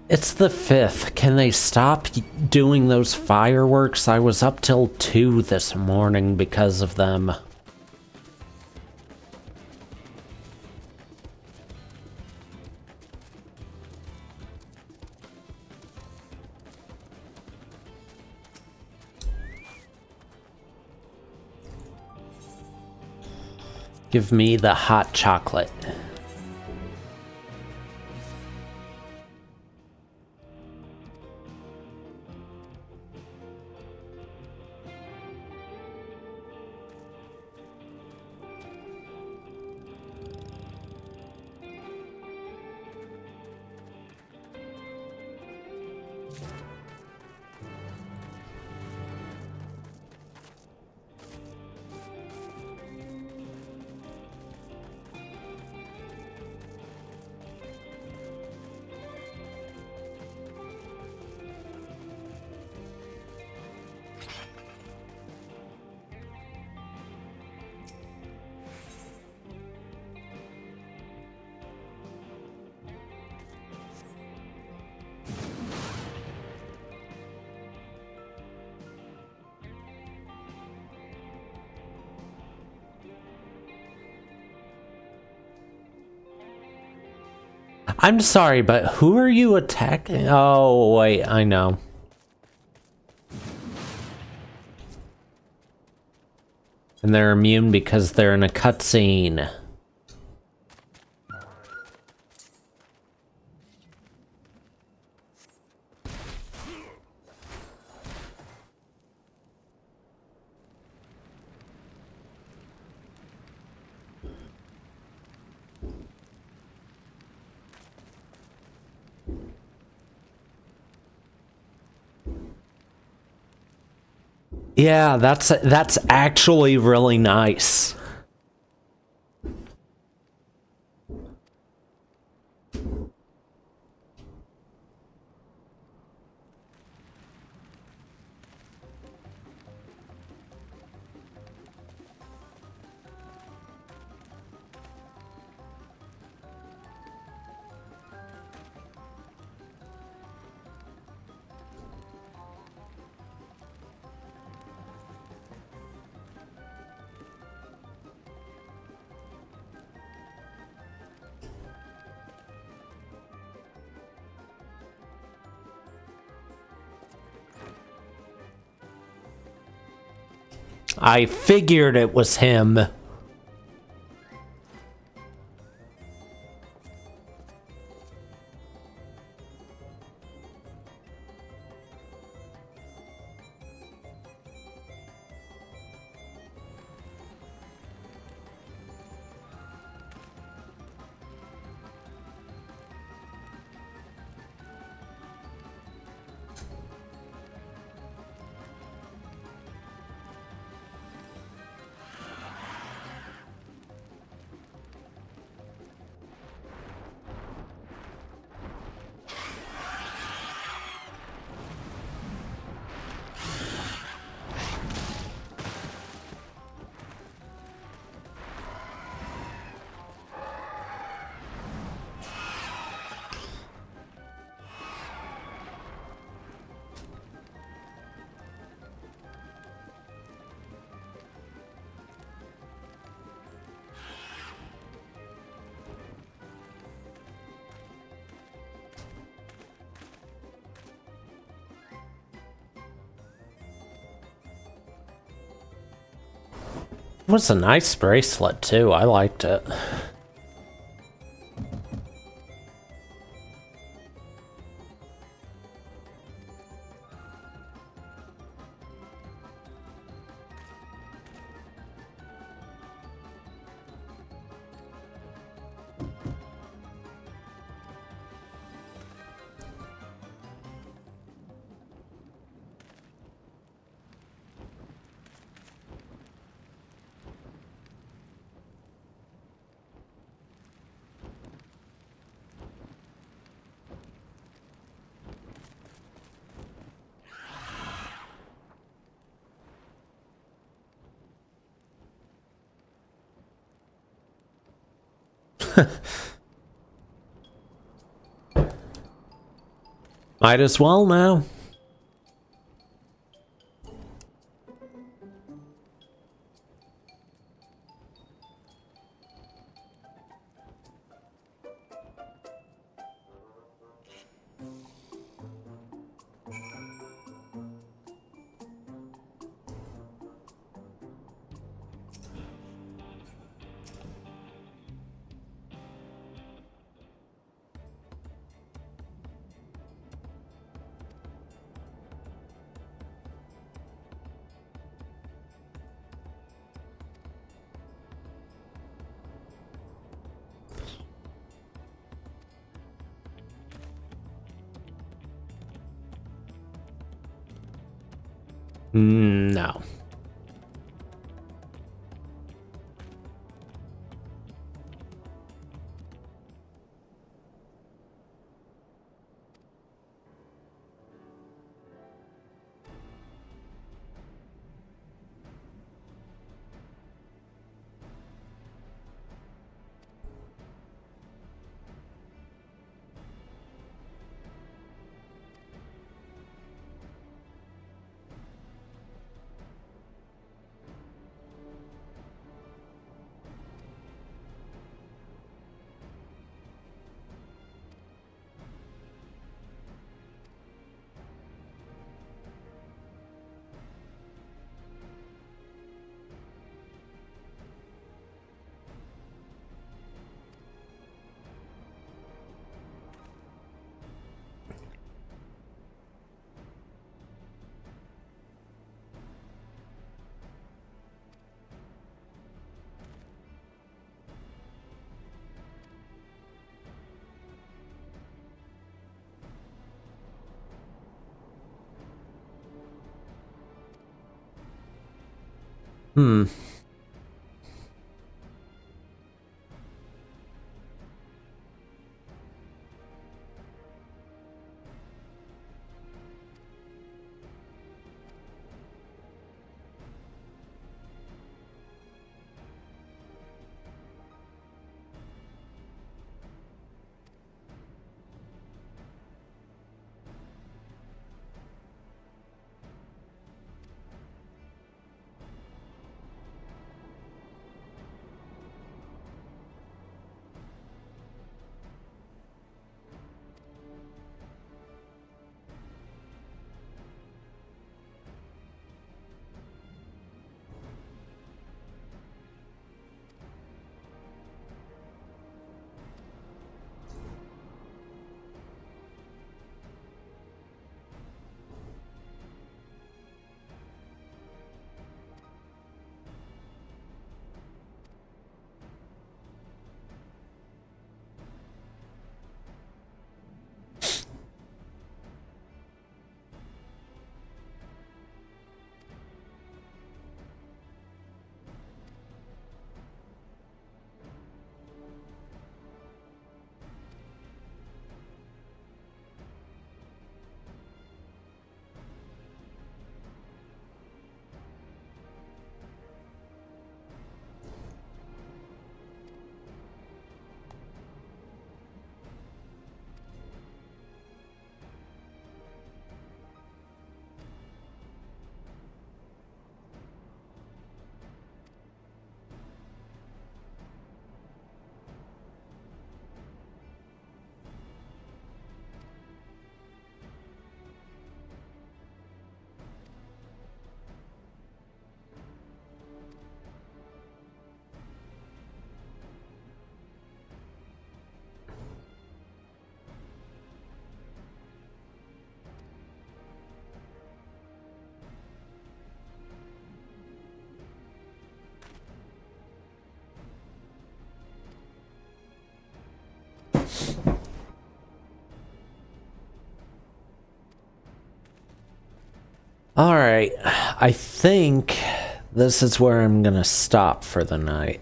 It's the 5th. Can they stop doing those fireworks? I was up till 2 this morning because of them. Give me the hot chocolate. I'm sorry, but who are you attacking? Oh, wait, I know. And they're immune because they're in a cutscene. Yeah, that's actually really nice. I figured it was him. It was a nice bracelet too, I liked it. Might as well now. No. Hmm. Alright, I think this is where I'm gonna stop for the night.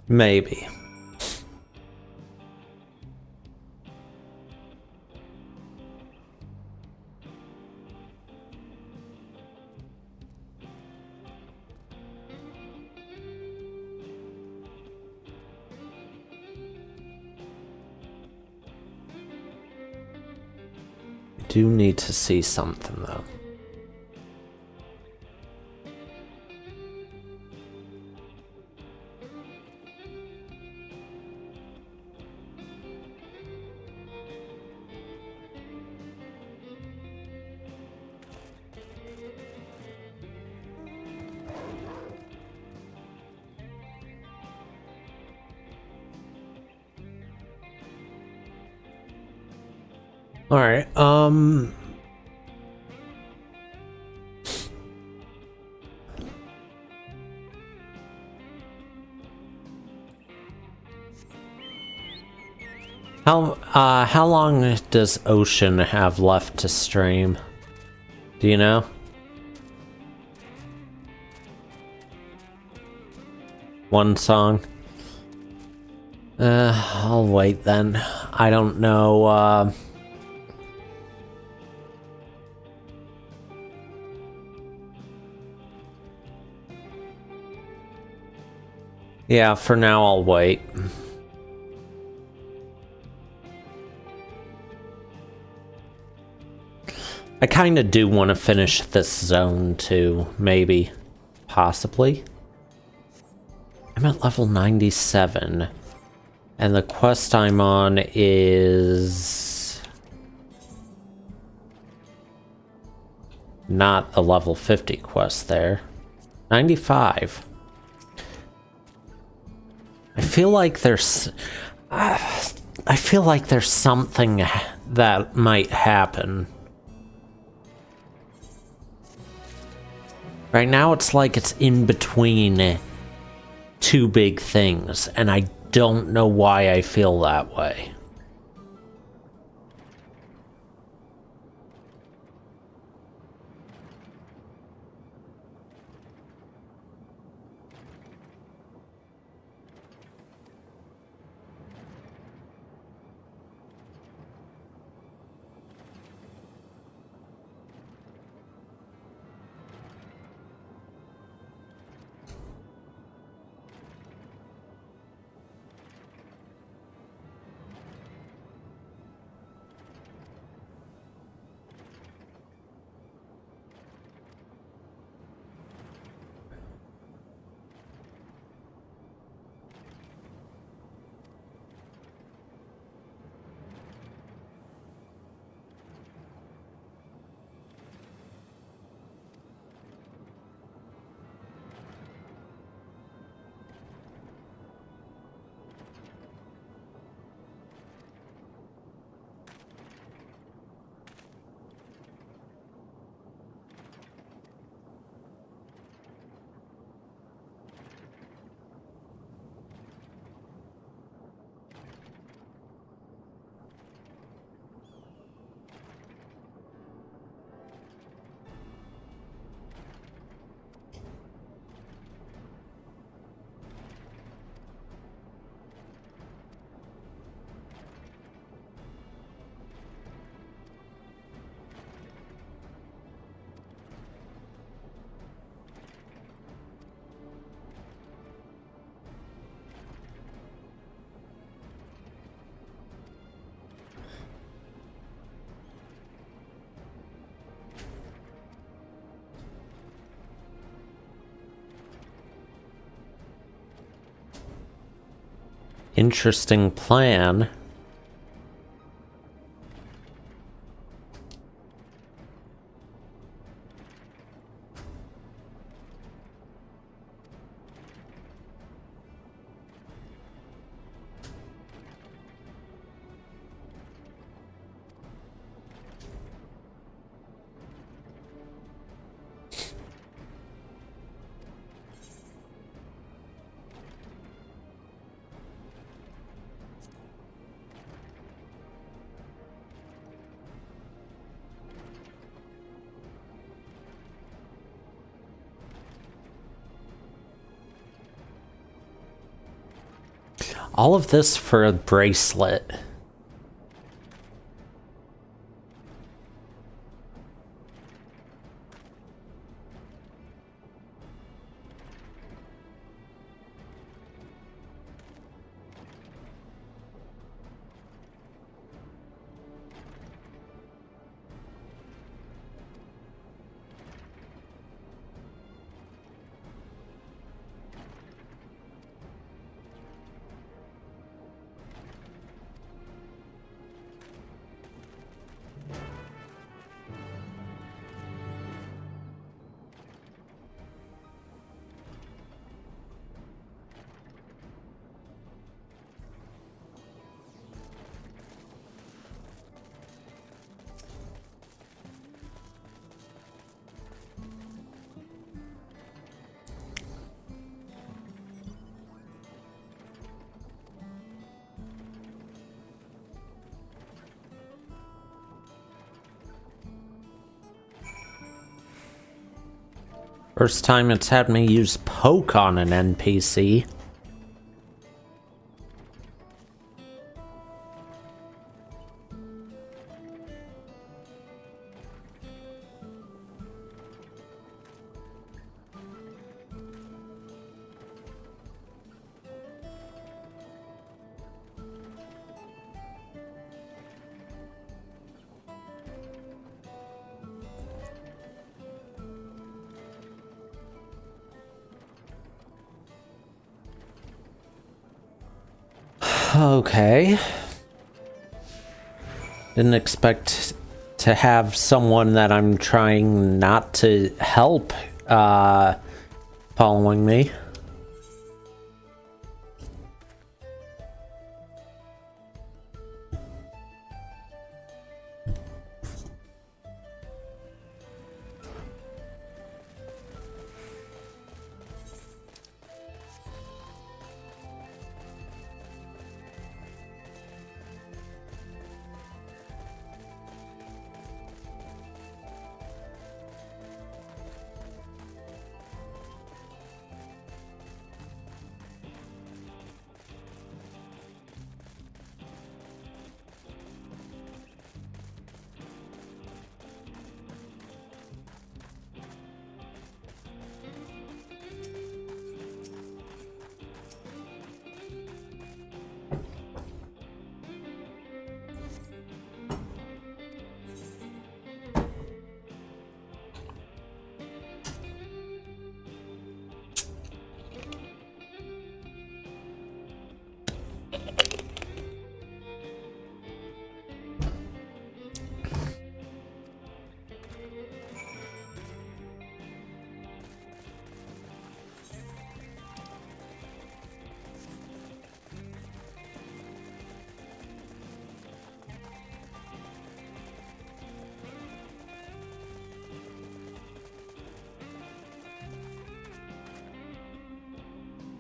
Maybe. Do need to see something though. All right. How long does Ocean have left to stream? Do you know? One song? I'll wait then. I don't know, yeah, for now I'll wait. I kinda do want to finish this zone too, maybe. Possibly. I'm at level 97. And the quest I'm on is... not the level 50 quest there. 95. I feel like there's... I feel like there's something that might happen. Right now it's like it's in between two big things, and I don't know why I feel that way. Interesting plan. All of this for a bracelet. First time it's had me use poke on an NPC. Okay. Didn't expect to have someone that I'm trying not to help following me.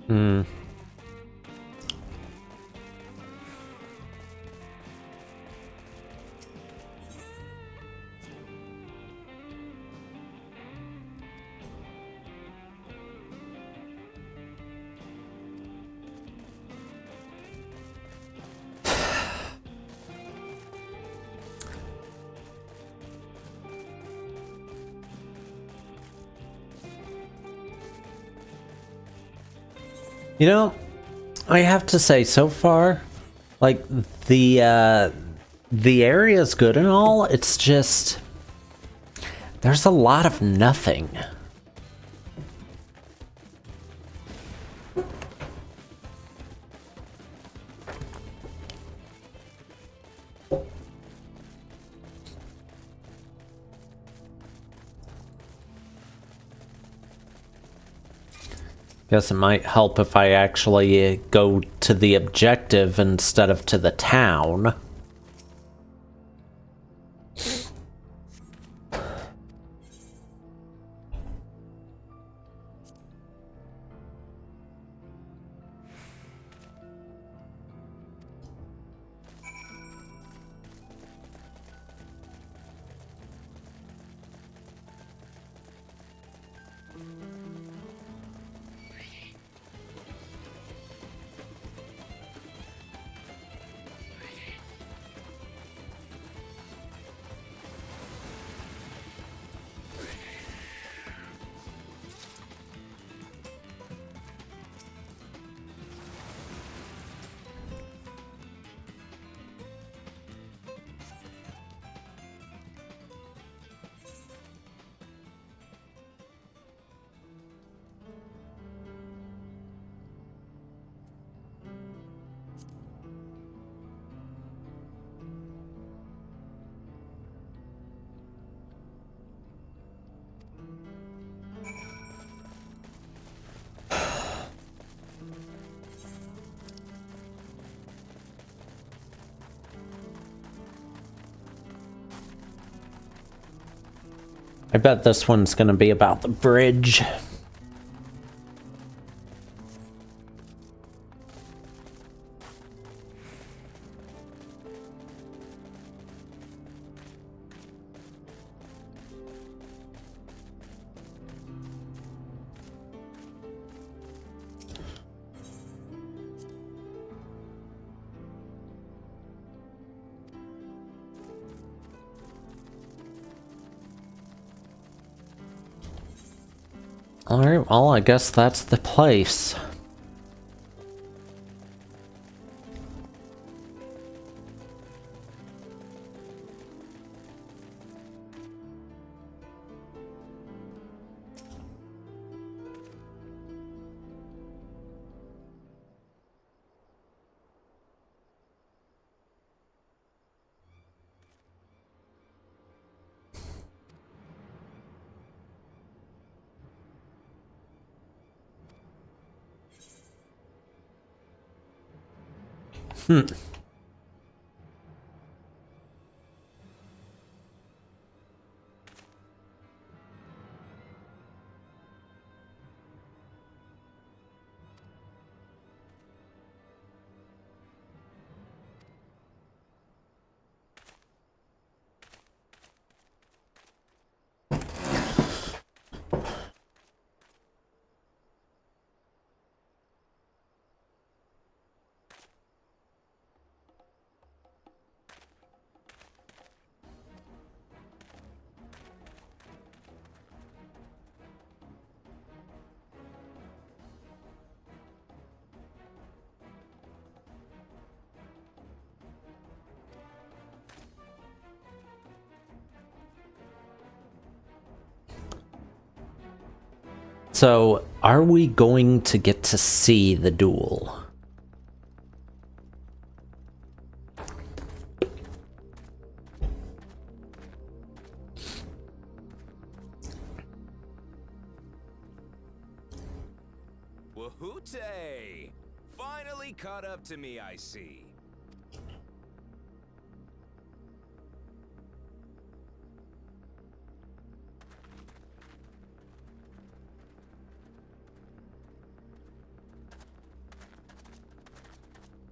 Hmm. You know, I have to say, so far, like, the area's good and all, it's just, there's a lot of nothing. Guess it might help if I actually go to the objective instead of to the town. I bet this one's gonna be about the bridge. Alright, well, I guess that's the place. So, are we going to get to see the duel? Wahoote! Finally caught up to me, I see.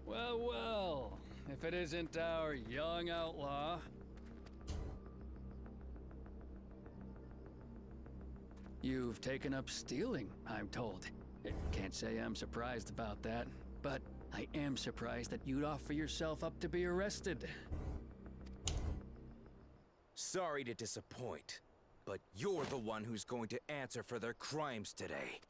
Well, well, if it isn't our young outlaw. You've taken up stealing, I'm told. Can't say I'm surprised about that, but I am surprised that you'd offer yourself up to be arrested. Sorry to disappoint, but you're the one who's going to answer for their crimes today.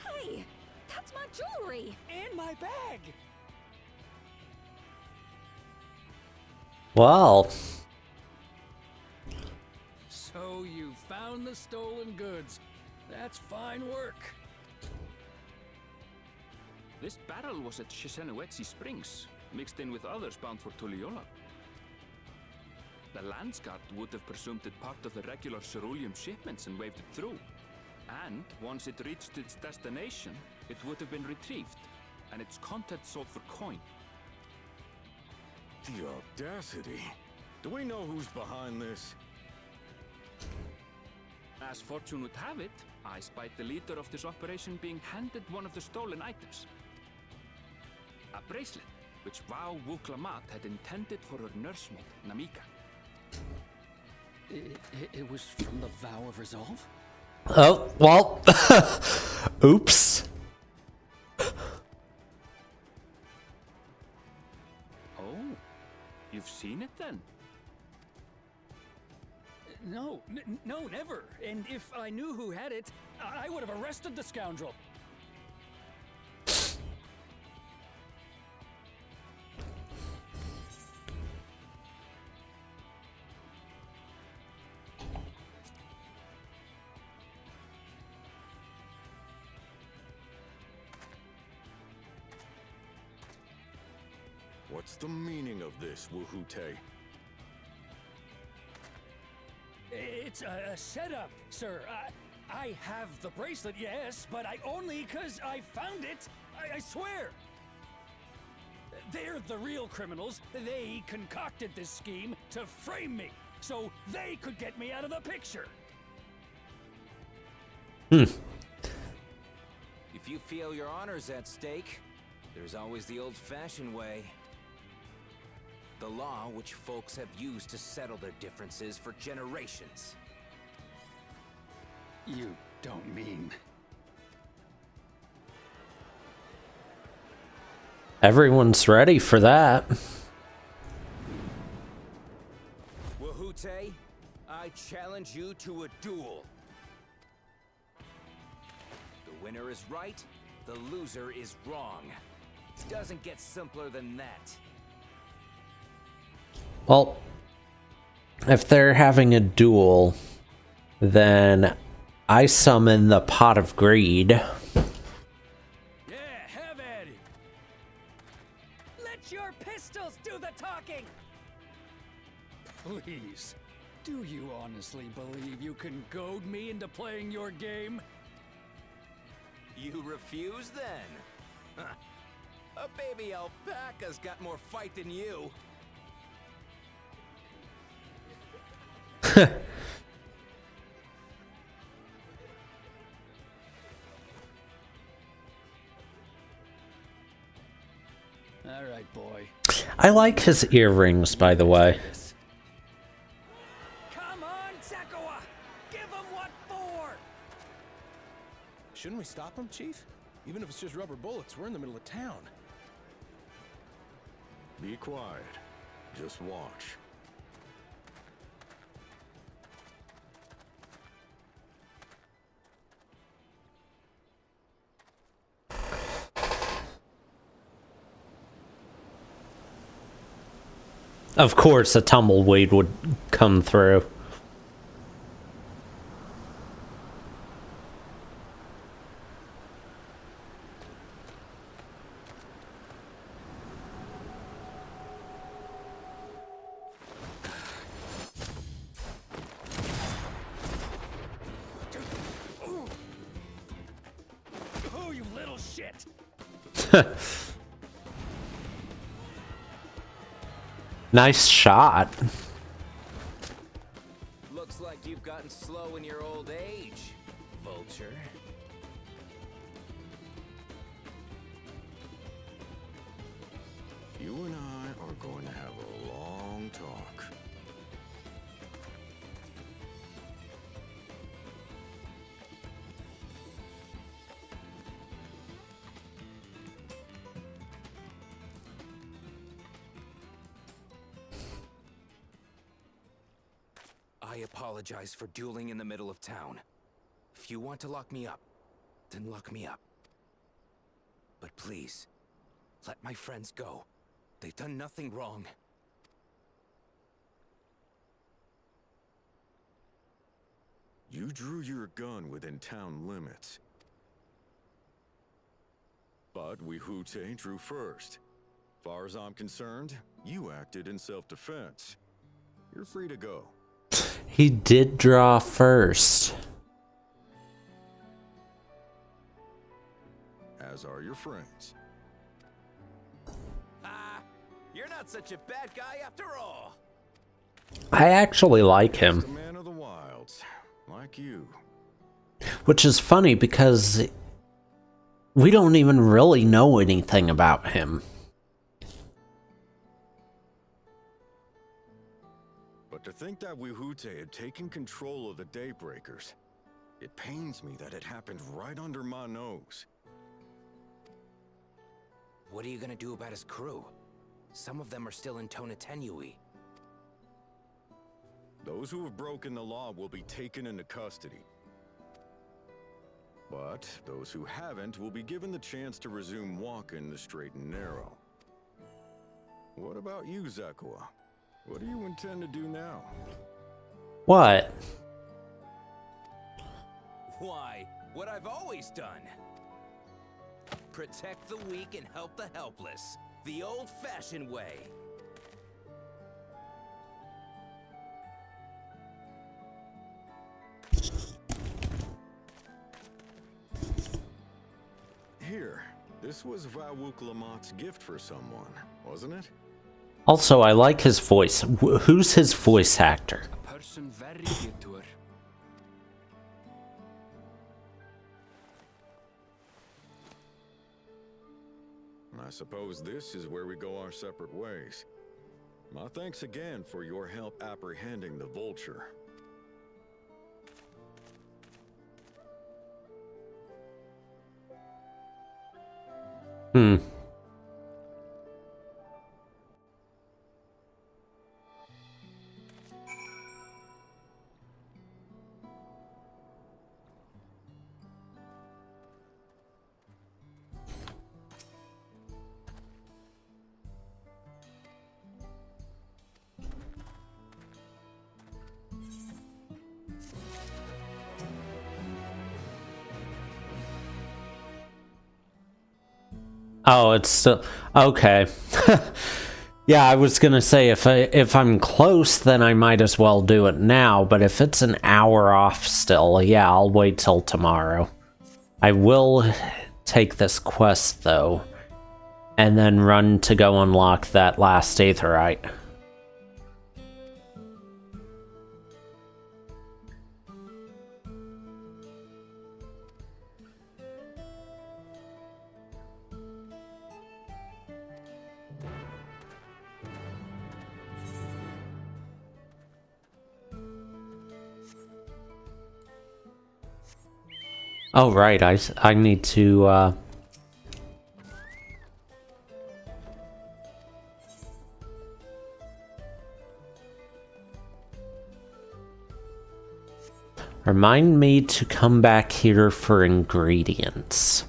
Hey, that's my jewelry! And my bag! Well. So you found the stolen goods. That's fine work. This barrel was at Shisenuetsi Springs, mixed in with others bound for Tuliyola. The Landsguard would have presumed it part of the regular ceruleum shipments and waved it through. And once it reached its destination, it would have been retrieved, and its contents sold for coin. The audacity. Do we know who's behind this? As fortune would have it, I spied the leader of this operation being handed one of the stolen items. A bracelet, which Vau Wuklamat had intended for her nursemaid, Namika. It was from the Vow of Resolve? Oh, well. Oops. Oh, you've seen it then? No, no, never. And if I knew who had it, I would have arrested the scoundrel. What's the meaning of this, Wahoote? It's a setup, sir. I have the bracelet, yes, but I only 'cause I found it. I swear. They're the real criminals. They concocted this scheme to frame me, so they could get me out of the picture. If you feel your honor's at stake, there's always the old-fashioned way. The law which folks have used to settle their differences for generations. You don't mean... Everyone's ready for that. Wahute, I challenge you to a duel. The winner is right, the loser is wrong. Doesn't get simpler than that. Well, if they're having a duel, then I summon the Pot of Greed. Yeah, have at it. Let your pistols do the talking. Please, do you honestly believe you can goad me into playing your game? You refuse then? Huh. A baby alpaca's got more fight than you. All right, boy. I like his earrings, by the way. Come on, Zakawa! Give him what for! Shouldn't we stop him, Chief? Even if it's just rubber bullets, we're in the middle of town. Be quiet. Just watch. Of course, a tumbleweed would come through. Oh, you little shit! Nice shot. Looks like you've gotten slow in your old age, Vulture. You and I are going to have a long talk. I apologize for dueling in the middle of town. If you want to lock me up, then lock me up. But please, let my friends go. They've done nothing wrong. You drew your gun within town limits. But Wahute drew first. Far as I'm concerned, you acted in self-defense. You're free to go. He did draw first. As are your friends. Ah, you're not such a bad guy after all. I actually like him. Just a man of the wilds, like you. Which is funny because we don't even really know anything about him. But to think that Wahute had taken control of the Daybreakers, it pains me that it happened right under my nose. What are you gonna do about his crew? Some of them are still in Tonatenui. Those who have broken the law will be taken into custody. But those who haven't will be given the chance to resume walking the straight and narrow. What about you, Zakawa? What do you intend to do now? What? Why, what I've always done. Protect the weak and help the helpless. The old-fashioned way. Here, this was Vawuk Lamot's gift for someone, wasn't it? Also, I like his voice. Who's his voice actor? A person very dear to her. I suppose this is where we go our separate ways. My thanks again for your help apprehending the vulture. Hmm. Oh, it's still okay. Yeah, I was gonna say if I'm close, then I might as well do it now. But if it's an hour off still, yeah, I'll wait till tomorrow. I will take this quest though, and then run to go unlock that last Aetherite. Oh, right, I need to, remind me to come back here for ingredients.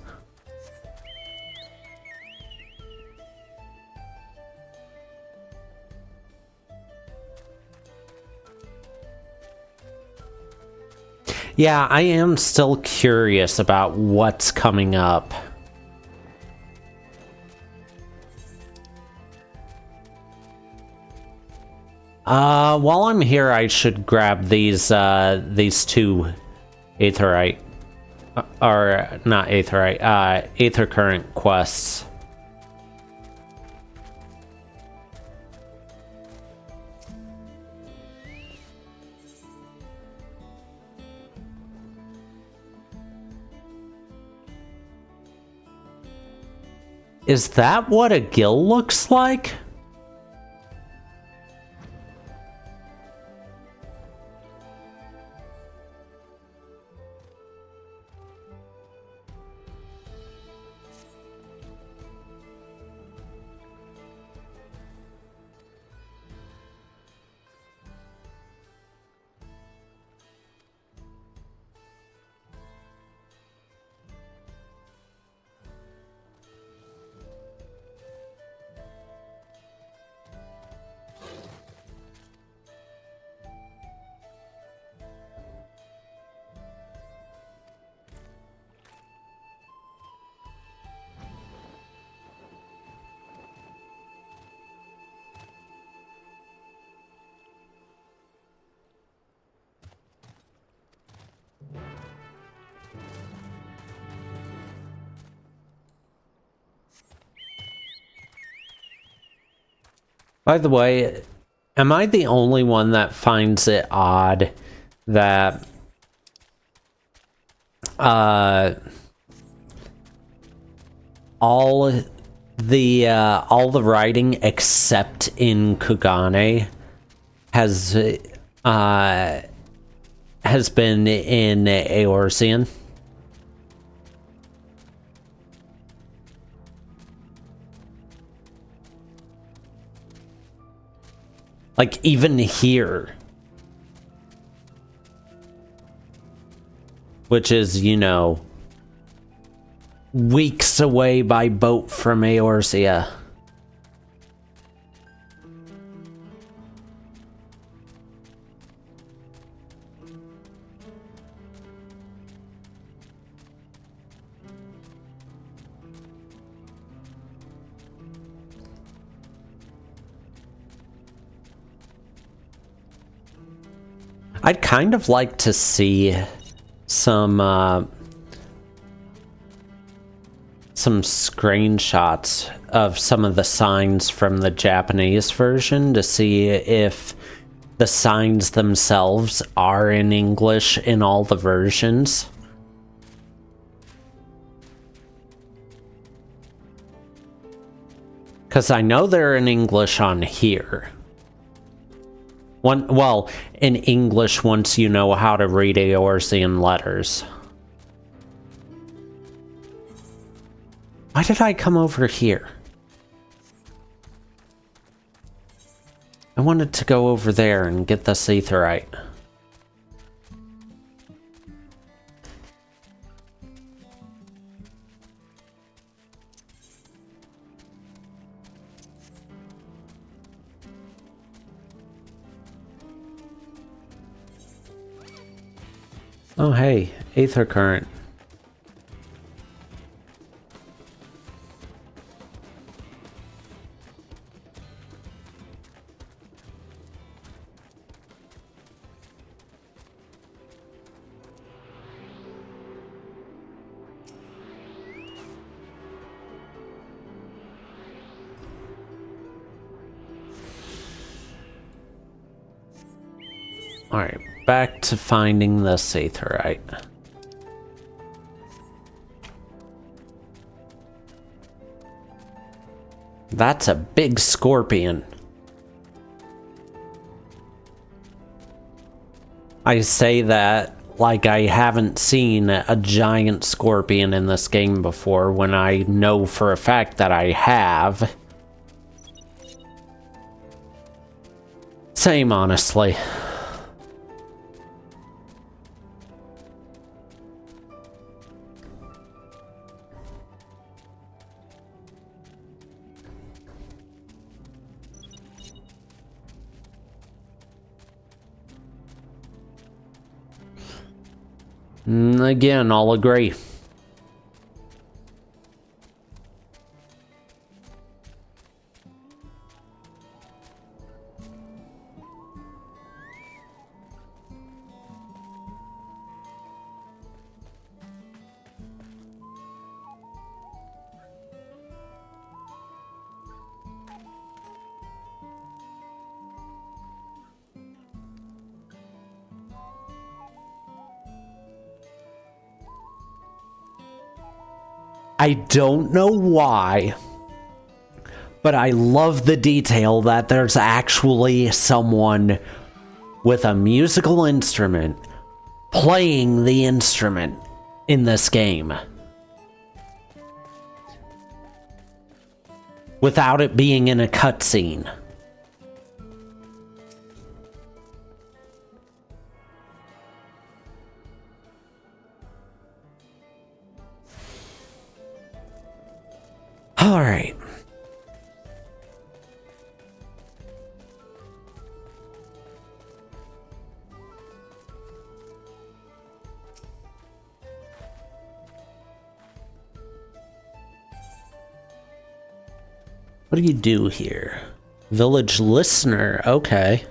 Yeah, I am still curious about what's coming up. While I'm here, I should grab these two Aetherite, or not Aetherite, Aether Current quests. Is that what a gill looks like? By the way, am I the only one that finds it odd that all the writing except in Kugane has been in Eorzean? Like, even here. Which is, you know, weeks away by boat from Eorzea. I'd kind of like to see some some screenshots of some of the signs from the Japanese version to see if the signs themselves are in English in all the versions. Because I know they're in English on here. Well, in English once you know how to read Eorzean letters. Why did I come over here? I wanted to go over there and get this aetheryte. Oh hey, aether current. Alright, back to finding this aetheryte. That's a big scorpion. I say that like I haven't seen a giant scorpion in this game before, when I know for a fact that I have. Same, honestly. Again, I'll agree. I don't know why, but I love the detail that there's actually someone with a musical instrument playing the instrument in this game without it being in a cutscene. All right. What do you do here? Village listener, okay.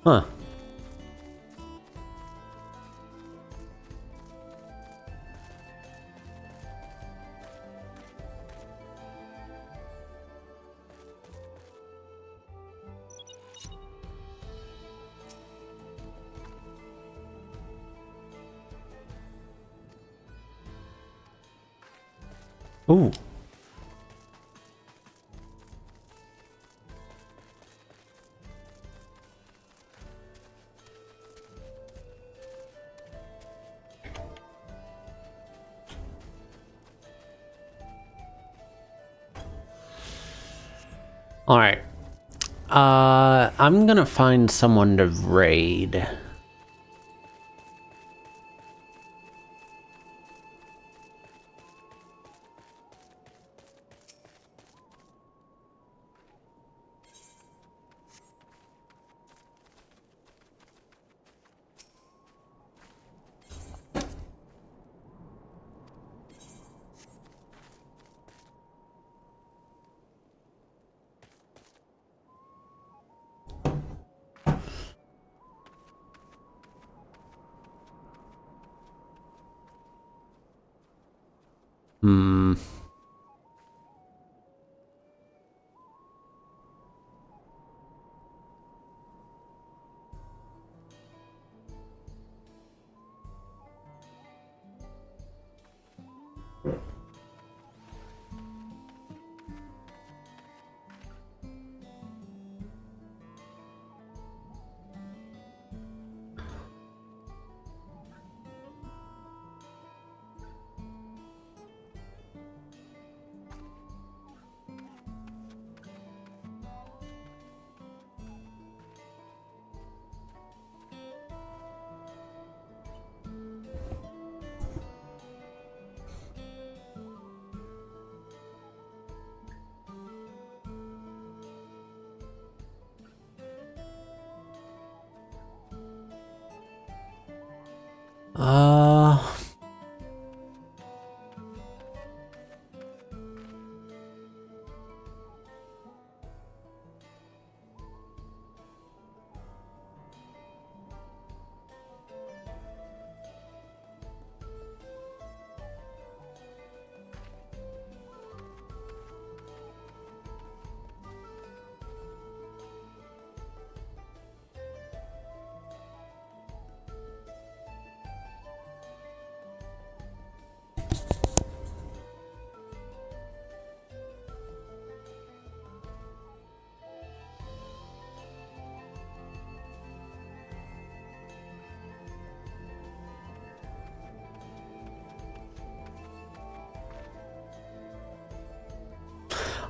Huh. Ooh. All right. I'm gonna find someone to raid.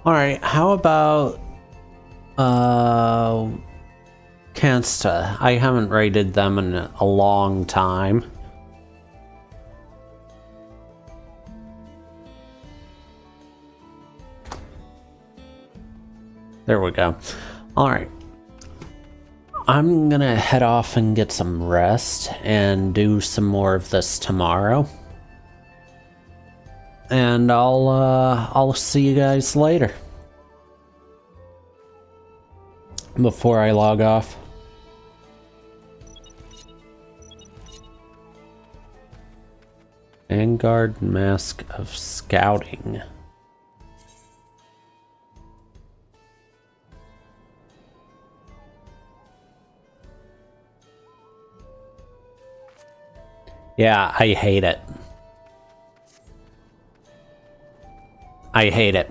Alright, how about Kansta? I haven't raided them in a long time. There we go. Alright. I'm gonna head off and get some rest and do some more of this tomorrow. And I'll see you guys later. Before I log off. Vanguard Mask of Scouting. Yeah, I hate it. I hate it.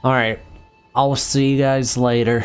Alright, I'll see you guys later.